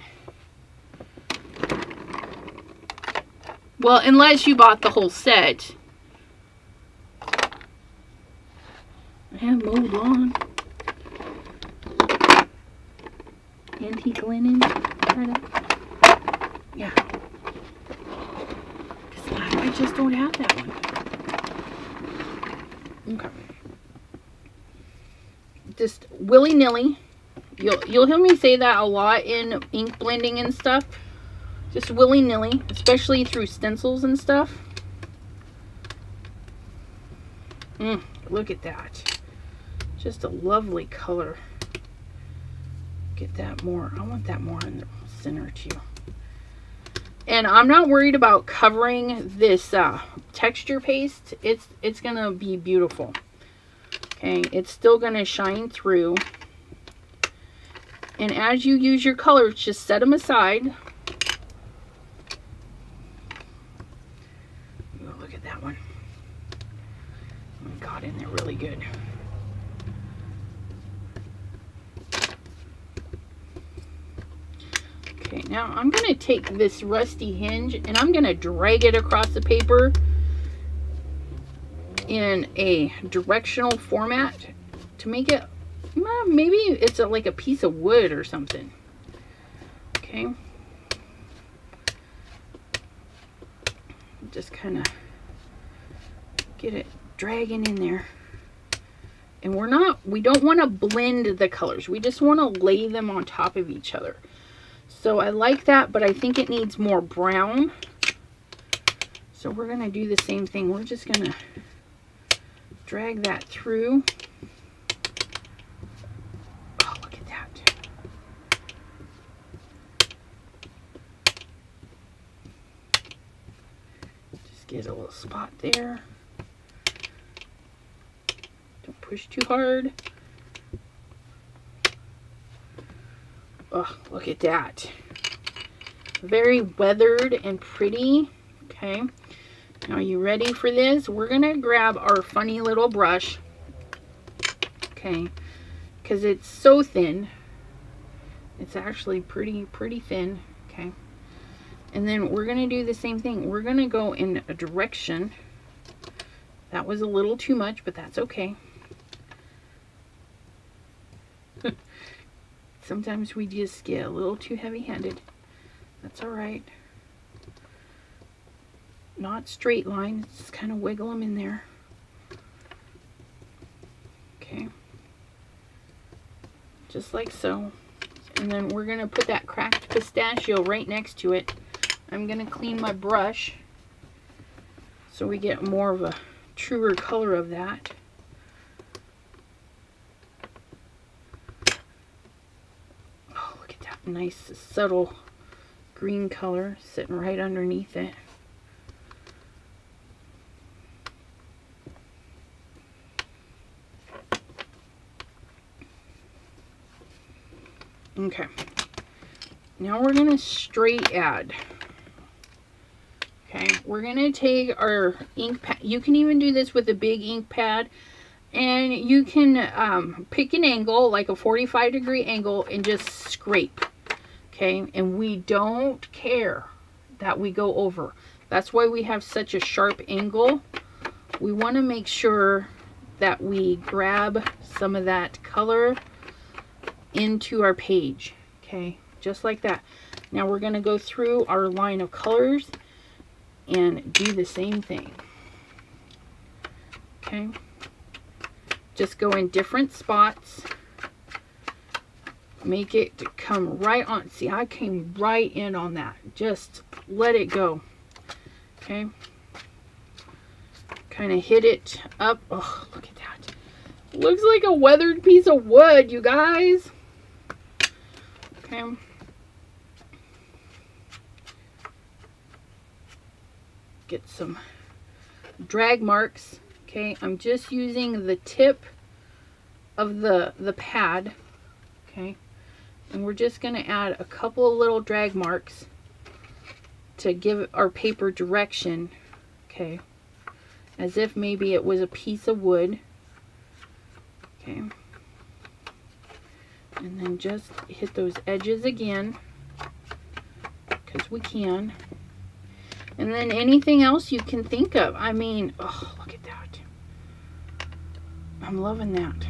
Well, unless you bought the whole set. I have mowed lawn. Antique linen. Yeah. I just don't have that one. Okay. Just willy-nilly. You'll hear me say that a lot in ink blending and stuff. Just willy-nilly, especially through stencils and stuff. Look at that. Just a lovely color. Get that more. I want that more in the center too. And I'm not worried about covering this texture paste. It's gonna be beautiful. Okay, it's still gonna shine through. And as you use your colors, just set them aside. that one. It got in there really good. Okay, now I'm going to take this rusty hinge and I'm going to drag it across the paper in a directional format to make it, well, maybe it's like a piece of wood or something. Okay. Just kind of get it dragging in there. And we don't want to blend the colors. We just want to lay them on top of each other. So I like that, but I think it needs more brown. So we're going to do the same thing. We're just going to drag that through. Oh, look at that. Just get a little spot there. Don't push too hard. Oh, look at that. Very weathered and pretty. Okay. Now, are you ready for this? We're going to grab our funny little brush. Okay. Because it's so thin. It's actually pretty thin. Okay. And then we're going to do the same thing. We're going to go in a direction. That was a little too much, but that's okay. Sometimes we just get a little too heavy-handed. That's all right. Not straight lines, just kind of wiggle them in there. Okay. Just like so. And then we're going to put that cracked pistachio right next to it. I'm going to clean my brush so we get more of a truer color of that. Nice subtle green color sitting right underneath it. Okay, now we're going to straight add. Okay, we're going to take our ink pad. You can even do this with a big ink pad. And you can pick an angle, like a 45-degree angle, and just scrape. Okay, and we don't care that we go over. That's why we have such a sharp angle. We want to make sure that we grab some of that color into our page. Okay, just like that. Now we're going to go through our line of colors and do the same thing. Okay, just go in different spots. Make it come right on. See, I came right in on that. Just let it go. Okay. Kind of hit it up. Oh, look at that. Looks like a weathered piece of wood, you guys. Okay. Get some drag marks. Okay, I'm just using the tip of the pad. Okay. And we're just going to add a couple of little drag marks to give our paper direction. Okay. As if maybe it was a piece of wood. Okay. And then just hit those edges again, because we can. And then anything else you can think of. I mean, oh, look at that. I'm loving that.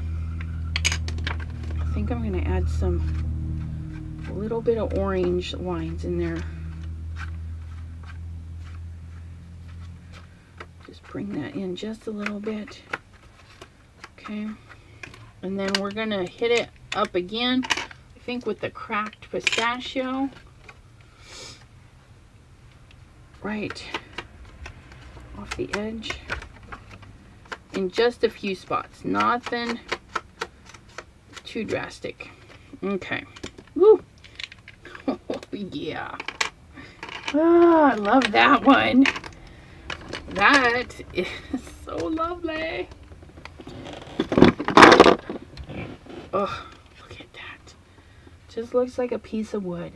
I think I'm going to add a little bit of orange lines in there. Just bring that in just a little bit. Okay. And then we're going to hit it up again, I think with the cracked pistachio. Right off the edge. In just a few spots. Nothing too drastic. Okay. Woo! Oh, yeah. Oh, I love that one. That is so lovely. Oh, look at that. Just looks like a piece of wood.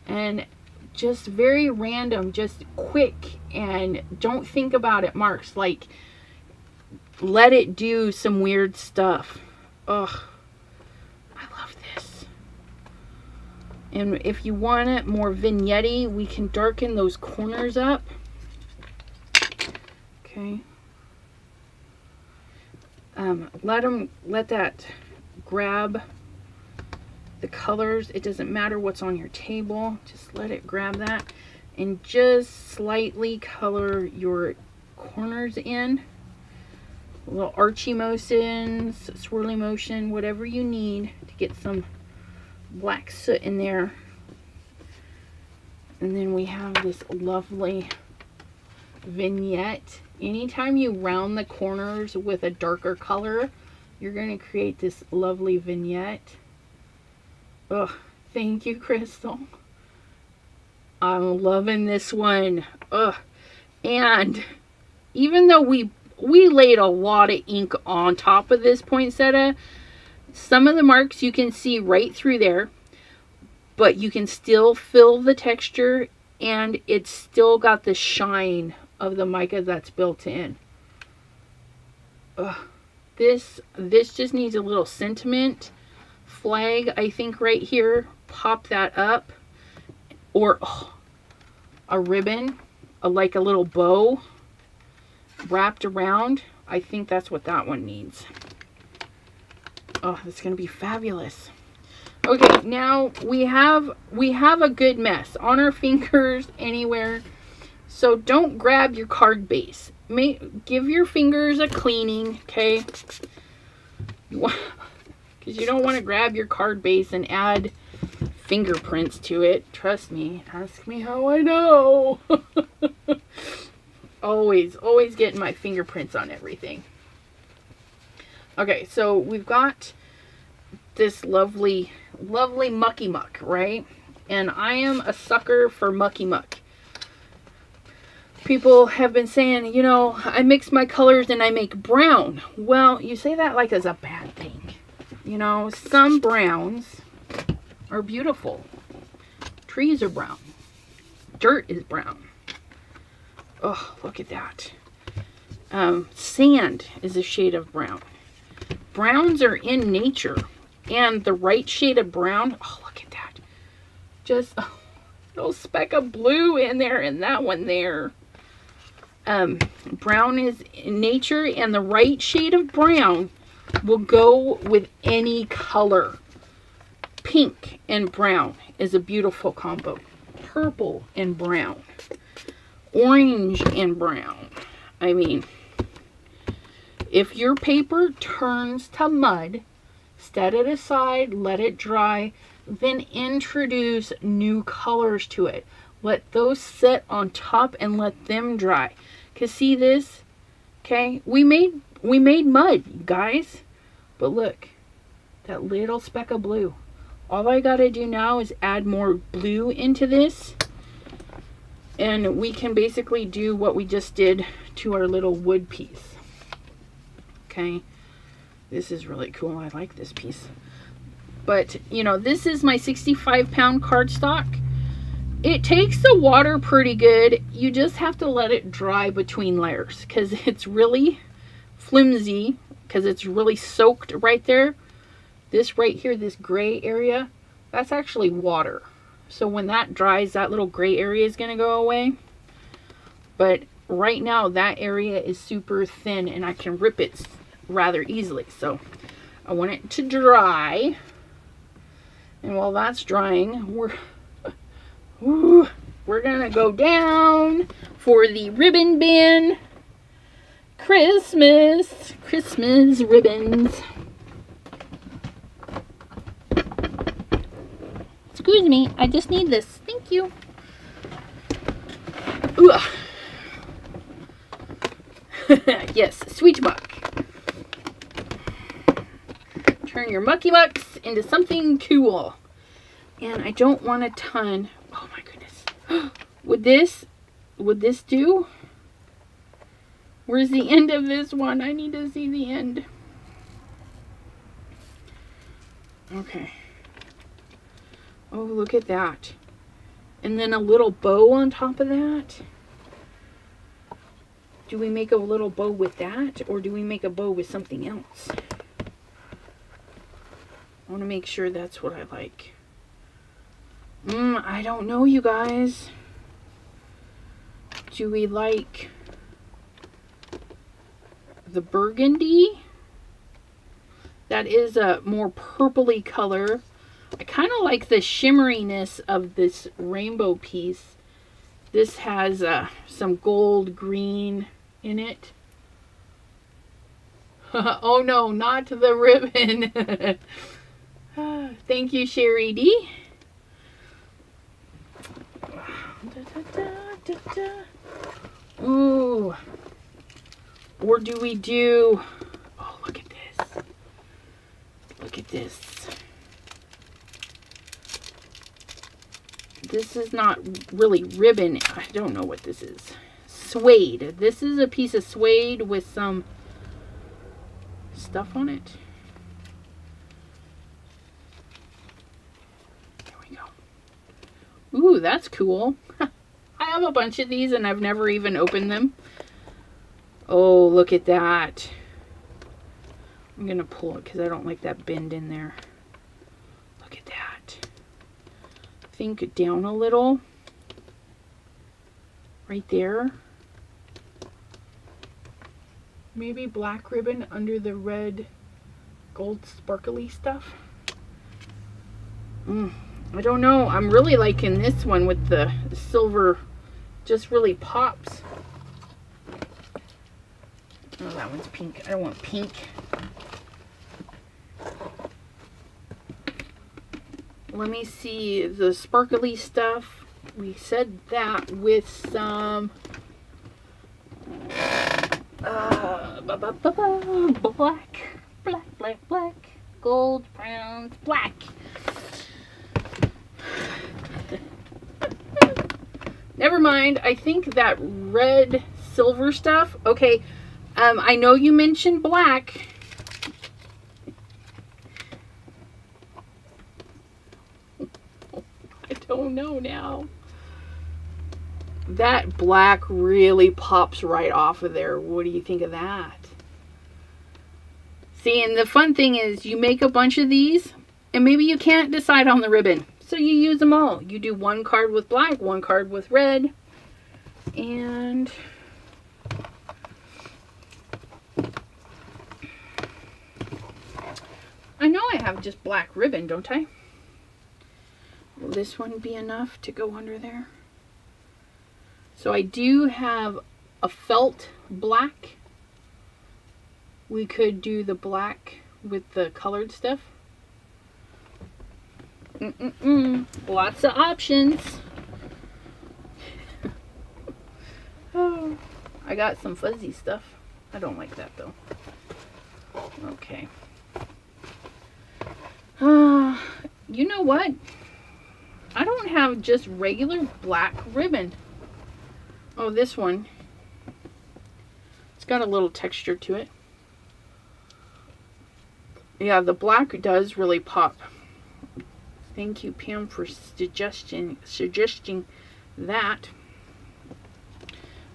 And just very random, just quick, and don't think about it marks. Like, let it do some weird stuff. Ugh, I love this. And if you want it more vignette-y, we can darken those corners up. Okay. Let that grab the colors. It doesn't matter what's on your table. Just let it grab that and just slightly color your corners in. A little archy motions, swirly motion, whatever you need to get some black soot in there. And then we have this lovely vignette. Anytime you round the corners with a darker color, you're going to create this lovely vignette. Oh, thank you, Crystal. I'm loving this one. Ugh. And even though we laid a lot of ink on top of this poinsettia, some of the marks you can see right through there, but you can still feel the texture, and it's still got the shine of the mica that's built in. Ugh. This just needs a little sentiment flag, I think, right here. Pop that up, or a ribbon, like a little bow wrapped around. I think that's what that one needs. Oh, it's gonna be fabulous. Okay, now we have a good mess on our fingers anywhere. So don't grab your card base. Give your fingers a cleaning, okay? Because you don't want to grab your card base and add fingerprints to it. Trust me. Ask me how I know. always getting my fingerprints on everything. Okay, so we've got this lovely mucky muck, right? And I am a sucker for mucky muck. People have been saying, you know, I mix my colors and I make brown. Well, you say that like it's a bad thing. You know, some browns are beautiful. Trees are brown. Dirt is brown. Oh, look at that. Sand is a shade of brown. Browns are in nature. And the right shade of brown, oh, look at that. Just a little speck of blue in there and that one there. Brown is in nature, and the right shade of brown will go with any color. Pink and brown is a beautiful combo. Purple and brown. Orange and brown. I mean, if your paper turns to mud, set it aside, let it dry, then introduce new colors to it. Let those sit on top and let them dry. Cause see this? Okay, we made mud, guys. But look, that little speck of blue. All I gotta do now is add more blue into this, and we can basically do what we just did to our little wood piece. Okay, this is really cool. I like this piece. But you know, this is my 65-pound cardstock. It takes the water pretty good. You just have to let it dry between layers because it's really flimsy, because it's really soaked right there. This right here, this gray area, that's actually water. So when that dries, that little gray area is going to go away. But right now, that area is super thin and I can rip it rather easily. So I want it to dry. And while that's drying, we're gonna go down for the ribbon bin. Christmas ribbons. Excuse me, I just need this. Thank you. Yes, sweet muck. Turn your mucky mucks into something cool. And I don't want a ton. Oh my goodness. Would this do? Where's the end of this one? I need to see the end. Okay. Oh, look at that. And then a little bow on top of that. Do we make a little bow with that, or do we make a bow with something else? I want to make sure that's what I like. I don't know, you guys. Do we like the burgundy? That is a more purpley color. I kind of like the shimmeriness of this rainbow piece. This has some gold green in it. Oh no, not the ribbon. Thank you, Sherry D. Ooh. Or do we do... Oh, look at this. Look at this. This is not really ribbon. I don't know what this is. Suede. This is a piece of suede with some stuff on it. There we go. Ooh, that's cool. I have a bunch of these and I've never even opened them. Oh, look at that. I'm going to pull it because I don't like that bend in there. Look at that. Think down a little. Right there. Maybe black ribbon under the red gold sparkly stuff. I don't know. I'm really liking this one with the silver. Just really pops. Oh, that one's pink. I don't want pink. Let me see the sparkly stuff. We said that with some black, gold, browns, black. Never mind. I think that red silver stuff. Okay. I know you mentioned black. I don't know now. That black really pops right off of there. What do you think of that? See, and the fun thing is you make a bunch of these and maybe you can't decide on the ribbon. So you use them all. You do one card with black, one card with red, and I know I have just black ribbon, don't I? Will this one be enough to go under there? So I do have a felt black. We could do the black with the colored stuff. Lots of options. Oh, I got some fuzzy stuff. I don't like that though. Okay. You know what? I don't have just regular black ribbon. Oh, this one. It's got a little texture to it. Yeah, the black does really pop. Thank you, Pam, for suggesting that.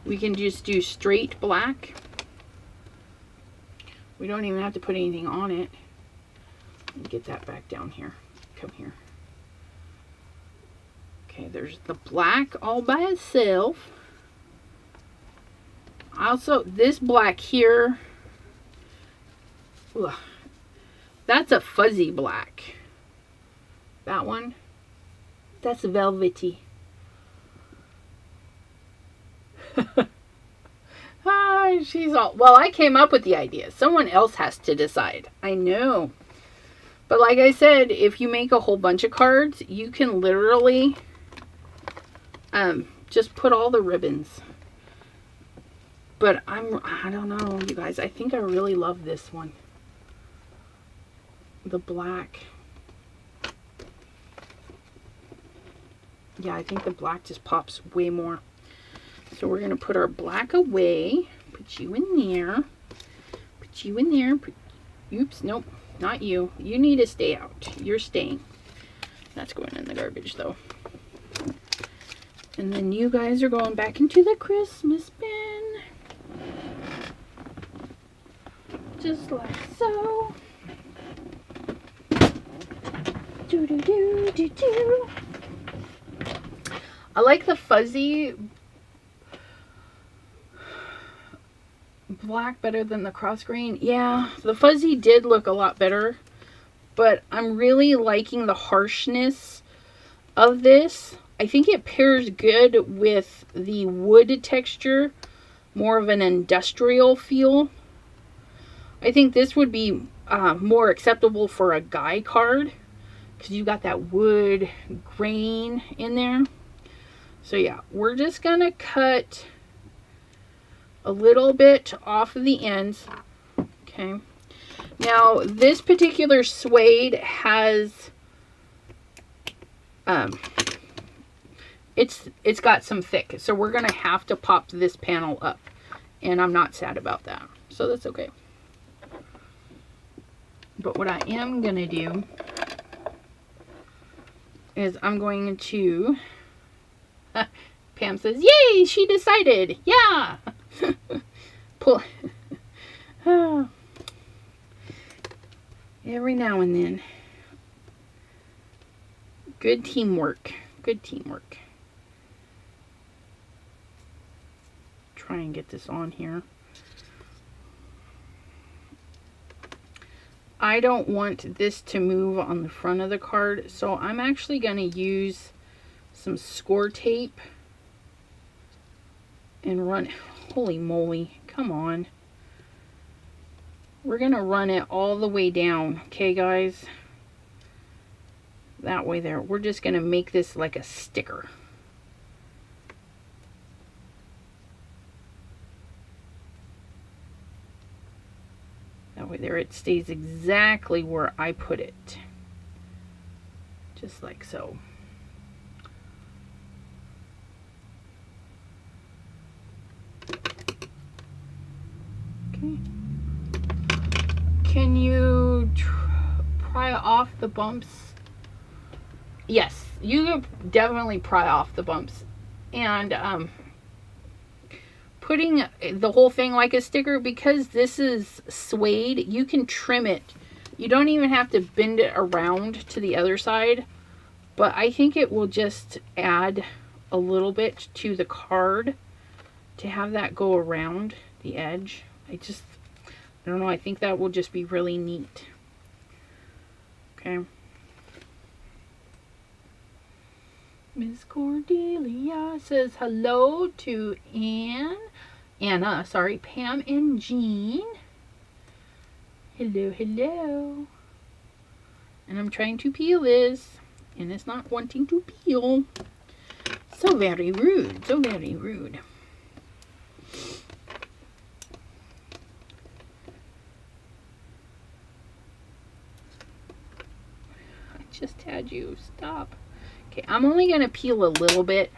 We can just do straight black. We don't even have to put anything on it. Get that back down here. Come here. Okay, there's the black all by itself. Also, this black here, ugh, that's a fuzzy black. That one, that's velvety. She's all, well, I came up with the idea. Someone else has to decide. I know. But like I said, if you make a whole bunch of cards, you can literally just put all the ribbons. But I don't know, you guys. I think I really love this one. The black. Yeah, I think the black just pops way more. So we're going to put our black away. Put you in there. Put you in there. Oops, nope, not you. You need to stay out. You're staying. That's going in the garbage, though. And then you guys are going back into the Christmas bin. Just like so. Do do do do do. I like the fuzzy black better than the cross grain. Yeah, the fuzzy did look a lot better, but I'm really liking the harshness of this. I think it pairs good with the wood texture, more of an industrial feel. I think this would be more acceptable for a guy card because you got that wood grain in there. So yeah, we're just gonna cut a little bit off of the ends. Okay. Now this particular suede has it's got some thick, so we're gonna have to pop this panel up, and I'm not sad about that, so that's okay. But what I am gonna do is I'm going to Pam says, yay, she decided. Yeah. Pull. Every now and then. Good teamwork. Good teamwork. Try and get this on here. I don't want this to move on the front of the card, so I'm actually going to use some score tape and run. Holy moly, come on. We're going to run it all the way down, okay guys? That way there. We're just going to make this like a sticker. That way there, it stays exactly where I put it. Just like so. Okay. Can you pry off the bumps? Yes, you can definitely pry off the bumps. And putting the whole thing like a sticker, because this is suede, you can trim it. You don't even have to bend it around to the other side. But I think it will just add a little bit to the card to have that go around the edge. I don't know, I think that will just be really neat. Okay. Miss Cordelia says hello to Anna, sorry, Pam and Jean. Hello, hello. And I'm trying to peel this, and it's not wanting to peel. So very rude, so very rude. I just had you stop. Okay, I'm only going to peel a little bit,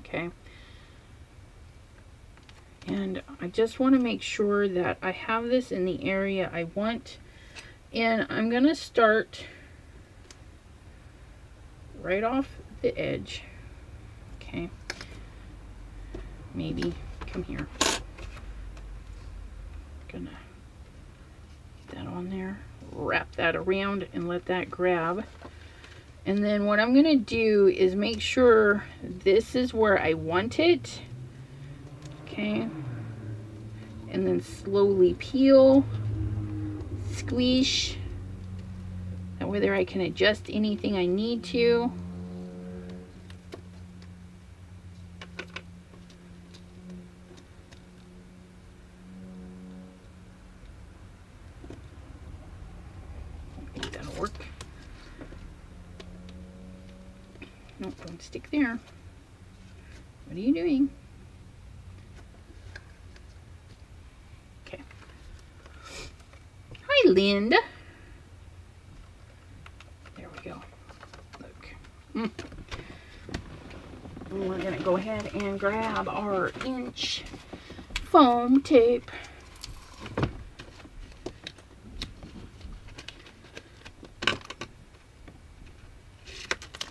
okay? And I just want to make sure that I have this in the area I want. And I'm going to start right off the edge, okay? Maybe, come here. Gonna get that on there, wrap that around and let that grab. And then what I'm going to do is make sure this is where I want it. Okay. And then slowly peel, squish. That way there I can adjust anything I need to. I think that'll work. Nope, don't stick there. What are you doing? Okay. Hi, Linda. There we go. Look. And we're going to go ahead and grab our inch foam tape.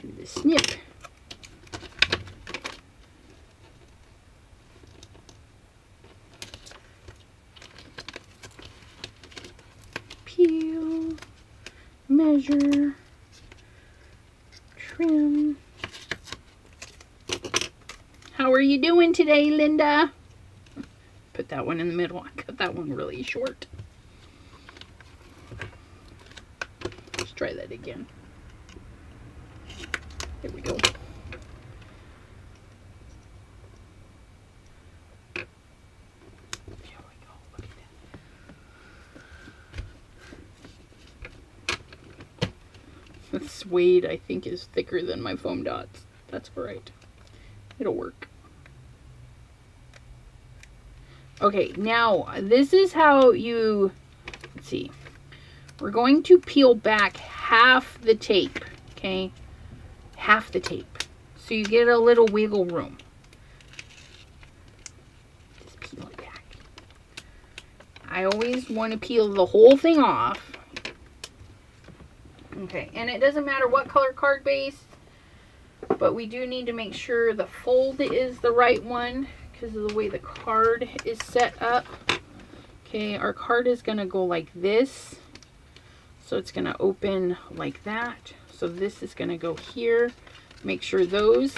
Do the snip. measure, trim. How are you doing today, Linda? Put that one in the middle. I cut that one really short. Let's try that again. There we go. The suede, I think, is thicker than my foam dots. That's right. It'll work. Okay, now this is how you, let's see. We're going to peel back half the tape, okay? Half the tape. So you get a little wiggle room. Just peel it back. I always want to peel the whole thing off. Okay, and it doesn't matter what color card base, but we do need to make sure the fold is the right one because of the way the card is set up. Okay, our card is going to go like this. So it's going to open like that. So this is going to go here. Make sure those.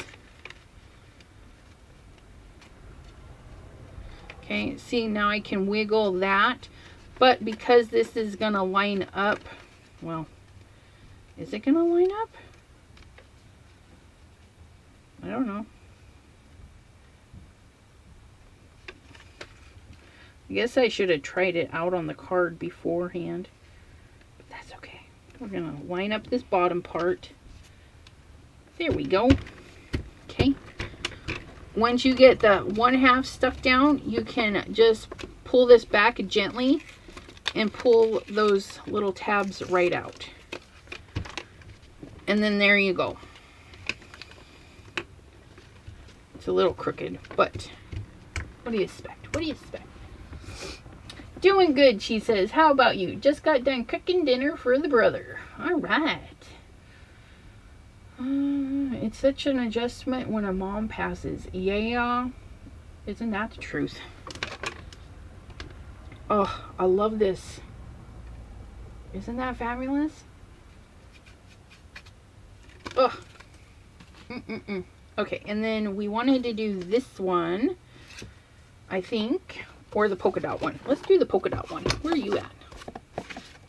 Okay, see, now I can wiggle that. But because this is going to line up, well, is it going to line up? I don't know. I guess I should have tried it out on the card beforehand. But that's okay. We're going to line up this bottom part. There we go. Okay. Once you get the 1/2 stuck down, you can just pull this back gently and pull those little tabs right out. And then there you go. It's a little crooked, but what do you expect? What do you expect? Doing good, she says. How about you? Just got done cooking dinner for the brother. All right. It's such an adjustment when a mom passes. Yeah. Isn't that the truth? Oh, I love this. Isn't that fabulous? Oh. Okay, and then we wanted to do this one, I think, or the polka dot one. Let's do the polka dot one. Where are you at?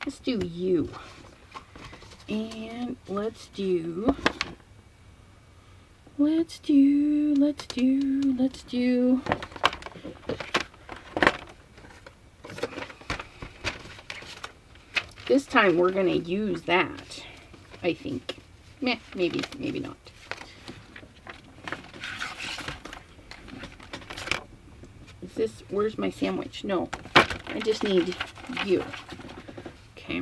Let's do you. And let's do this time we're gonna use that, I think. Meh, maybe not. Is this, where's my sandwich? No, I just need you. Okay.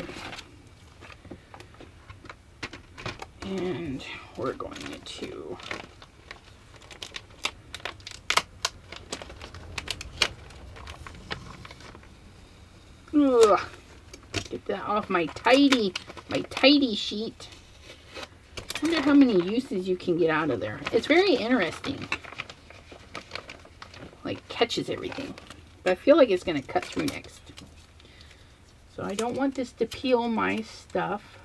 And we're going to get that off my tidy sheet. I wonder how many uses you can get out of there. It's very interesting. Like, catches everything. But I feel like it's going to cut through next. So I don't want this to peel my stuff.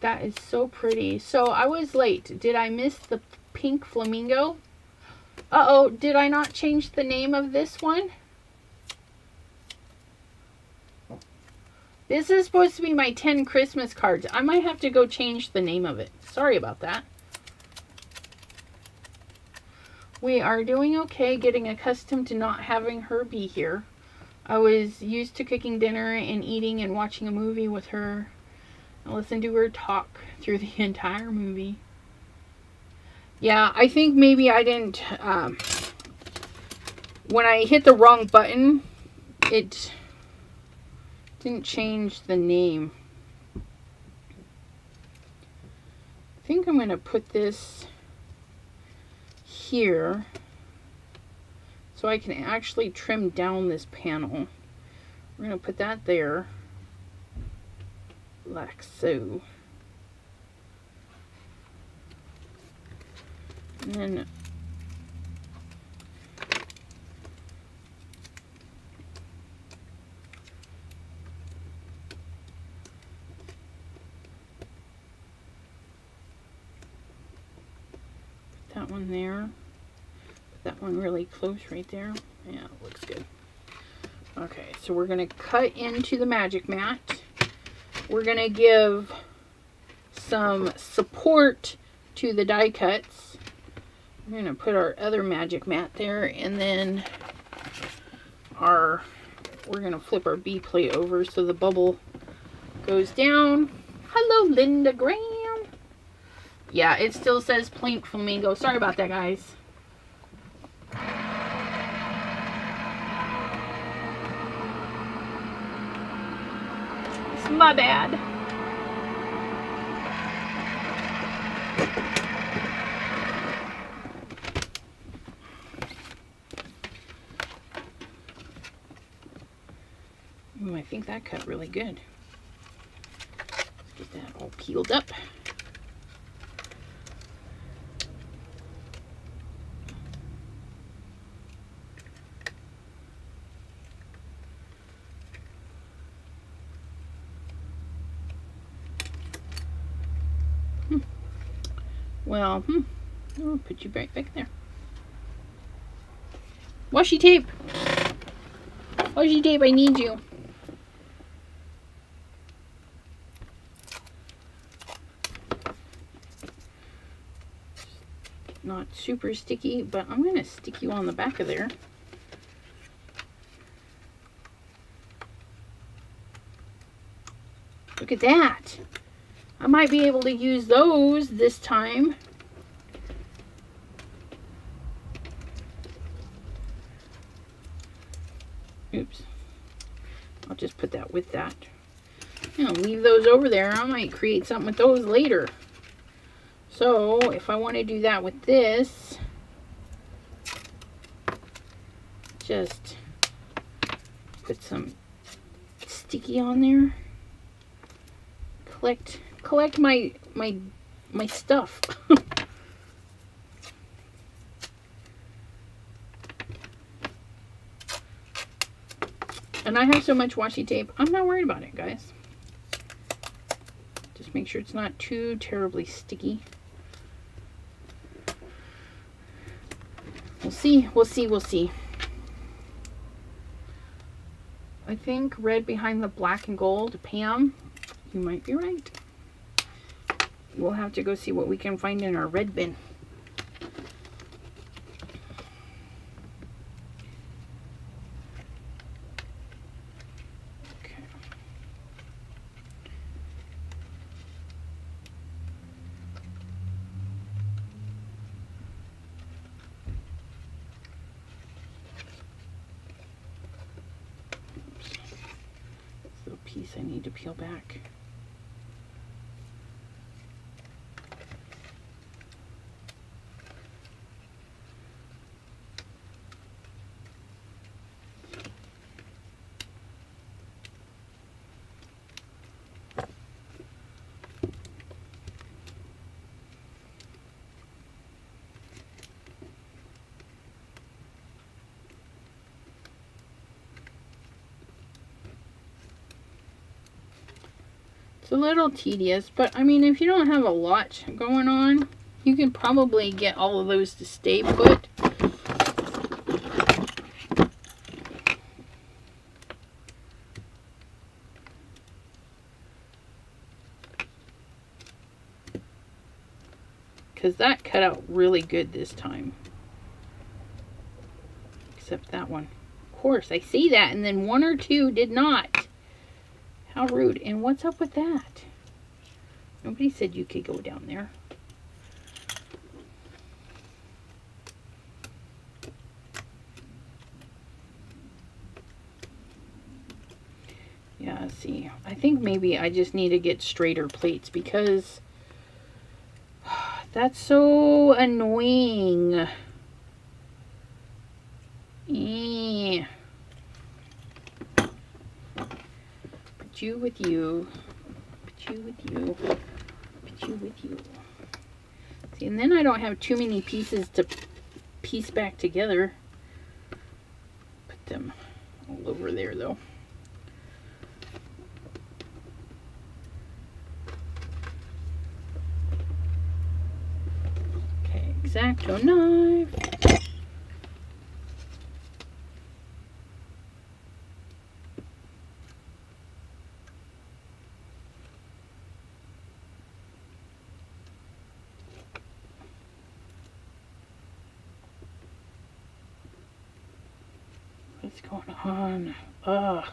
That is so pretty. So I was late. Did I miss the pink flamingo? Uh-oh, did I not change the name of this one? This is supposed to be my 10 Christmas cards. I might have to go change the name of it. Sorry about that. We are doing okay, getting accustomed to not having her be here. I was used to cooking dinner and eating and watching a movie with her. I listened to her talk through the entire movie. Yeah, I think maybe I didn't, when I hit the wrong button, it didn't change the name. I think I'm going to put this here so I can actually trim down this panel. We're going to put that there, like so. And then that one there. Put that one really close right there. Yeah, it looks good. Okay, so we're going to cut into the magic mat. We're going to give some support to the die cuts. We're going to put our other magic mat there, and then we're going to flip our B plate over so the bubble goes down. Hello, Linda Graham. Yeah, it still says Plink Flamingo. Sorry about that, guys. It's my bad. Ooh, I think that cut really good. Let's get that all peeled up. Well, I'll put you right back there. Washi tape! Washi tape, I need you. Not super sticky, but I'm going to stick you on the back of there. Look at that! I might be able to use those this time. Oops. I'll just put that with that. You know, leave those over there. I might create something with those later. So, if I want to do that with this, just put some sticky on there. Collect my stuff. And I have so much washi tape, I'm not worried about it, guys. Just make sure it's not too terribly sticky. We'll see, we'll see, we'll see. I think red behind the black and gold. Pam, you might be right. We'll have to go see what we can find in our red bin. Okay. Oops. This little piece I need to peel back. It's a little tedious, but I mean, if you don't have a lot going on, you can probably get all of those to stay put. Because that cut out really good this time. Except that one. Of course, I see that, and then one or two did not. How rude. And what's up with that? Nobody said you could go down there. Yeah, see, I think maybe I just need to get straighter plates because that's so annoying. Put you with you. Put you with you. Put you with you. See, and then I don't have too many pieces to piece back together. Put them all over there though. X-Acto knife. What's going on? Ugh.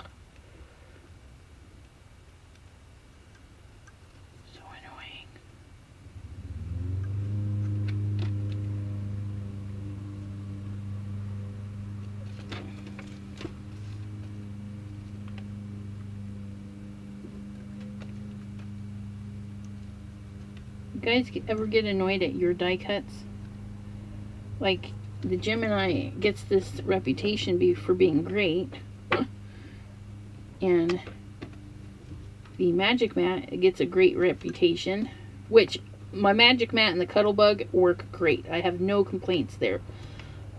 So annoying. You guys ever get annoyed at your die cuts? Like, the Gemini gets this reputation for being great, and the Magic Mat gets a great reputation, which my Magic Mat and the Cuttlebug work great. I have no complaints there.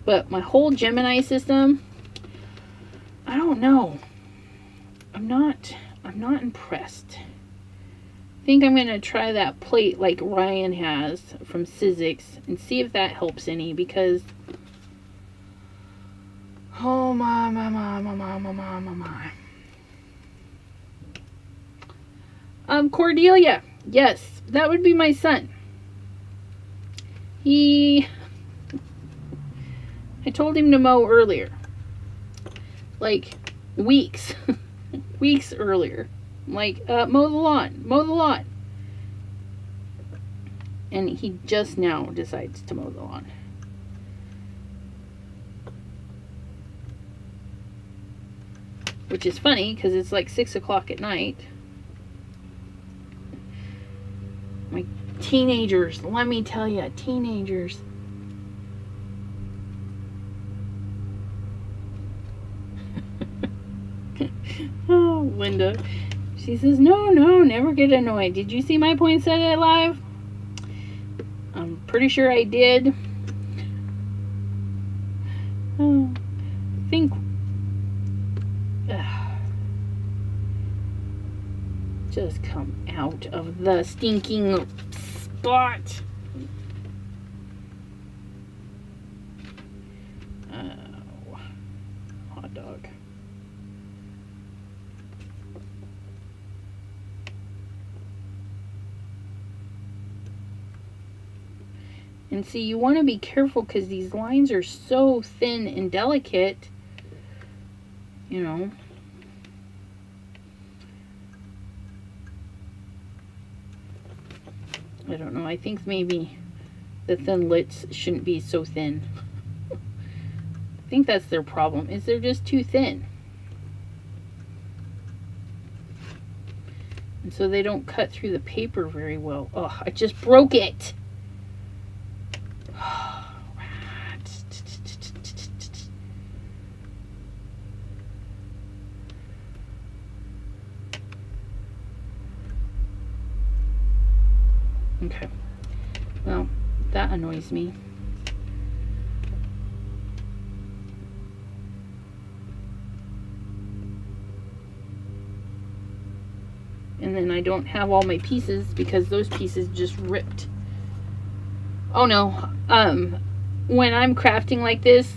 But my whole Gemini system, I don't know. I'm not impressed. I think I'm going to try that plate like Ryan has from Sizzix and see if that helps any, because oh my. Cordelia. Yes, that would be my son. I told him to mow earlier. Like weeks. Weeks earlier. Like, mow the lawn. Mow the lawn. And he just now decides to mow the lawn. Which is funny, because it's like 6 o'clock at night. My teenagers, let me tell you, teenagers. Oh, Linda. She says, no, never get annoyed. Did you see my poinsettia live? I'm pretty sure I did. Oh, I think... just come out of the stinking spot. Oh, hot dog. And see, you want to be careful because these lines are so thin and delicate, you know. I don't know. I think maybe the thin lips shouldn't be so thin. I think that's their problem, is they're just too thin. And so they don't cut through the paper very well. Oh, I just broke it. Okay, well, that annoys me. And then I don't have all my pieces because those pieces just ripped. Oh no, when I'm crafting like this,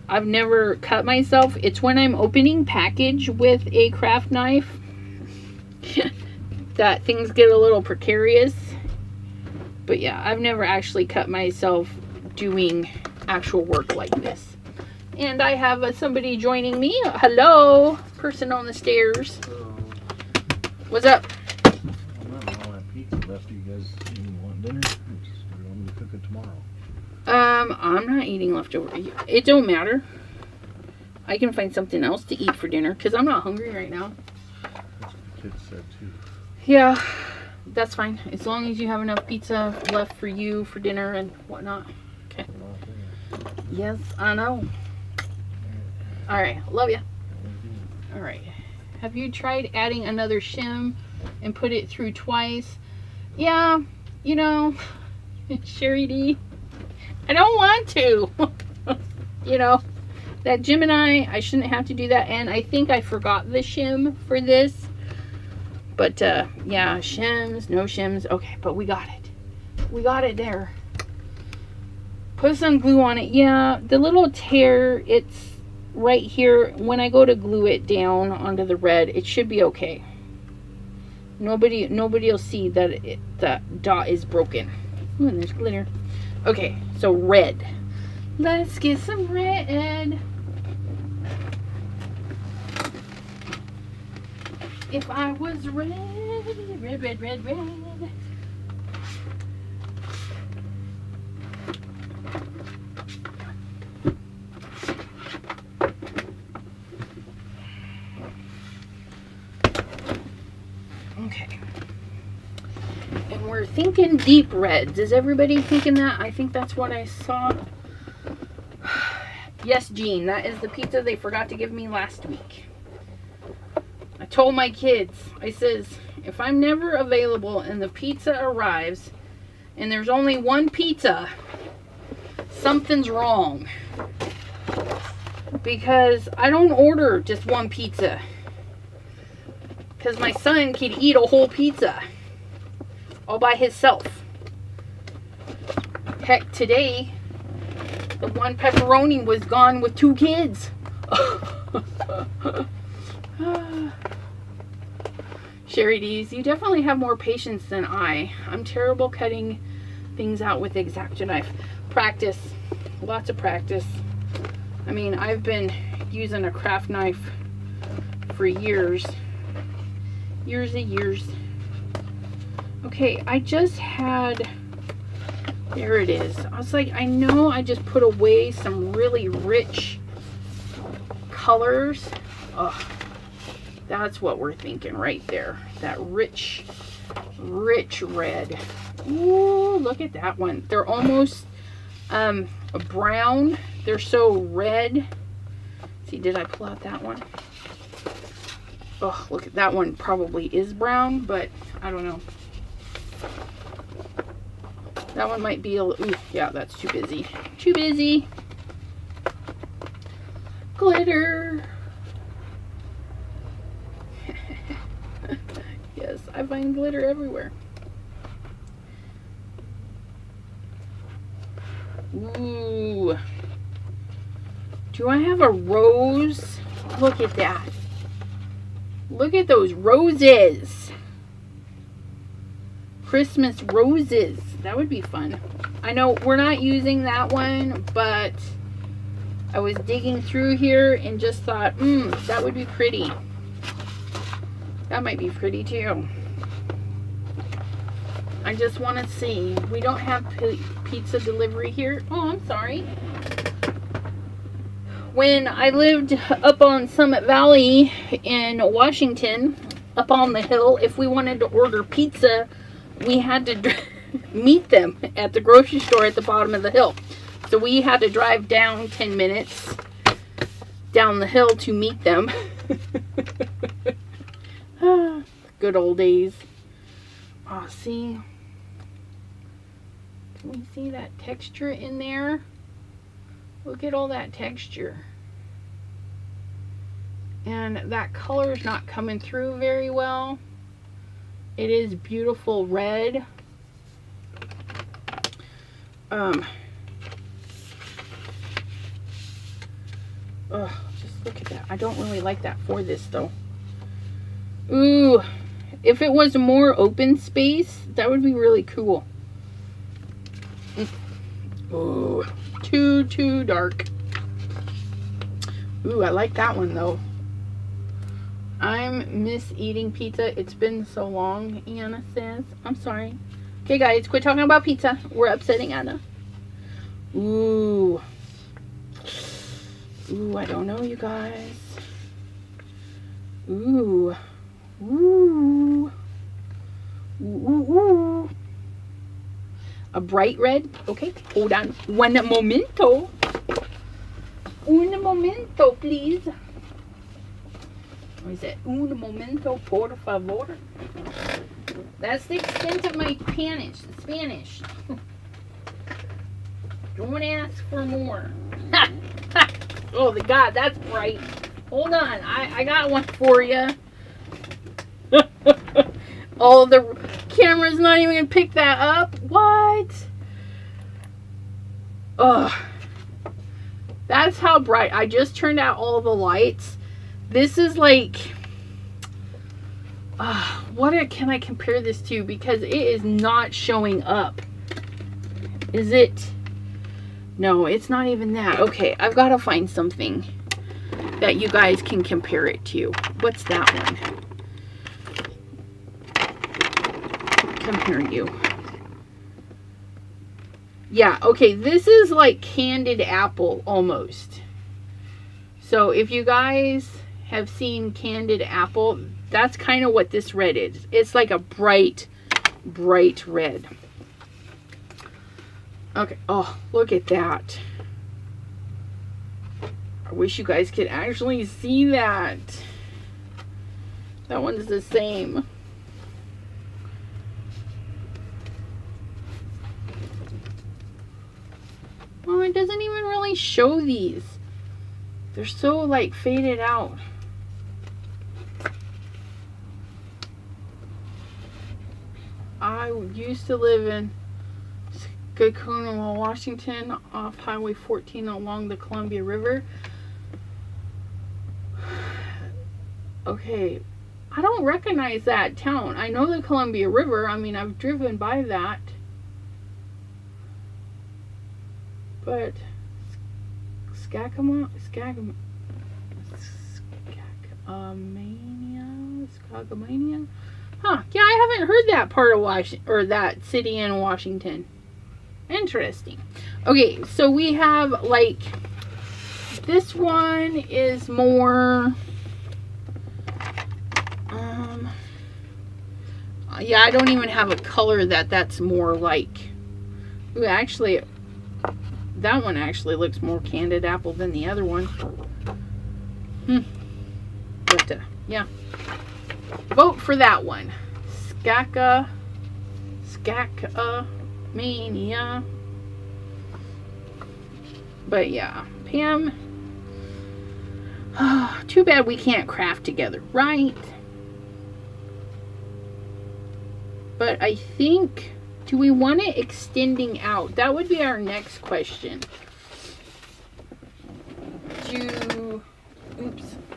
I've never cut myself. It's when I'm opening package with a craft knife that things get a little precarious. But yeah, I've never actually cut myself doing actual work like this. And I have somebody joining me. Hello, person on the stairs. Hello. What's up? All that pizza left. You guys want dinner? Or you want me to cook it tomorrow? I'm not eating leftover. It don't matter. I can find something else to eat for dinner because I'm not hungry right now. That's what the kids said too. Yeah. That's fine, as long as you have enough pizza left for you for dinner and whatnot. Okay. Yes, I know. Alright, love ya. Alright. Have you tried adding another shim and put it through twice? Yeah, you know, Sherry D, I don't want to. You know, that Gemini, I shouldn't have to do that. And I think I forgot the shim for this. But, yeah, shims, no shims. Okay, but we got it. We got it there. Put some glue on it. Yeah, the little tear, it's right here. When I go to glue it down onto the red, it should be okay. Nobody will see that that dot is broken. Ooh, and there's glitter. Okay, so red. Let's get some red. If I was red, red, red, red, red. Okay. And we're thinking deep reds. Is everybody thinking that? I think that's what I saw. Yes, Jean, that is the pizza they forgot to give me last week. I told my kids, I says, if I'm never available and the pizza arrives and there's only one pizza, something's wrong. Because I don't order just one pizza. Because my son can eat a whole pizza all by himself. Heck, today, the one pepperoni was gone with 2 kids. Sherry D's, you definitely have more patience than I. I'm terrible cutting things out with the X-Acto knife. Practice. Lots of practice. I mean, I've been using a craft knife for years. Years and years. Okay, I just had... There it is. I was like, I know I just put away some really rich colors. Ugh. That's what we're thinking right there. That rich, rich red. Ooh, look at that one. They're almost brown. They're so red. See, did I pull out that one? Oh, look at that one. Probably is brown, but I don't know. That one might be a little... Ooh, yeah, that's too busy. Too busy. Glitter. Yes, I find glitter everywhere. Ooh. Do I have a rose? Look at that. Look at those roses. Christmas roses. That would be fun. I know we're not using that one, but I was digging through here and just thought, that would be pretty. That might be pretty too. I just want to see. We don't have pizza delivery here. Oh, I'm sorry. When I lived up on Summit Valley in Washington, up on the hill, if we wanted to order pizza, we had to meet them at the grocery store at the bottom of the hill. So we had to drive down 10 minutes down the hill to meet them. Good old days. Oh, see? Can we see that texture in there? Look at all that texture. And that color is not coming through very well. It is beautiful red. Just look at that. I don't really like that for this though. Ooh, if it was more open space, that would be really cool. Ooh, too dark. Ooh, I like that one though. I'm miss eating pizza. It's been so long, Anna says. I'm sorry. Okay, guys, quit talking about pizza. We're upsetting Anna. Ooh. Ooh, I don't know, you guys. Ooh. Ooh. Ooh. A bright red. Okay, hold on. Un momento. Un momento, please. What is it? Un momento, por favor. That's the extent of my Spanish. Don't ask for more. Oh, the God, that's bright. Hold on, I got one for you. Oh, the camera's not even gonna pick that up. What? Ugh. That's how bright. I just turned out all the lights. This is like, what can I compare this to? Because it is not showing up. Is it? No, it's not even that. Okay, I've got to find something that you guys can compare it to. What's that one? Come here, you. Yeah, okay, this is like candied apple almost. So if you guys have seen candied apple, that's kind of what this red is. It's like a bright, bright red. Okay, oh, look at that. I wish you guys could actually see that. That one's the same. Oh, it doesn't even really show these. They're so like faded out. I used to live in Costa-Rogers, Washington, off Highway 14 along the Columbia River. Okay, I don't recognize that town. I know the Columbia River. I mean, I've driven by that. But Skagamania? Huh, yeah, I haven't heard that part of Washington, or that city in Washington. Interesting. Okay, so we have like, this one is more, yeah, I don't even have a color that's more like, ooh, actually, that one actually looks more candied apple than the other one. But, yeah. Vote for that one. Skagamania. But, yeah. Pam. Oh, too bad we can't craft together, right? But I think... do we want it extending out? That would be our next question.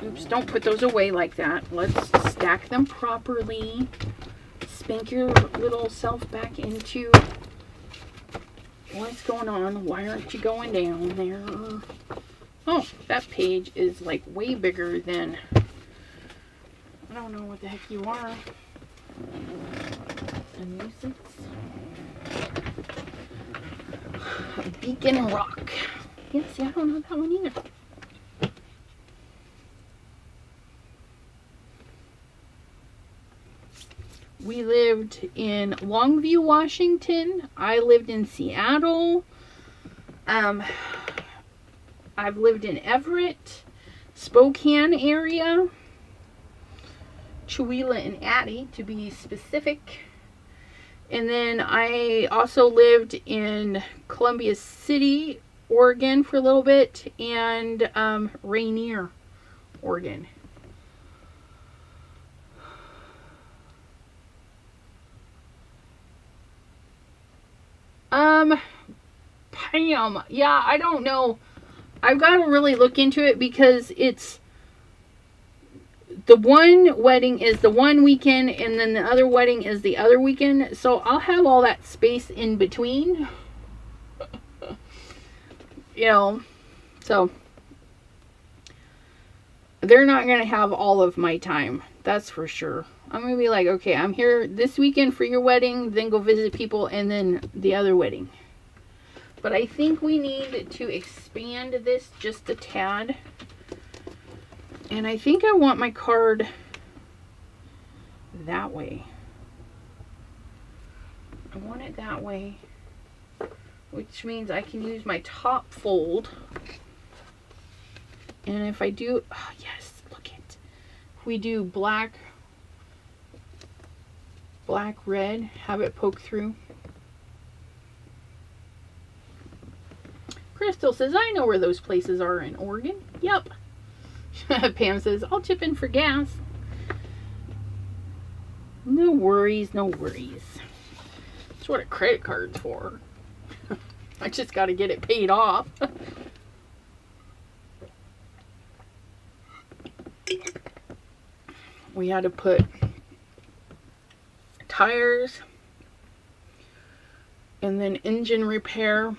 Oops, don't put those away like that. Let's stack them properly. Spank your little self back into what's going on. Why aren't you going down there? Oh, that page is like way bigger than, I don't know what the heck you are. A nuisance. Beacon Rock. Yeah, see, I don't know that one either. We lived in Longview, Washington. I lived in Seattle. I've lived in Everett, Spokane area, Chewelah and Addie, to be specific. And then I also lived in Columbia City, Oregon for a little bit, and Rainier, Oregon. Pam, yeah, I don't know. I've got to really look into it because it's, the one wedding is the one weekend and then the other wedding is the other weekend. So I'll have all that space in between. You know, so they're not going to have all of my time. That's for sure. I'm going to be like, okay, I'm here this weekend for your wedding, then go visit people, and then the other wedding. But I think we need to expand this just a tad. And I think I want my card that way. I want it that way, which means I can use my top fold. And if I do, oh yes, look it. If we do black, red, have it poke through. Crystal says, I know where those places are in Oregon. Yep. Pam says, I'll chip in for gas. No worries, no worries. That's what a credit card's for. I just got to get it paid off. We had to put tires and then engine repair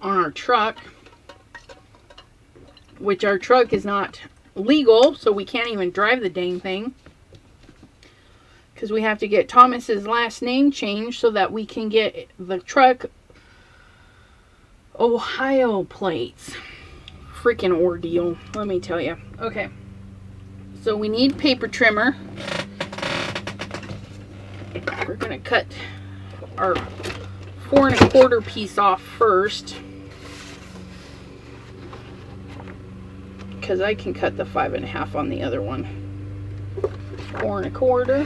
on our truck, which our truck is not legal, so we can't even drive the dang thing, because we have to get Thomas's last name changed so that we can get the truck Ohio plates. Freaking ordeal, let me tell you. Okay, so we need paper trimmer. We're gonna cut our 4 1/4 piece off first, because I can cut the 5 1/2 on the other one. 4 1/4, 4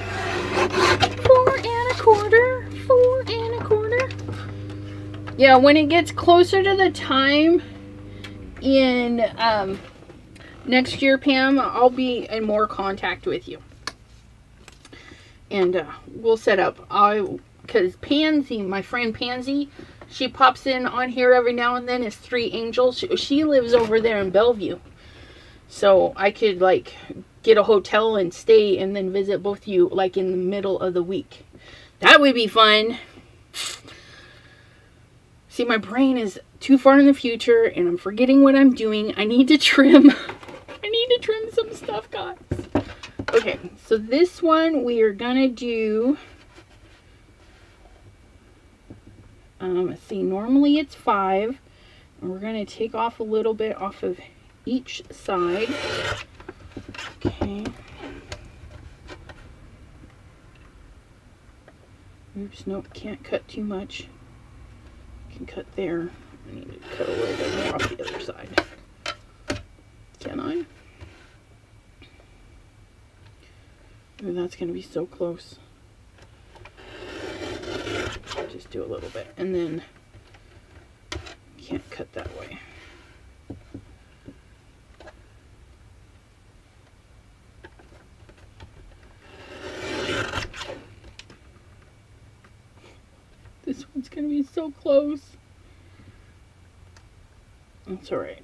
1/4, 4 1/4. Yeah, when it gets closer to the time in next year, Pam, I'll be in more contact with you, and we'll set up. Because Pansy, my friend Pansy, she pops in on here every now and then as 3 Angels. She lives over there in Bellevue. So I could like get a hotel and stay and then visit both of you like in the middle of the week. That would be fun. See, my brain is too far in the future and I'm forgetting what I'm doing. I need to trim. I need to trim some stuff, guys. Okay, so this one we are gonna do. Let's see, normally it's 5, and we're going to take off a little bit off of each side. Okay. Oops, nope, can't cut too much. Can cut there. I need to cut a little bit more off the other side. Can I? Ooh, that's going to be so close. Just do a little bit, and then can't cut that way. This one's gonna be so close. That's all right.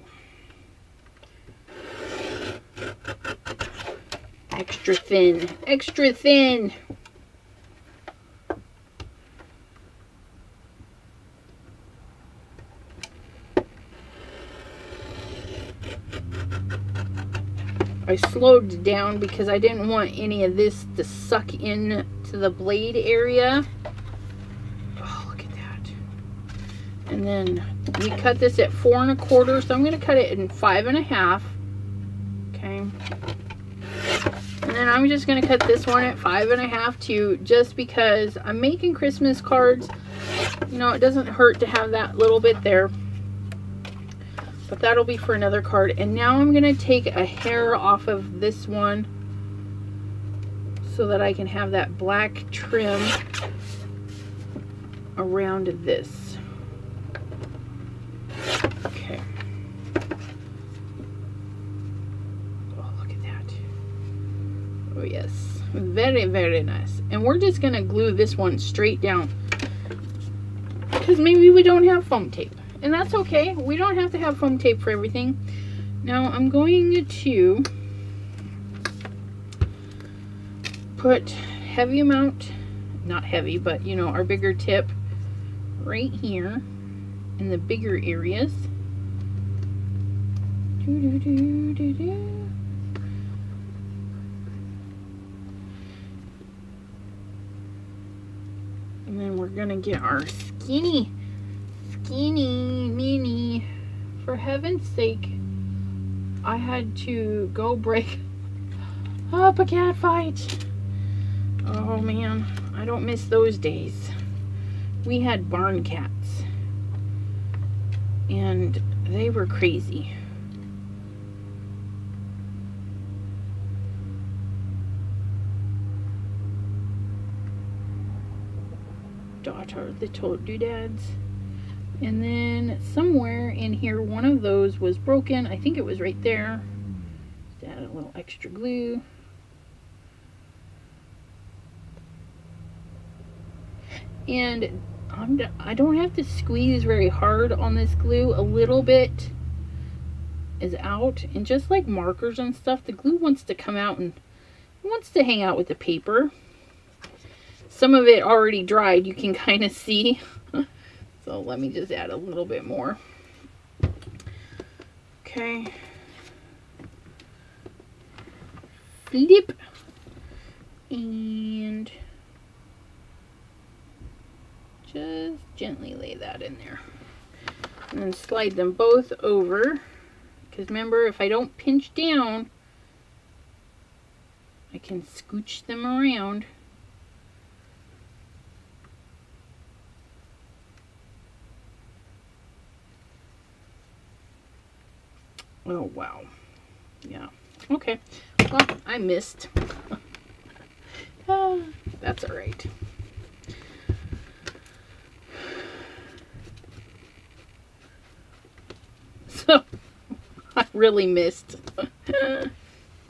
Extra thin, extra thin. I slowed down because I didn't want any of this to suck in to the blade area. Oh, look at that. And then we cut this at 4 1/4, so I'm going to cut it in 5 1/2. Okay. And then I'm just going to cut this one at 5 1/2 too, just because I'm making Christmas cards. You know, it doesn't hurt to have that little bit there. But that'll be for another card. And now I'm going to take a hair off of this one so that I can have that black trim around this. Okay. Oh, look at that. Oh, yes. Very, very nice. And we're just going to glue this one straight down, because maybe we don't have foam tape. And that's okay. We don't have to have foam tape for everything. Now I'm going to put heavy amount, not heavy, but you know, our bigger tip right here in the bigger areas. And then we're gonna get our skinny mini. For heaven's sake, I had to go break up a cat fight. Oh man, I don't miss those days. We had barn cats and they were crazy. Daughter, little doodads. And then somewhere in here, one of those was broken. I think it was right there. Just add a little extra glue. And I don't have to squeeze very hard on this glue. A little bit is out, and just like markers and stuff, the glue wants to come out and it wants to hang out with the paper. Some of it already dried, you can kind of see. So let me just add a little bit more. Okay. Flip. And just gently lay that in there. And then slide them both over. Because remember, if I don't pinch down, I can scooch them around. Oh, wow. Yeah. Okay. Well, I missed. That's all right. So, I really missed.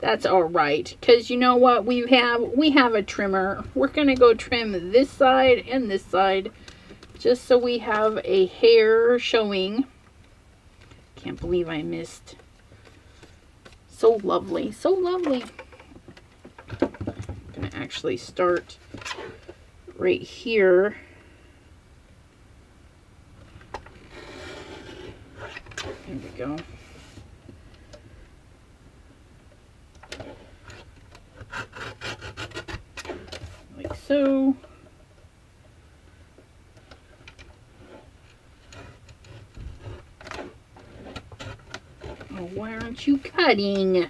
That's all right. Because you know what? We have a trimmer. We're going to go trim this side and this side. Just so we have a hair showing. Can't believe I missed. So lovely. So lovely. I'm going to actually start right here. There we go. Like so. Oh, why aren't you cutting?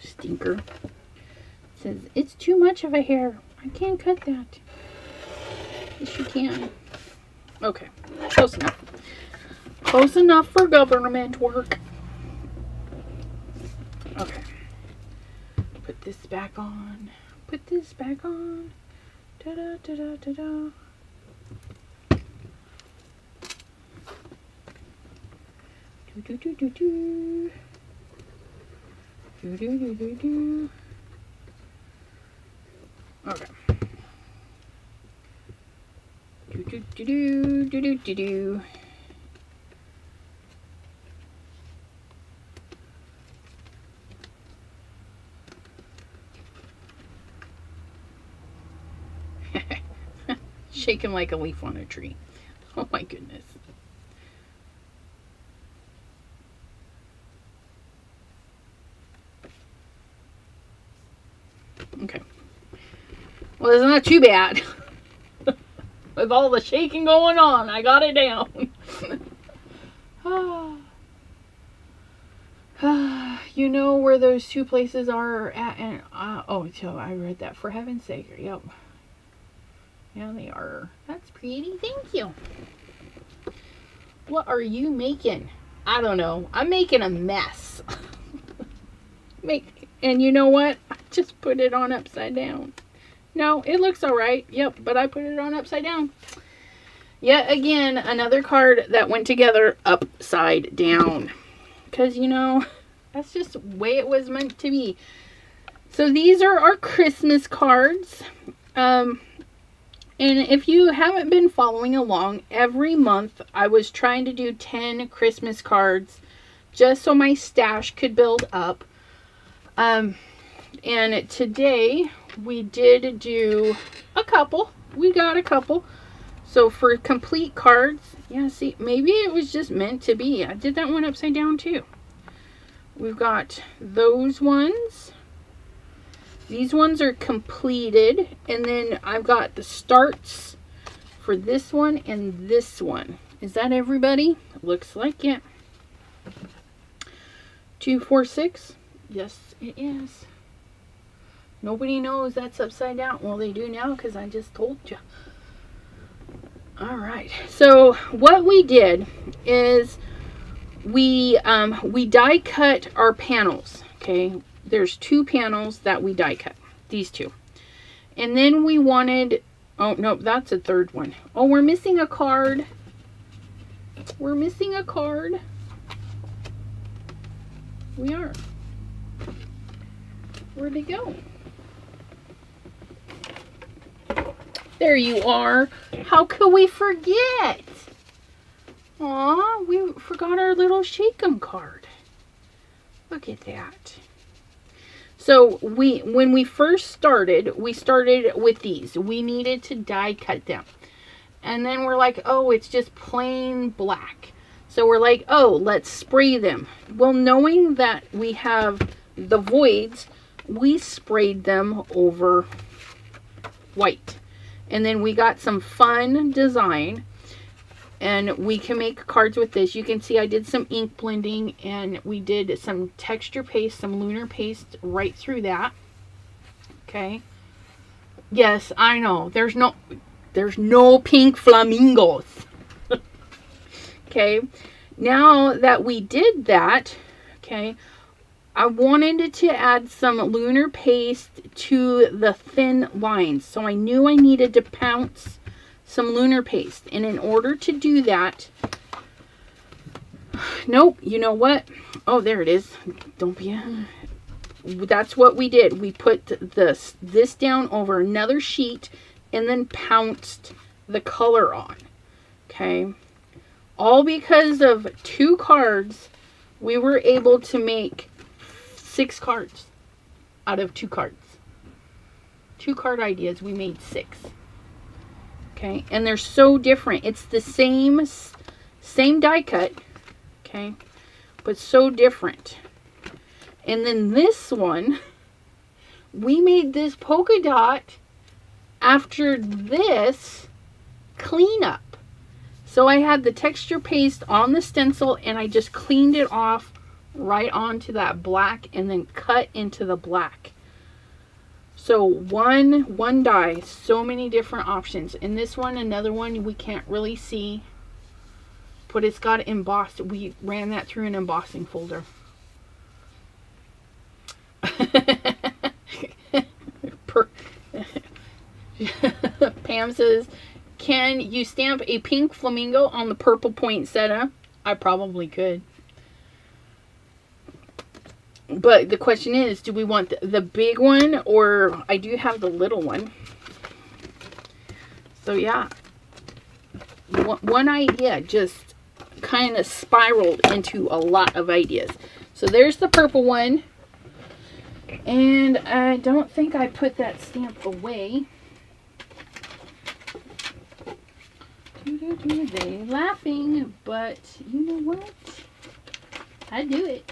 Stinker. It says it's too much of a hair. I can't cut that. Yes, you can. Okay, close enough. Close enough for government work. Okay. Put this back on. Put this back on. Ta-da, ta-da, ta-da. Do-do-do-do-do. Do-do-do-do-do. Okay. Do-do-do-do-do-do-do-do. Shaking like a leaf on a tree. Oh my goodness. Okay. Well, it's not too bad. With all the shaking going on, I got it down. You know where those two places are at? And oh, so I read that, for heaven's sake. Yep. Yeah, they are. That's pretty. Thank you. What are you making? I don't know. I'm making a mess. And you know what? I just put it on upside down. No, it looks all right. Yep, but I put it on upside down. Yet again, another card that went together upside down. Because, you know, that's just the way it was meant to be. So these are our Christmas cards. And if you haven't been following along, every month I was trying to do 10 Christmas cards just so my stash could build up. And today we did do a couple. We got a couple. So for complete cards, yeah, see, maybe it was just meant to be. I did that one upside down too. We've got those ones. These ones are completed, and then I've got the starts for this one and this one. Is that everybody? Looks like it. 2, 4, 6. Yes, it is. Nobody knows that's upside down. Well, they do now because I just told you. All right. So what we did is we die cut our panels. Okay. There's 2 panels that we die cut. These 2. And then we wanted, oh no, that's a third one. Oh, we're missing a card. We're missing a card. We are. Where'd they go? There you are. How could we forget? Aw, we forgot our little shake 'em card. Look at that. So when we first started, we started with these. We needed to die cut them. And then we're like, oh, it's just plain black. So we're like, oh, let's spray them. Well, knowing that we have the voids, we sprayed them over white. And then we got some fun design. And we can make cards with this. You can see I did some ink blending, and we did some texture paste, some lunar paste right through that. Okay. Yes, I know. There's no pink flamingos. Okay. Now that we did that, okay, I wanted to add some lunar paste to the thin lines. So I knew I needed to pounce some lunar paste, and in order to do that, nope, you know what? Oh, there it is. Don't be. That's what we did. We put this down over another sheet, and then pounced the color on. Okay, all because of 2 cards, we were able to make 6 cards out of 2 cards. 2 card ideas. We made 6. Okay, and they're so different. It's the same die cut, okay, but so different. And then this one, we made this polka dot after this cleanup. So I had the texture paste on the stencil, and I just cleaned it off right onto that black, and then cut into the black. So one die, so many different options. And this one, another one we can't really see, but it's got embossed. We ran that through an embossing folder. Pam says, can you stamp a pink flamingo on the purple poinsettia? I probably could. But the question is, do we want the big one, or I do have the little one. So yeah, one idea just kind of spiraled into a lot of ideas. So there's the purple one. And I don't think I put that stamp away. They laughing, but you know what? I do it.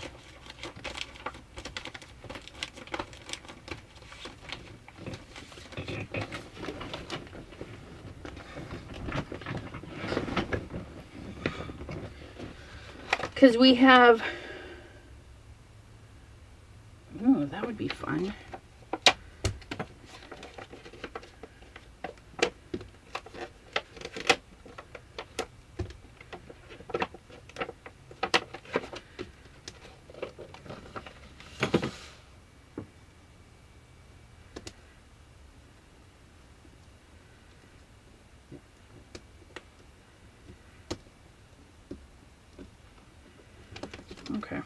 Because we have, oh, that would be fun. Okay.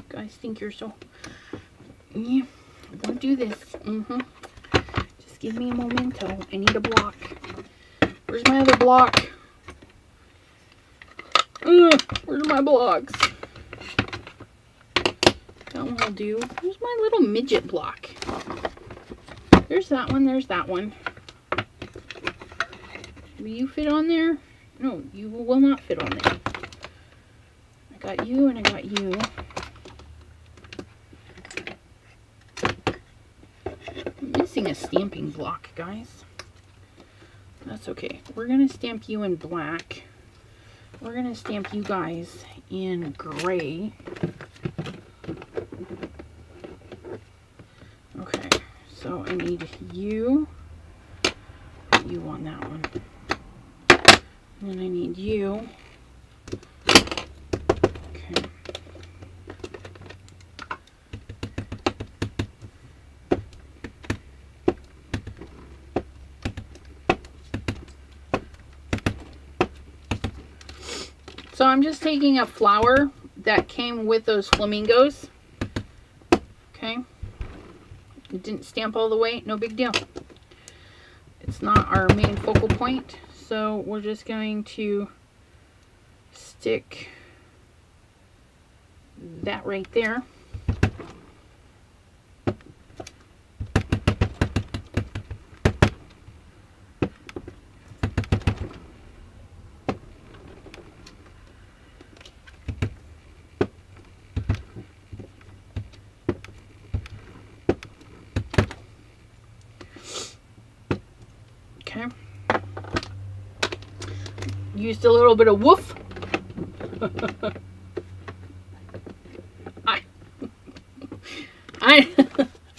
Guys think you're so... Yeah. Don't do this. Just give me a memento. I need a block. Where's my other block? Where's my blocks? That one will do. Where's my little midget block? There's that one. There's that one. Will you fit on there? No, you will not fit on there. I got you and I got you. I'm missing a stamping block, guys. That's okay. We're going to stamp you in black. We're going to stamp you guys in gray. Okay, so I need you on that one. And then I need you. Okay. So I'm just taking a flower that came with those flamingos. Okay. It didn't stamp all the way. No big deal. It's not our main focal point. So we're just going to stick that right there. Okay. Used a little bit of woof.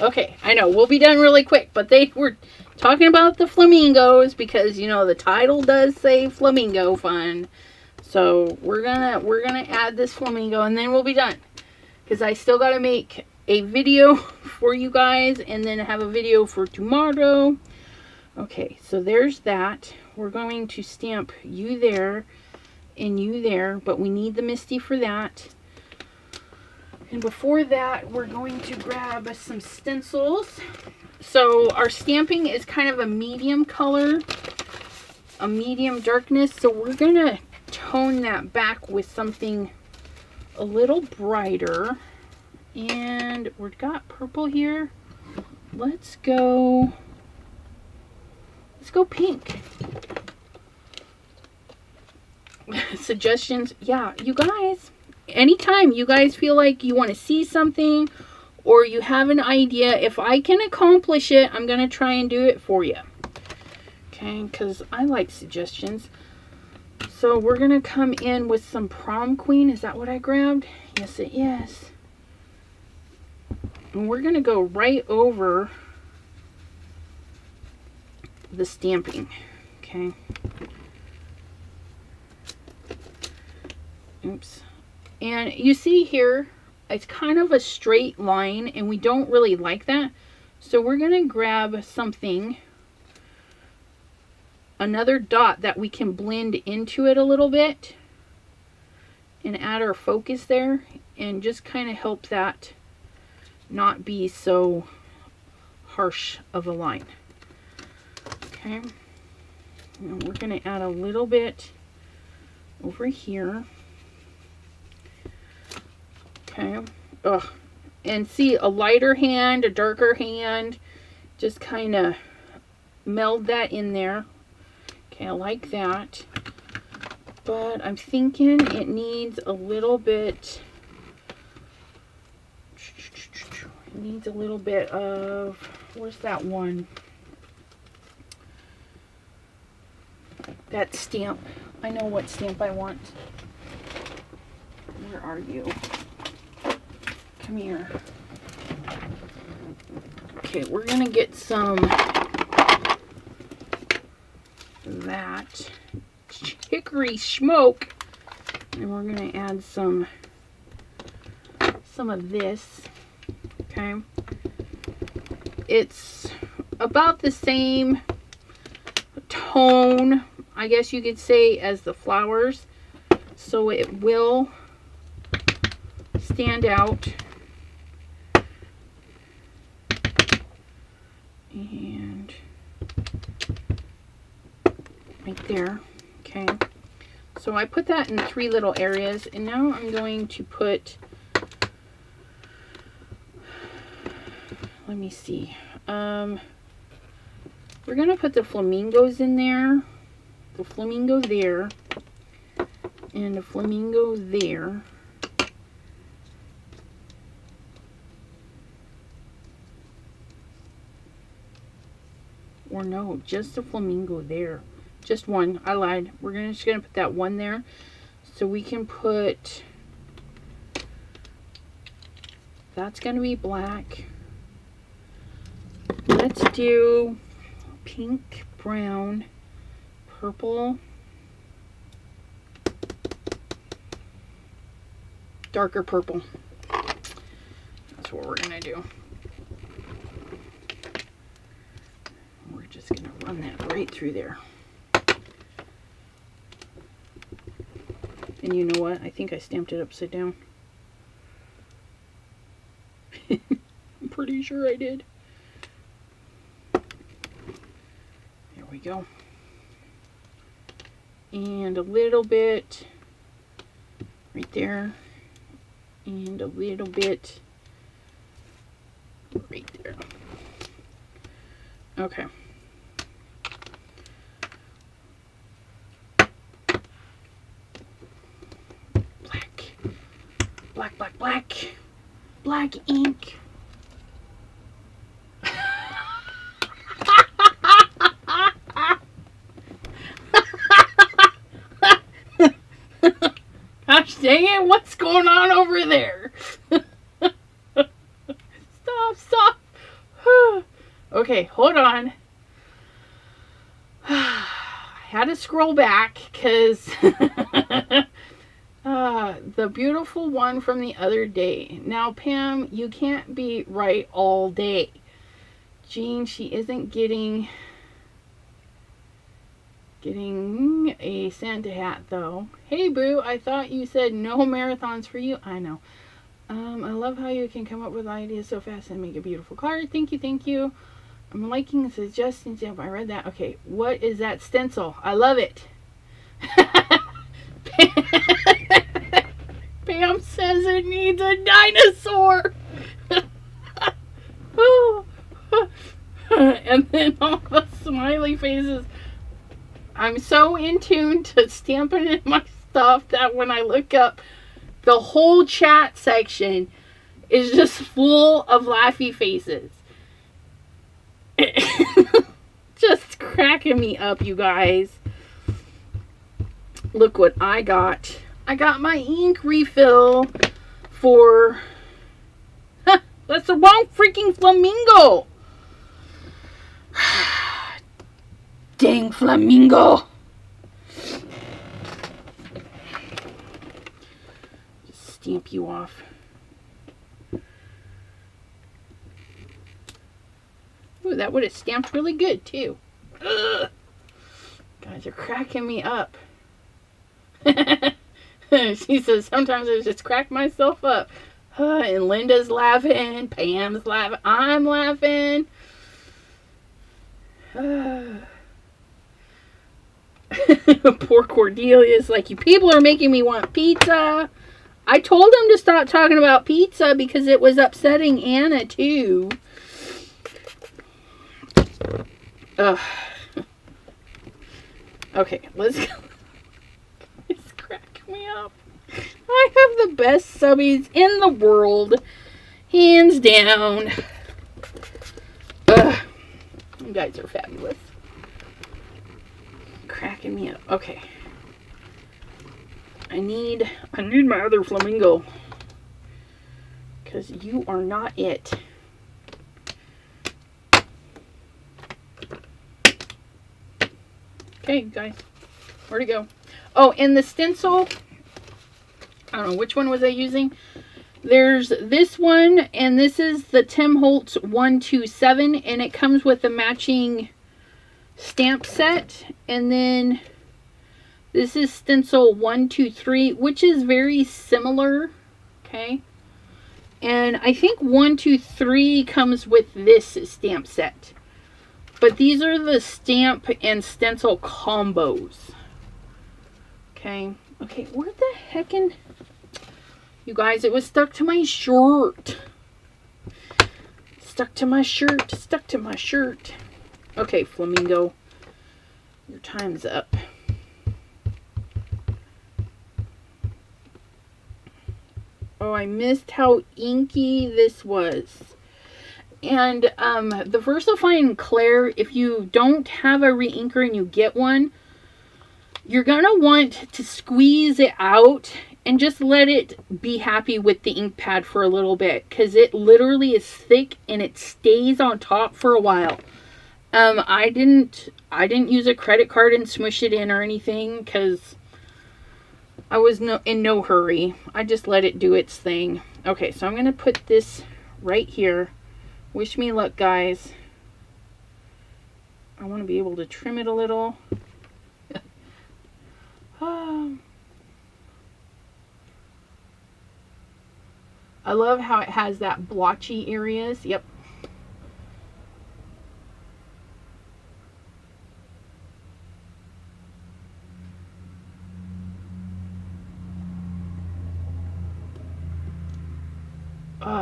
Okay, I know we'll be done really quick, but they were talking about the flamingos because you know the title does say flamingo fun. So we're gonna add this flamingo and then we'll be done. Because I still gotta make a video for you guys and then have a video for tomorrow. Okay, so there's that. We're going to stamp you there and you there, but we need the Misty for that. And before that, we're going to grab some stencils. So our stamping is kind of a medium color, a medium darkness. So we're going to tone that back with something a little brighter. And we've got purple here. Let's go pink. Suggestions? Yeah, you guys. Anytime you guys feel like you want to see something or you have an idea, if I can accomplish it, I'm going to try and do it for you. Okay, because I like suggestions. So we're going to come in with some Prom Queen. Is that what I grabbed? Yes, it is. And we're going to go right over the stamping. Okay. Oops. And you see here, it's kind of a straight line, and we don't really like that. So we're going to grab something, another dot that we can blend into it a little bit, and add our focus there, and just kind of help that not be so harsh of a line. Okay. And we're going to add a little bit over here. Okay. Ugh. And see, a lighter hand, a darker hand, just kind of meld that in there. Okay, I like that. But I'm thinking it needs a little bit, of, where's that one? That stamp. I know what stamp I want. Where are you? Come here. Okay, we're gonna get some that hickory smoke, and we're gonna add some of this. Okay, it's about the same tone, I guess you could say, as the flowers, so it will stand out. And right there. Okay, so I put that in 3 little areas, and now I'm going to put, let me see, we're gonna put the flamingos in there, the flamingo there, and the flamingo there. Or no, just the flamingo there. Just one. I lied. We're just gonna put that one there. So we can put, that's gonna be black. Let's do pink, brown, purple, darker purple. That's what we're gonna do. We're just gonna run that right through there. And you know what? I think I stamped it upside down. pretty sure I did. There we go. And a little bit right there. And a little bit right there. Okay. Black ink. Gosh dang it, what's going on over there? Stop. Okay, hold on. I had to scroll back because the beautiful one from the other day. Now, Pam, you can't be right all day. Jean, she isn't getting a Santa hat, though. Hey, Boo, I thought you said no marathons for you. I know. I love how you can come up with ideas so fast and make a beautiful card. Thank you. I'm liking the suggestions. Yep, I read that. Okay, what is that stencil? I love it. Pam says it needs a dinosaur. And then all the smiley faces. I'm so in tune to stamping in my stuff that when I look up, the whole chat section is just full of laughy faces. Just cracking me up, you guys. Look what I got. I got my ink refill for... that's the wrong freaking flamingo. Dang flamingo. Just stamp you off. Ooh, that would have stamped really good too. Ugh. Guys are cracking me up. She says, sometimes I just crack myself up. And Linda's laughing. Pam's laughing. I'm laughing. Poor Cordelia's like, you people are making me want pizza. I told him to stop talking about pizza because it was upsetting Anna too. Okay, let's go. It's cracking me up. I have the best subbies in the world. Hands down. You guys are fabulous. Cracking me up. Okay. I need my other flamingo. Because you are not it. Okay, guys. Where'd it go? Oh, and the stencil. I don't know, which one was I using? There's this one, and this is the Tim Holtz 127, and it comes with a matching stamp set. And then this is stencil 123, which is very similar. Okay. And I think 123 comes with this stamp set. But these are the stamp and stencil combos. Okay. Okay, where the heckin'... You guys, it was stuck to my shirt. Stuck to my shirt. Okay, Flamingo. Your time's up. Oh, I missed how inky this was. And the VersaFine Claire, if you don't have a reinker and you get one, you're going to want to squeeze it out and just let it be happy with the ink pad for a little bit, because it literally is thick and it stays on top for a while. I didn't use a credit card and smush it in or anything, because I was in no hurry. I just let it do its thing. Okay, so I'm going to put this right here. Wish me luck, guys. I want to be able to trim it a little. I love how it has that blotchy areas. Yep.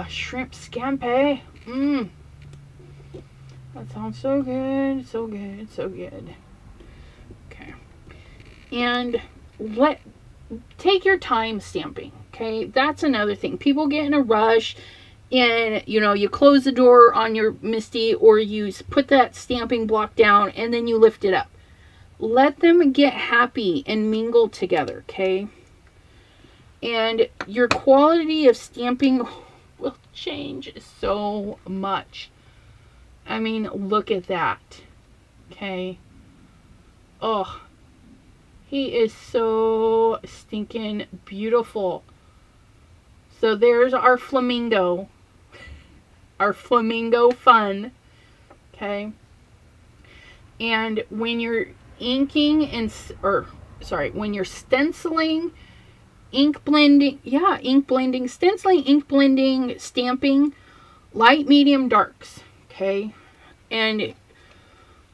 Shrimp scampi. That sounds so good, so good, so good. Okay. And take your time stamping. Okay, that's another thing. People get in a rush and, you know, you close the door on your Misty, or you put that stamping block down and then you lift it up. Let them get happy and mingle together, okay? And your quality of stamping will change so much. I mean, look at that, okay? Oh, he is so stinking beautiful. So there's our flamingo. Our flamingo fun. Okay. And when you're inking when you're stenciling, ink blending, stenciling, ink blending, stamping, light, medium, darks. Okay. And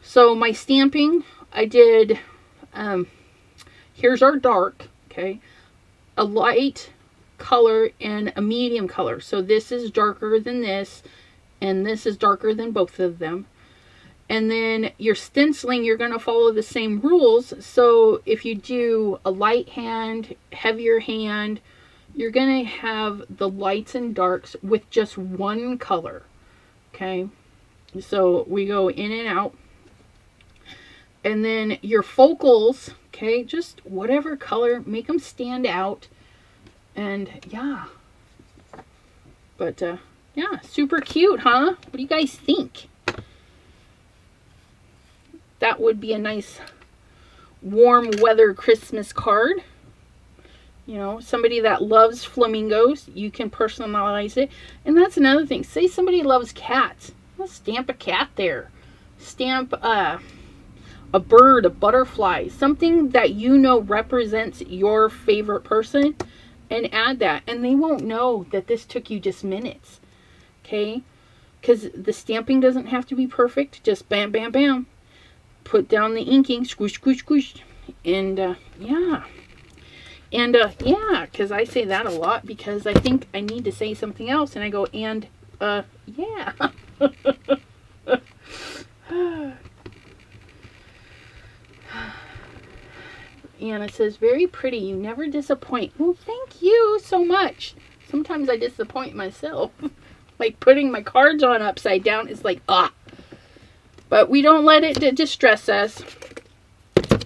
so my stamping, I did, here's our dark, okay, a light color and a medium color. So this is darker than this, and this is darker than both of them. And then your stenciling, you're going to follow the same rules. So if you do a light hand, heavier hand, you're going to have the lights and darks with just one color. Okay. So we go in and out. And then your focals, okay, just whatever color, make them stand out. And yeah. But yeah, super cute, huh? What do you guys think? That would be a nice warm weather Christmas card. You know, somebody that loves flamingos, you can personalize it. And that's another thing. Say somebody loves cats. Well, stamp a cat there. Stamp a bird, a butterfly, something that you know represents your favorite person, and add that. And they won't know that this took you just minutes. Okay? Because the stamping doesn't have to be perfect. Just bam, bam, bam. Put down the inking, squish, squish, squish. And yeah. And yeah, because I say that a lot because I think I need to say something else. And I go, and yeah. Anna says, very pretty. You never disappoint. Well, thank you so much. Sometimes I disappoint myself. Like putting my cards on upside down is like, ah. But we don't let it distress us.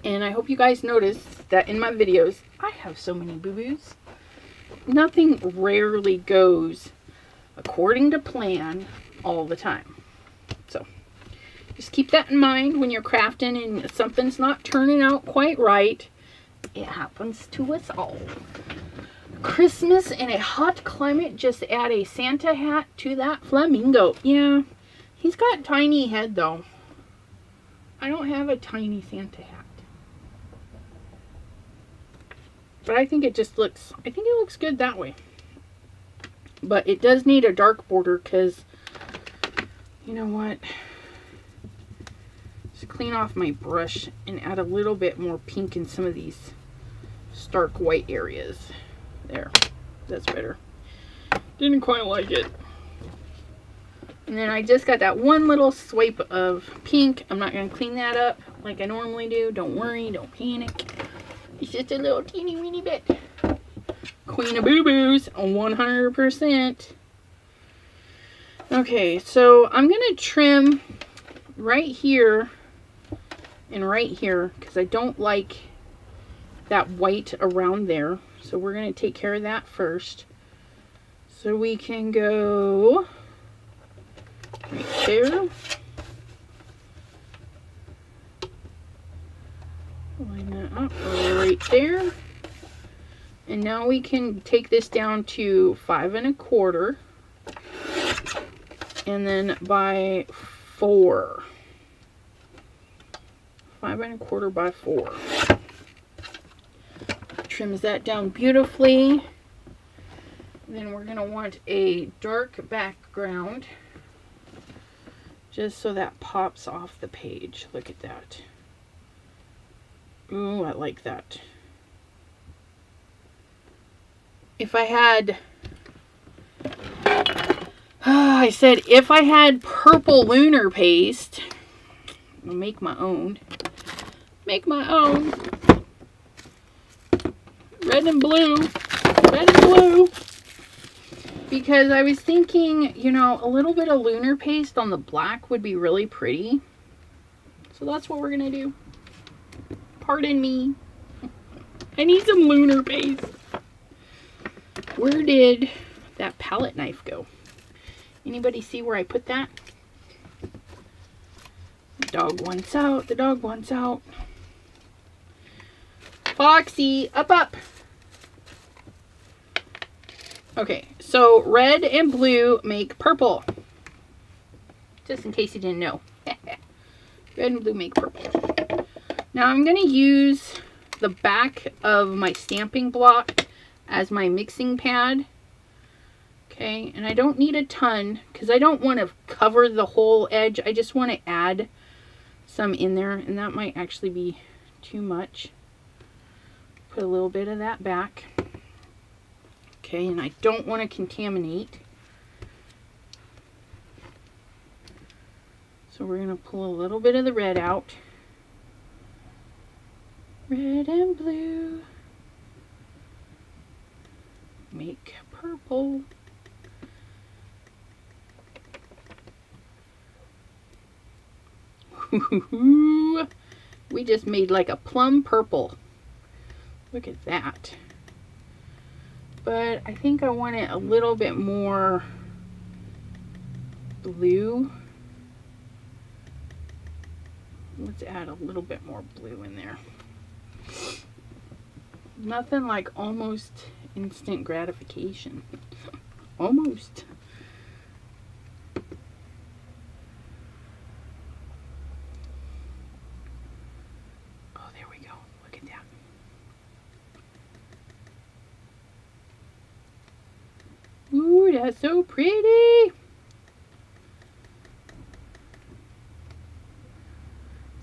And I hope you guys notice that in my videos, I have so many boo-boos. Nothing rarely goes according to plan all the time. So just keep that in mind when you're crafting and something's not turning out quite right. It happens to us all. Christmas in a hot climate, just add a Santa hat to that flamingo. Yeah, he's got tiny head though. I don't have a tiny Santa hat. But I think it just looks, I think it looks good that way. But it does need a dark border because, you know what? Just clean off my brush and add a little bit more pink in some of these stark white areas. There, that's better. Didn't quite like it. And then I just got that one little swipe of pink. I'm not going to clean that up like I normally do. Don't worry, don't panic. It's just a little teeny weeny bit. Queen of boo-boos, 100%. Okay, so I'm going to trim right here and right here because I don't like that white around there. So we're going to take care of that first. So we can go right there. Line that up right there. And now we can take this down to 5 1/4. And then by 4. 5 1/4 by 4. Trims that down beautifully. Then we're going to want a dark background just so that pops off the page. Look at that. Ooh, I like that. If I had I said if I had purple lunar paste, I'll make my own. Make my own. Red and blue. Red and blue. Because I was thinking, you know, a little bit of lunar paste on the black would be really pretty. So that's what we're going to do. Pardon me. I need some lunar paste. Where did that palette knife go? Anybody see where I put that? The dog wants out. The dog wants out. Foxy, up, up. Okay, so red and blue make purple. Just in case you didn't know. Red and blue make purple. Now I'm going to use the back of my stamping block as my mixing pad. Okay, and I don't need a ton because I don't want to cover the whole edge. I just want to add some in there, and that might actually be too much. Put a little bit of that back. Okay, and I don't want to contaminate. So we're going to pull a little bit of the red out. Red and blue make purple. We just made like a plum purple. Look at that. But I think I want it a little bit more blue. Let's add a little bit more blue in there. Nothing like almost instant gratification. Almost. Oh, there we go. Look at that. Ooh, that's so pretty.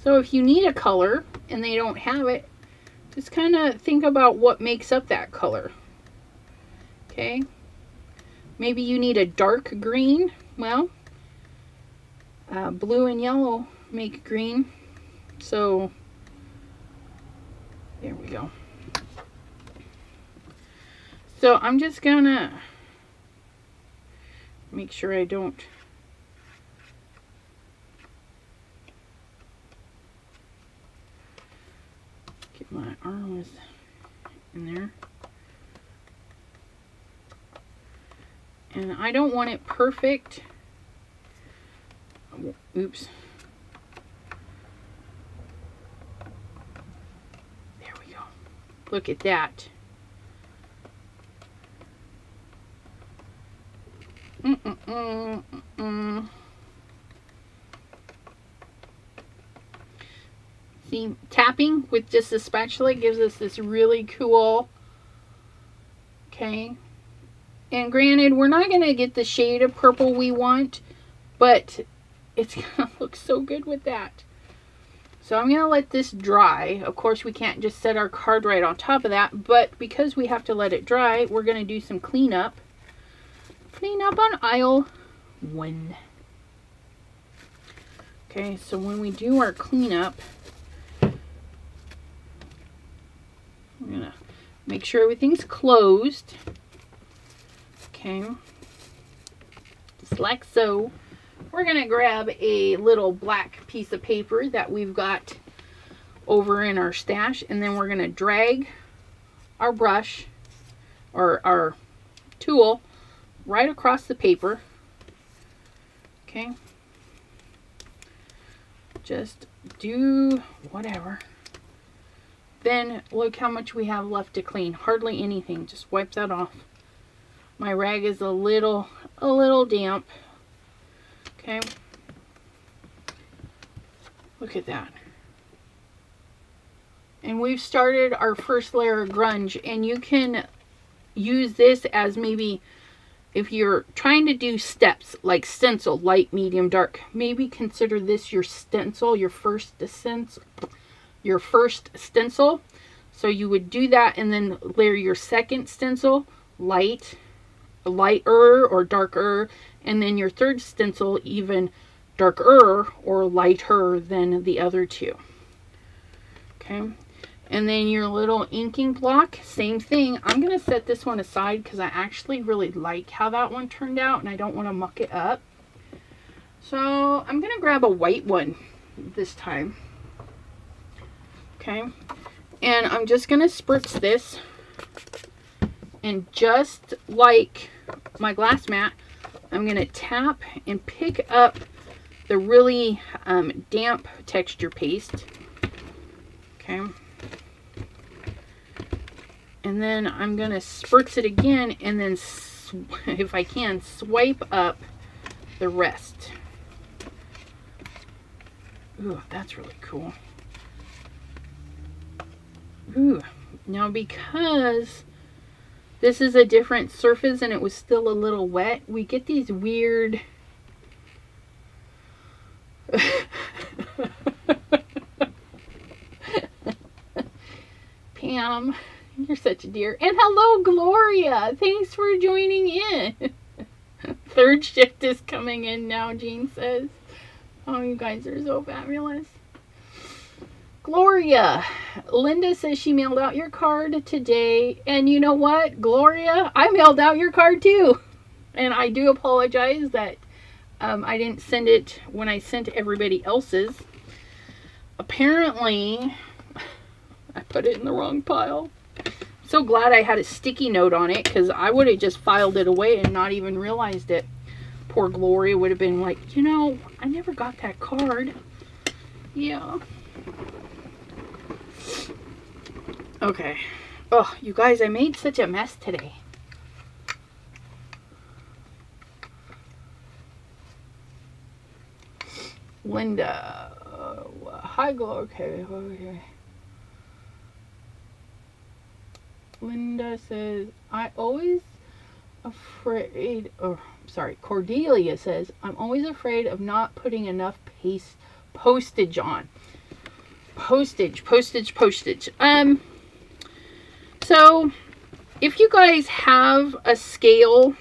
So if you need a color and they don't have it, just kind of think about what makes up that color. Okay. Maybe you need a dark green. Well, blue and yellow make green. So there we go. So I'm just gonna make sure I don't get my arms in there. And I don't want it perfect. Oops. There we go. Look at that. See, tapping with just a spatula gives us this really cool, okay. And granted, we're not going to get the shade of purple we want, but it's going to look so good with that. So I'm going to let this dry. Of course, we can't just set our card right on top of that, but because we have to let it dry, we're going to do some cleanup. Clean up on aisle 1. Okay, so when we do our cleanup, we're going to make sure everything's closed. Okay, just like so. We're going to grab a little black piece of paper that we've got over in our stash, and then we're going to drag our brush or our tool right across the paper. Okay, just do whatever. Then look how much we have left to clean. Hardly anything. Just wipe that off. My rag is a little damp. Okay. Look at that. And we've started our first layer of grunge, and you can use this as maybe if you're trying to do steps like stencil, light, medium, dark, maybe consider this your stencil, your first stencil. So you would do that and then layer your second stencil, lighter or darker, and then your third stencil even darker or lighter than the other two. Okay, and then your little inking block, same thing. I'm going to set this one aside because I actually really like how that one turned out and I don't want to muck it up. So I'm going to grab a white one this time. Okay, and I'm just going to spritz this, and just like my glass mat, I'm going to tap and pick up the really damp texture paste. Okay, and then I'm going to spritz it again, and then if I can, swipe up the rest. Ooh, that's really cool. Ooh, now because this is a different surface and it was still a little wet, we get these weird Pam, you're such a dear. And hello, Gloria. Thanks for joining in. Third shift is coming in now, Jean says. Oh, you guys are so fabulous. Gloria, Linda says she mailed out your card today. And you know what, Gloria? I mailed out your card too. And I do apologize that I didn't send it when I sent everybody else's. Apparently, I put it in the wrong pile. So glad I had a sticky note on it, because I would have just filed it away and not even realized it. Poor Gloria would have been like, you know, I never got that card. Yeah. Okay. Oh, you guys, I made such a mess today. Linda. Hi, Gloria. Okay. Linda says, Cordelia says, I'm always afraid of not putting enough postage on. Postage. So, if you guys have a scale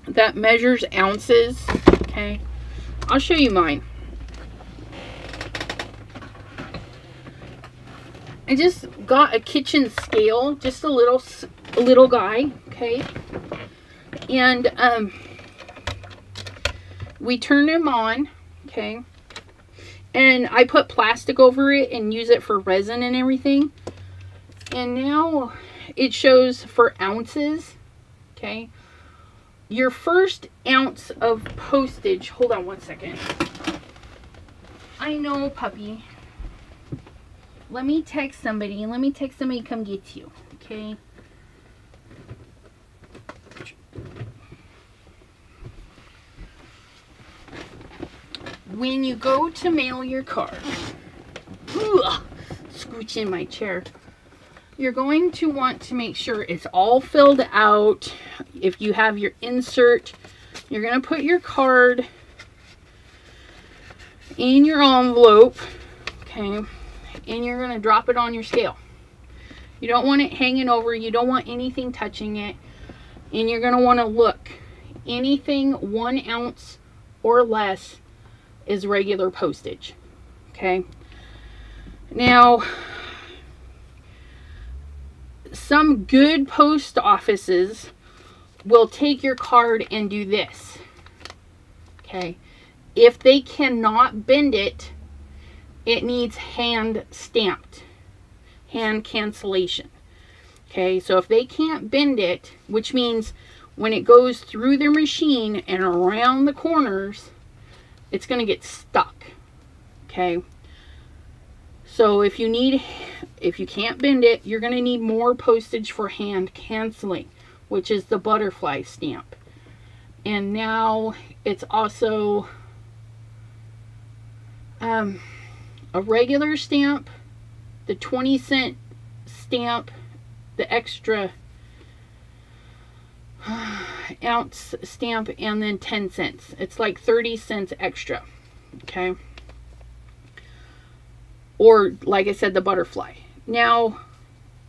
that measures ounces, okay, I'll show you mine. I just got a kitchen scale, just a little guy, okay, and we turn them on, okay, and I put plastic over it and use it for resin and everything, and now it shows for ounces, okay. Your first ounce of postage, hold on one second. I know, puppy. Let me text somebody come get you, okay? When you go to mail your card, scooch in my chair, you're going to want to make sure it's all filled out. If you have your insert, you're going to put your card in your envelope, okay? And you're going to drop it on your scale. You don't want it hanging over. You don't want anything touching it. And you're going to want to look. Anything 1 ounce or less is regular postage. Okay. Now, some good post offices will take your card and do this. Okay. If they cannot bend it, it needs hand stamped, hand cancellation. Okay, so if they can't bend it, which means when it goes through their machine and around the corners, it's going to get stuck. Okay, so if you can't bend it, you're going to need more postage for hand canceling, which is the butterfly stamp. And now it's also a regular stamp, the 20-cent stamp, the extra ounce stamp, and then 10 cents. It's like 30 cents extra. Okay. Or, like I said, the butterfly. Now,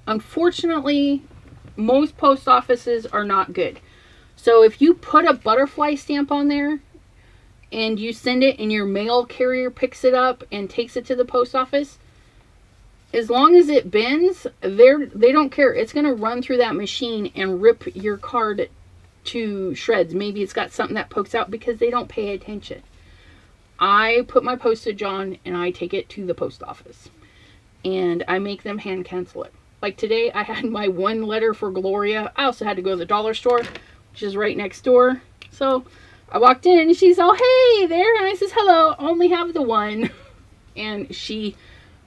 unfortunately, most post offices are not good. So if you put a butterfly stamp on there and you send it and your mail carrier picks it up and takes it to the post office, as long as it bends, they don't care. It's going to run through that machine and rip your card to shreds. Maybe it's got something that pokes out because they don't pay attention. I put my postage on and I take it to the post office. And I make them hand cancel it. Like today, I had my one letter for Gloria. I also had to go to the dollar store, which is right next door. So I walked in and she's all, hey there. And I says, hello, only have the one. And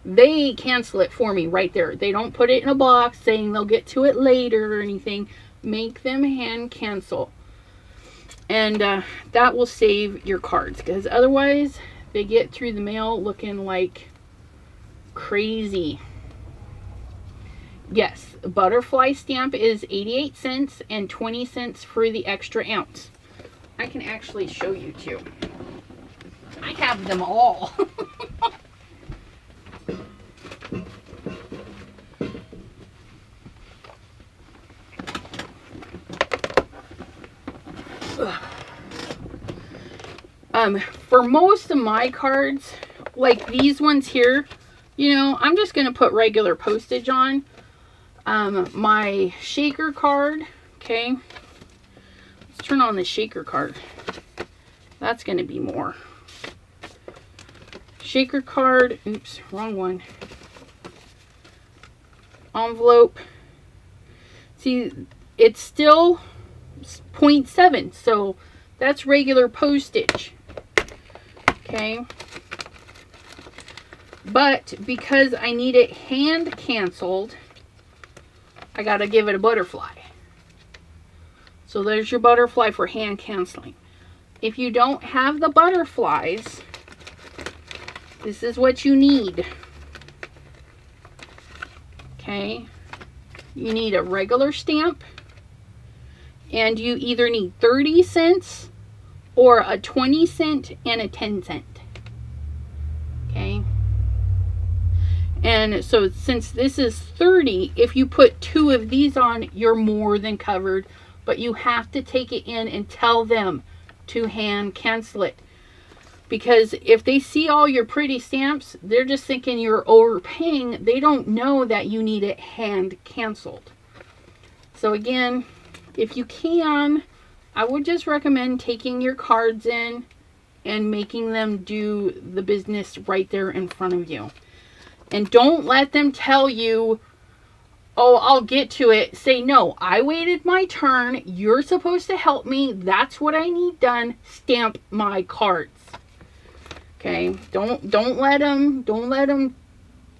they cancel it for me right there. They don't put it in a box saying they'll get to it later or anything. Make them hand cancel. And that will save your cards. Because otherwise, they get through the mail looking like crazy. Yes, butterfly stamp is 88 cents and 20 cents for the extra ounce. I can actually show you too. I have them all. For most of my cards, like these ones here, you know, I'm just going to put regular postage on. My shaker card, okay, let's turn on the shaker card. That's going to be more. Shaker card, oops, wrong one. Envelope. See, it's still 0.7, so that's regular postage. Okay. But because I need it hand canceled, I got to give it a butterfly. So there's your butterfly for hand canceling. If you don't have the butterflies, this is what you need. Okay. You need a regular stamp. And you either need 30 cents or a 20 cent and a 10 cent. Okay. And so since this is 30, if you put 2 of these on, you're more than covered. But you have to take it in and tell them to hand cancel it. Because if they see all your pretty stamps, they're just thinking you're overpaying. They don't know that you need it hand canceled. So again, if you can, I would just recommend taking your cards in and making them do the business right there in front of you. And don't let them tell you, oh, I'll get to it. Say, no, I waited my turn. You're supposed to help me. That's what I need done. Stamp my cards. Okay? Don't let them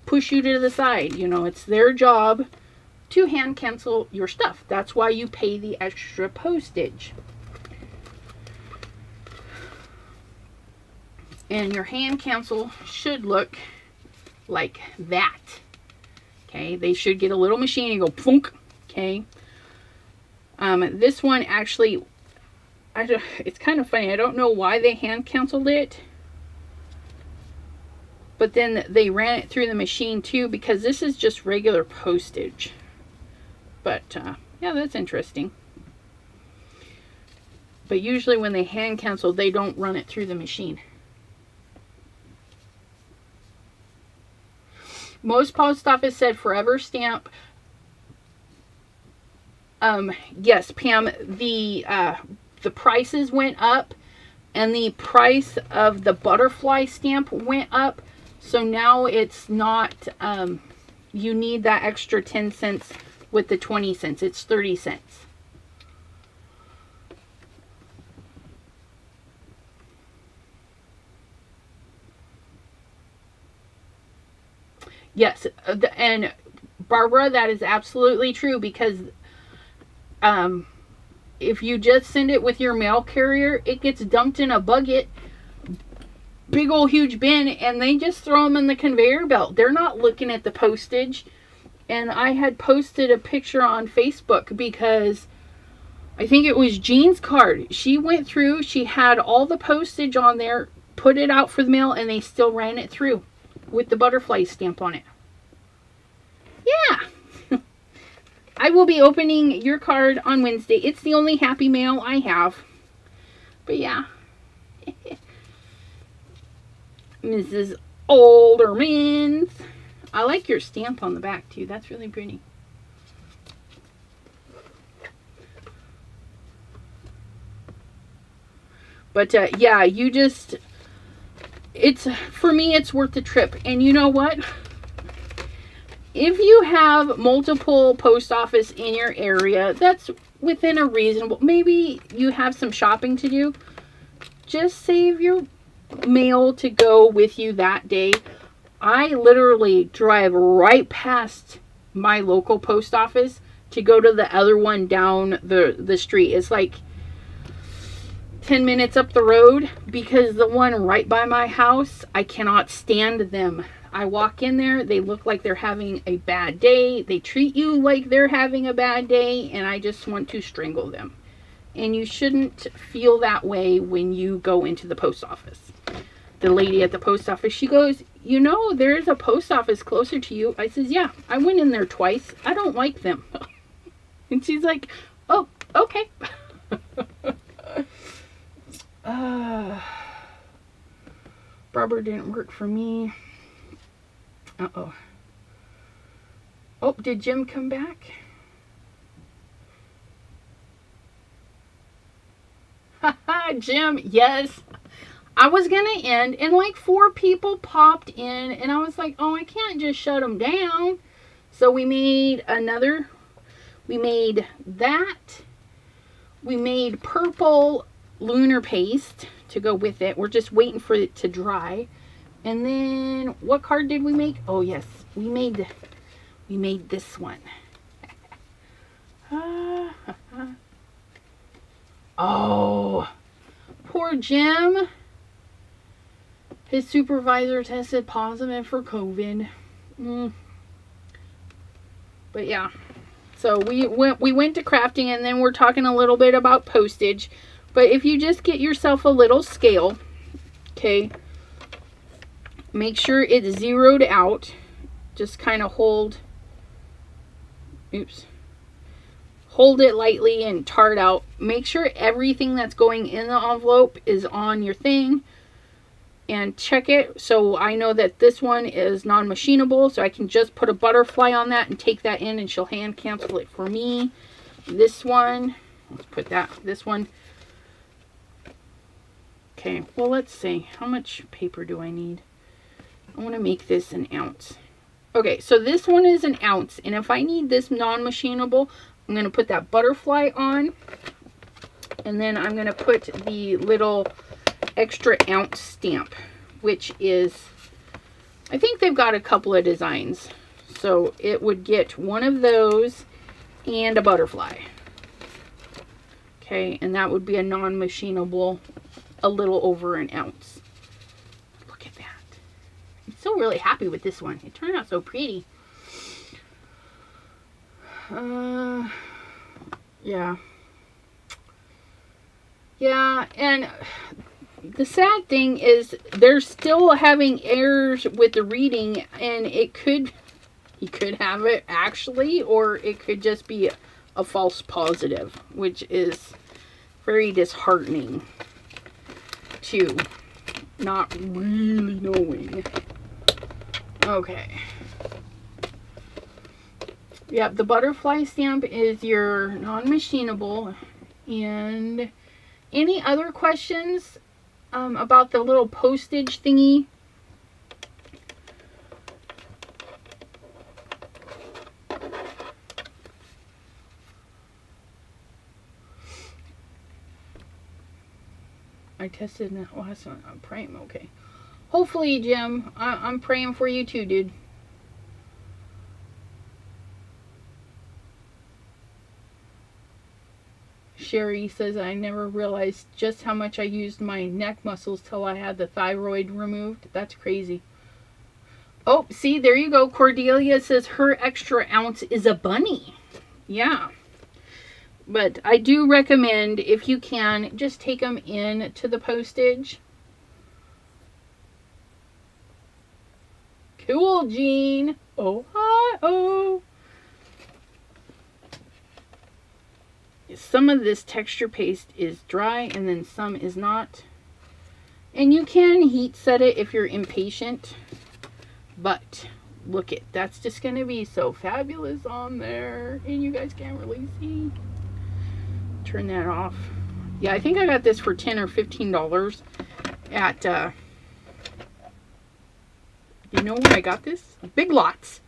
push you to the side. You know, it's their job to hand cancel your stuff. That's why you pay the extra postage. And your hand cancel should look like that. Okay, they should get a little machine and go plunk. Okay. This one actually, it's kind of funny. I don't know why they hand canceled it. But then they ran it through the machine too, because this is just regular postage. But yeah, that's interesting. But usually when they hand cancel, they don't run it through the machine. Most post office said forever stamp. Yes, Pam, the prices went up and the price of the butterfly stamp went up. So now it's not, you need that extra 10 cents with the 20 cents. It's 30 cents. Yes, and Barbara, that is absolutely true, because if you just send it with your mail carrier, it gets dumped in a bucket, big old huge bin, and they just throw them in the conveyor belt. They're not looking at the postage. And I had posted a picture on Facebook because I think it was Jean's card. She went through, she had all the postage on there, put it out for the mail, and they still ran it through with the butterfly stamp on it. Yeah. I will be opening your card on Wednesday. It's the only happy mail I have. But yeah. Mrs. Oldermans. I like your stamp on the back too. That's really pretty. But yeah, you just, it's, for me, it's worth the trip. And you know what? If you have multiple post office in your area, that's within a reasonable, maybe you have some shopping to do, just save your mail to go with you that day. I literally drive right past my local post office to go to the other one down the street. It's like 10 minutes up the road, because the one right by my house, I cannot stand them. I walk in there, they look like they're having a bad day. They treat you like they're having a bad day, and I just want to strangle them. And you shouldn't feel that way when you go into the post office. The lady at the post office, she goes, you know, there's a post office closer to you. I says, yeah, I went in there twice. I don't like them. And she's like, oh, okay. Barber didn't work for me. Uh-oh. Oh, did Jim come back? Haha, Jim, yes. I was going to end, and like 4 people popped in, and I was like, oh, I can't just shut them down. So we made another, we made that. We made purple lunar paste to go with it. We're just waiting for it to dry. And then what card did we make? Oh yes, we made this one. Oh, poor Jim. His supervisor tested positive for COVID. But yeah, so we went to crafting, and then we're talking a little bit about postage. But if you just get yourself a little scale, okay, make sure it's zeroed out. Just kind of hold it lightly and tar it out. Make sure everything that's going in the envelope is on your thing, and check it so I know that this one is non-machinable, so I can just put a butterfly on that and take that in, and she'll hand cancel it for me. This one, let's put this one. Okay, well, let's see. How much paper do I need? I want to make this an ounce. Okay, so this one is an ounce, and if I need this non-machinable, I'm going to put that butterfly on, and then I'm going to put the little extra ounce stamp, which is, I think they've got a couple of designs. So it would get one of those and a butterfly. Okay, and that would be a non-machinable, a little over an ounce. Look at that. I'm so really happy with this one. It turned out so pretty. Yeah. Yeah, and the sad thing is they're still having errors with the reading, and he could have it actually, or it could just be a false positive, which is very disheartening to not really knowing. Okay. Yep, the butterfly stamp is your non-machinable. And any other questions about the little postage thingy? I tested that last one. I'm praying. Okay. Hopefully, Jim, I'm praying for you too, dude. Sherry says, I never realized just how much I used my neck muscles till I had the thyroid removed. That's crazy. Oh, see, there you go. Cordelia says her extra ounce is a bunny. Yeah. But I do recommend, if you can, just take them in to the postage. Cool, Jean. Oh, hi, oh. some of this texture paste is dry and then some is not. And you can heat set it if you're impatient. But look it, that's just going to be so fabulous on there. And you guys can't really see. Turn that off. Yeah, I think I got this for $10 or $15 at, you know where I got this? Big Lots.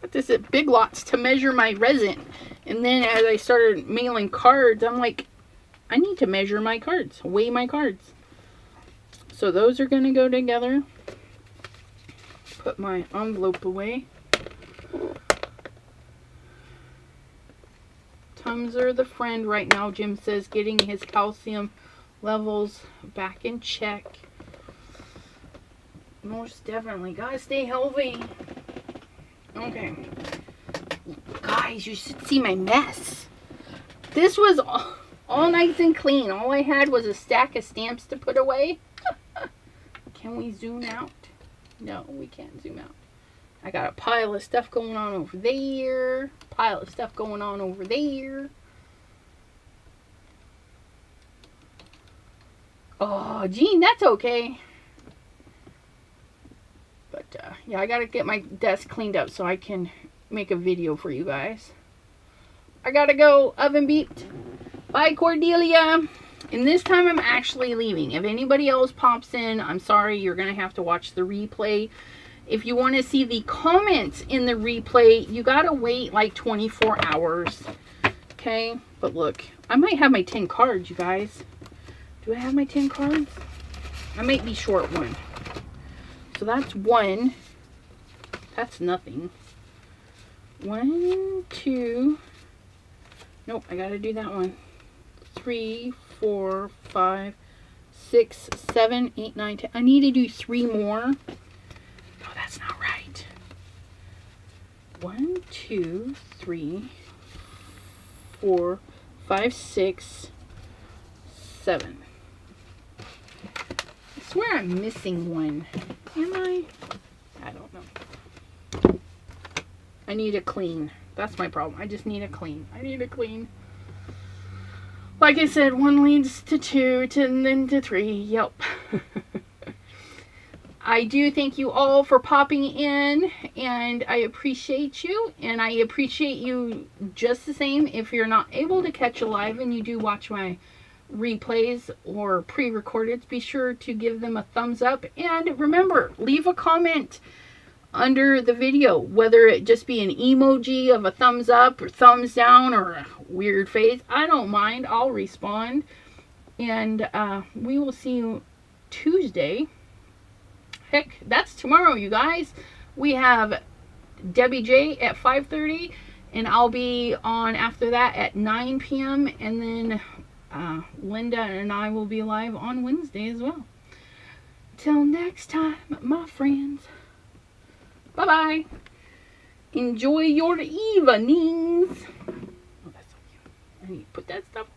Got this at Big Lots to measure my resin. And then as I started mailing cards, I'm like, I need to measure my cards, weigh my cards. So those are going to go together. Put my envelope away. Tums are the friend right now. Jim says getting his calcium levels back in check. Most definitely. Gotta stay healthy. Okay. Guys, you should see my mess. This was all nice and clean. All I had was a stack of stamps to put away. Can we zoom out? No, we can't zoom out. I got a pile of stuff going on over there. Pile of stuff going on over there. Oh, Gene, that's okay. But, yeah, I gotta get my desk cleaned up so I can make a video for you guys. I gotta go. Oven beeped. Bye, Cordelia. And this time I'm actually leaving. If anybody else pops in, I'm sorry, you're gonna have to watch the replay. If you want to see the comments in the replay, you gotta wait like 24 hours. Okay? But look, I might have my 10 cards, you guys. Do I have my 10 cards? I might be short one. So that's one. That's nothing. 1, 2. Nope, I gotta do that one. 3, 4, 5, 6, 7, 8, 9, 10. I need to do 3 more. No, that's not right. 1, 2, 3, 4, 5, 6, 7. I swear I'm missing one. Am I? I don't know. I need a clean. That's my problem. I just need a clean. I need a clean. Like I said, 1 leads to 2, then to 3. Yep. I do thank you all for popping in, and I appreciate you, and I appreciate you just the same if you're not able to catch a live and you do watch my replays or pre-recorded. Be sure to give them a thumbs up, and remember, leave a comment under the video, whether it just be an emoji of a thumbs up or thumbs down or a weird face. I don't mind. I'll respond, and we will see you Tuesday. Heck, that's tomorrow, you guys. We have Debbie J at 5:30, and I'll be on after that at 9 p.m. and then Linda and I will be live on Wednesday as well. Till next time, my friends. Bye-bye. Enjoy your evenings. Oh, that's so cute. I need to put that stuff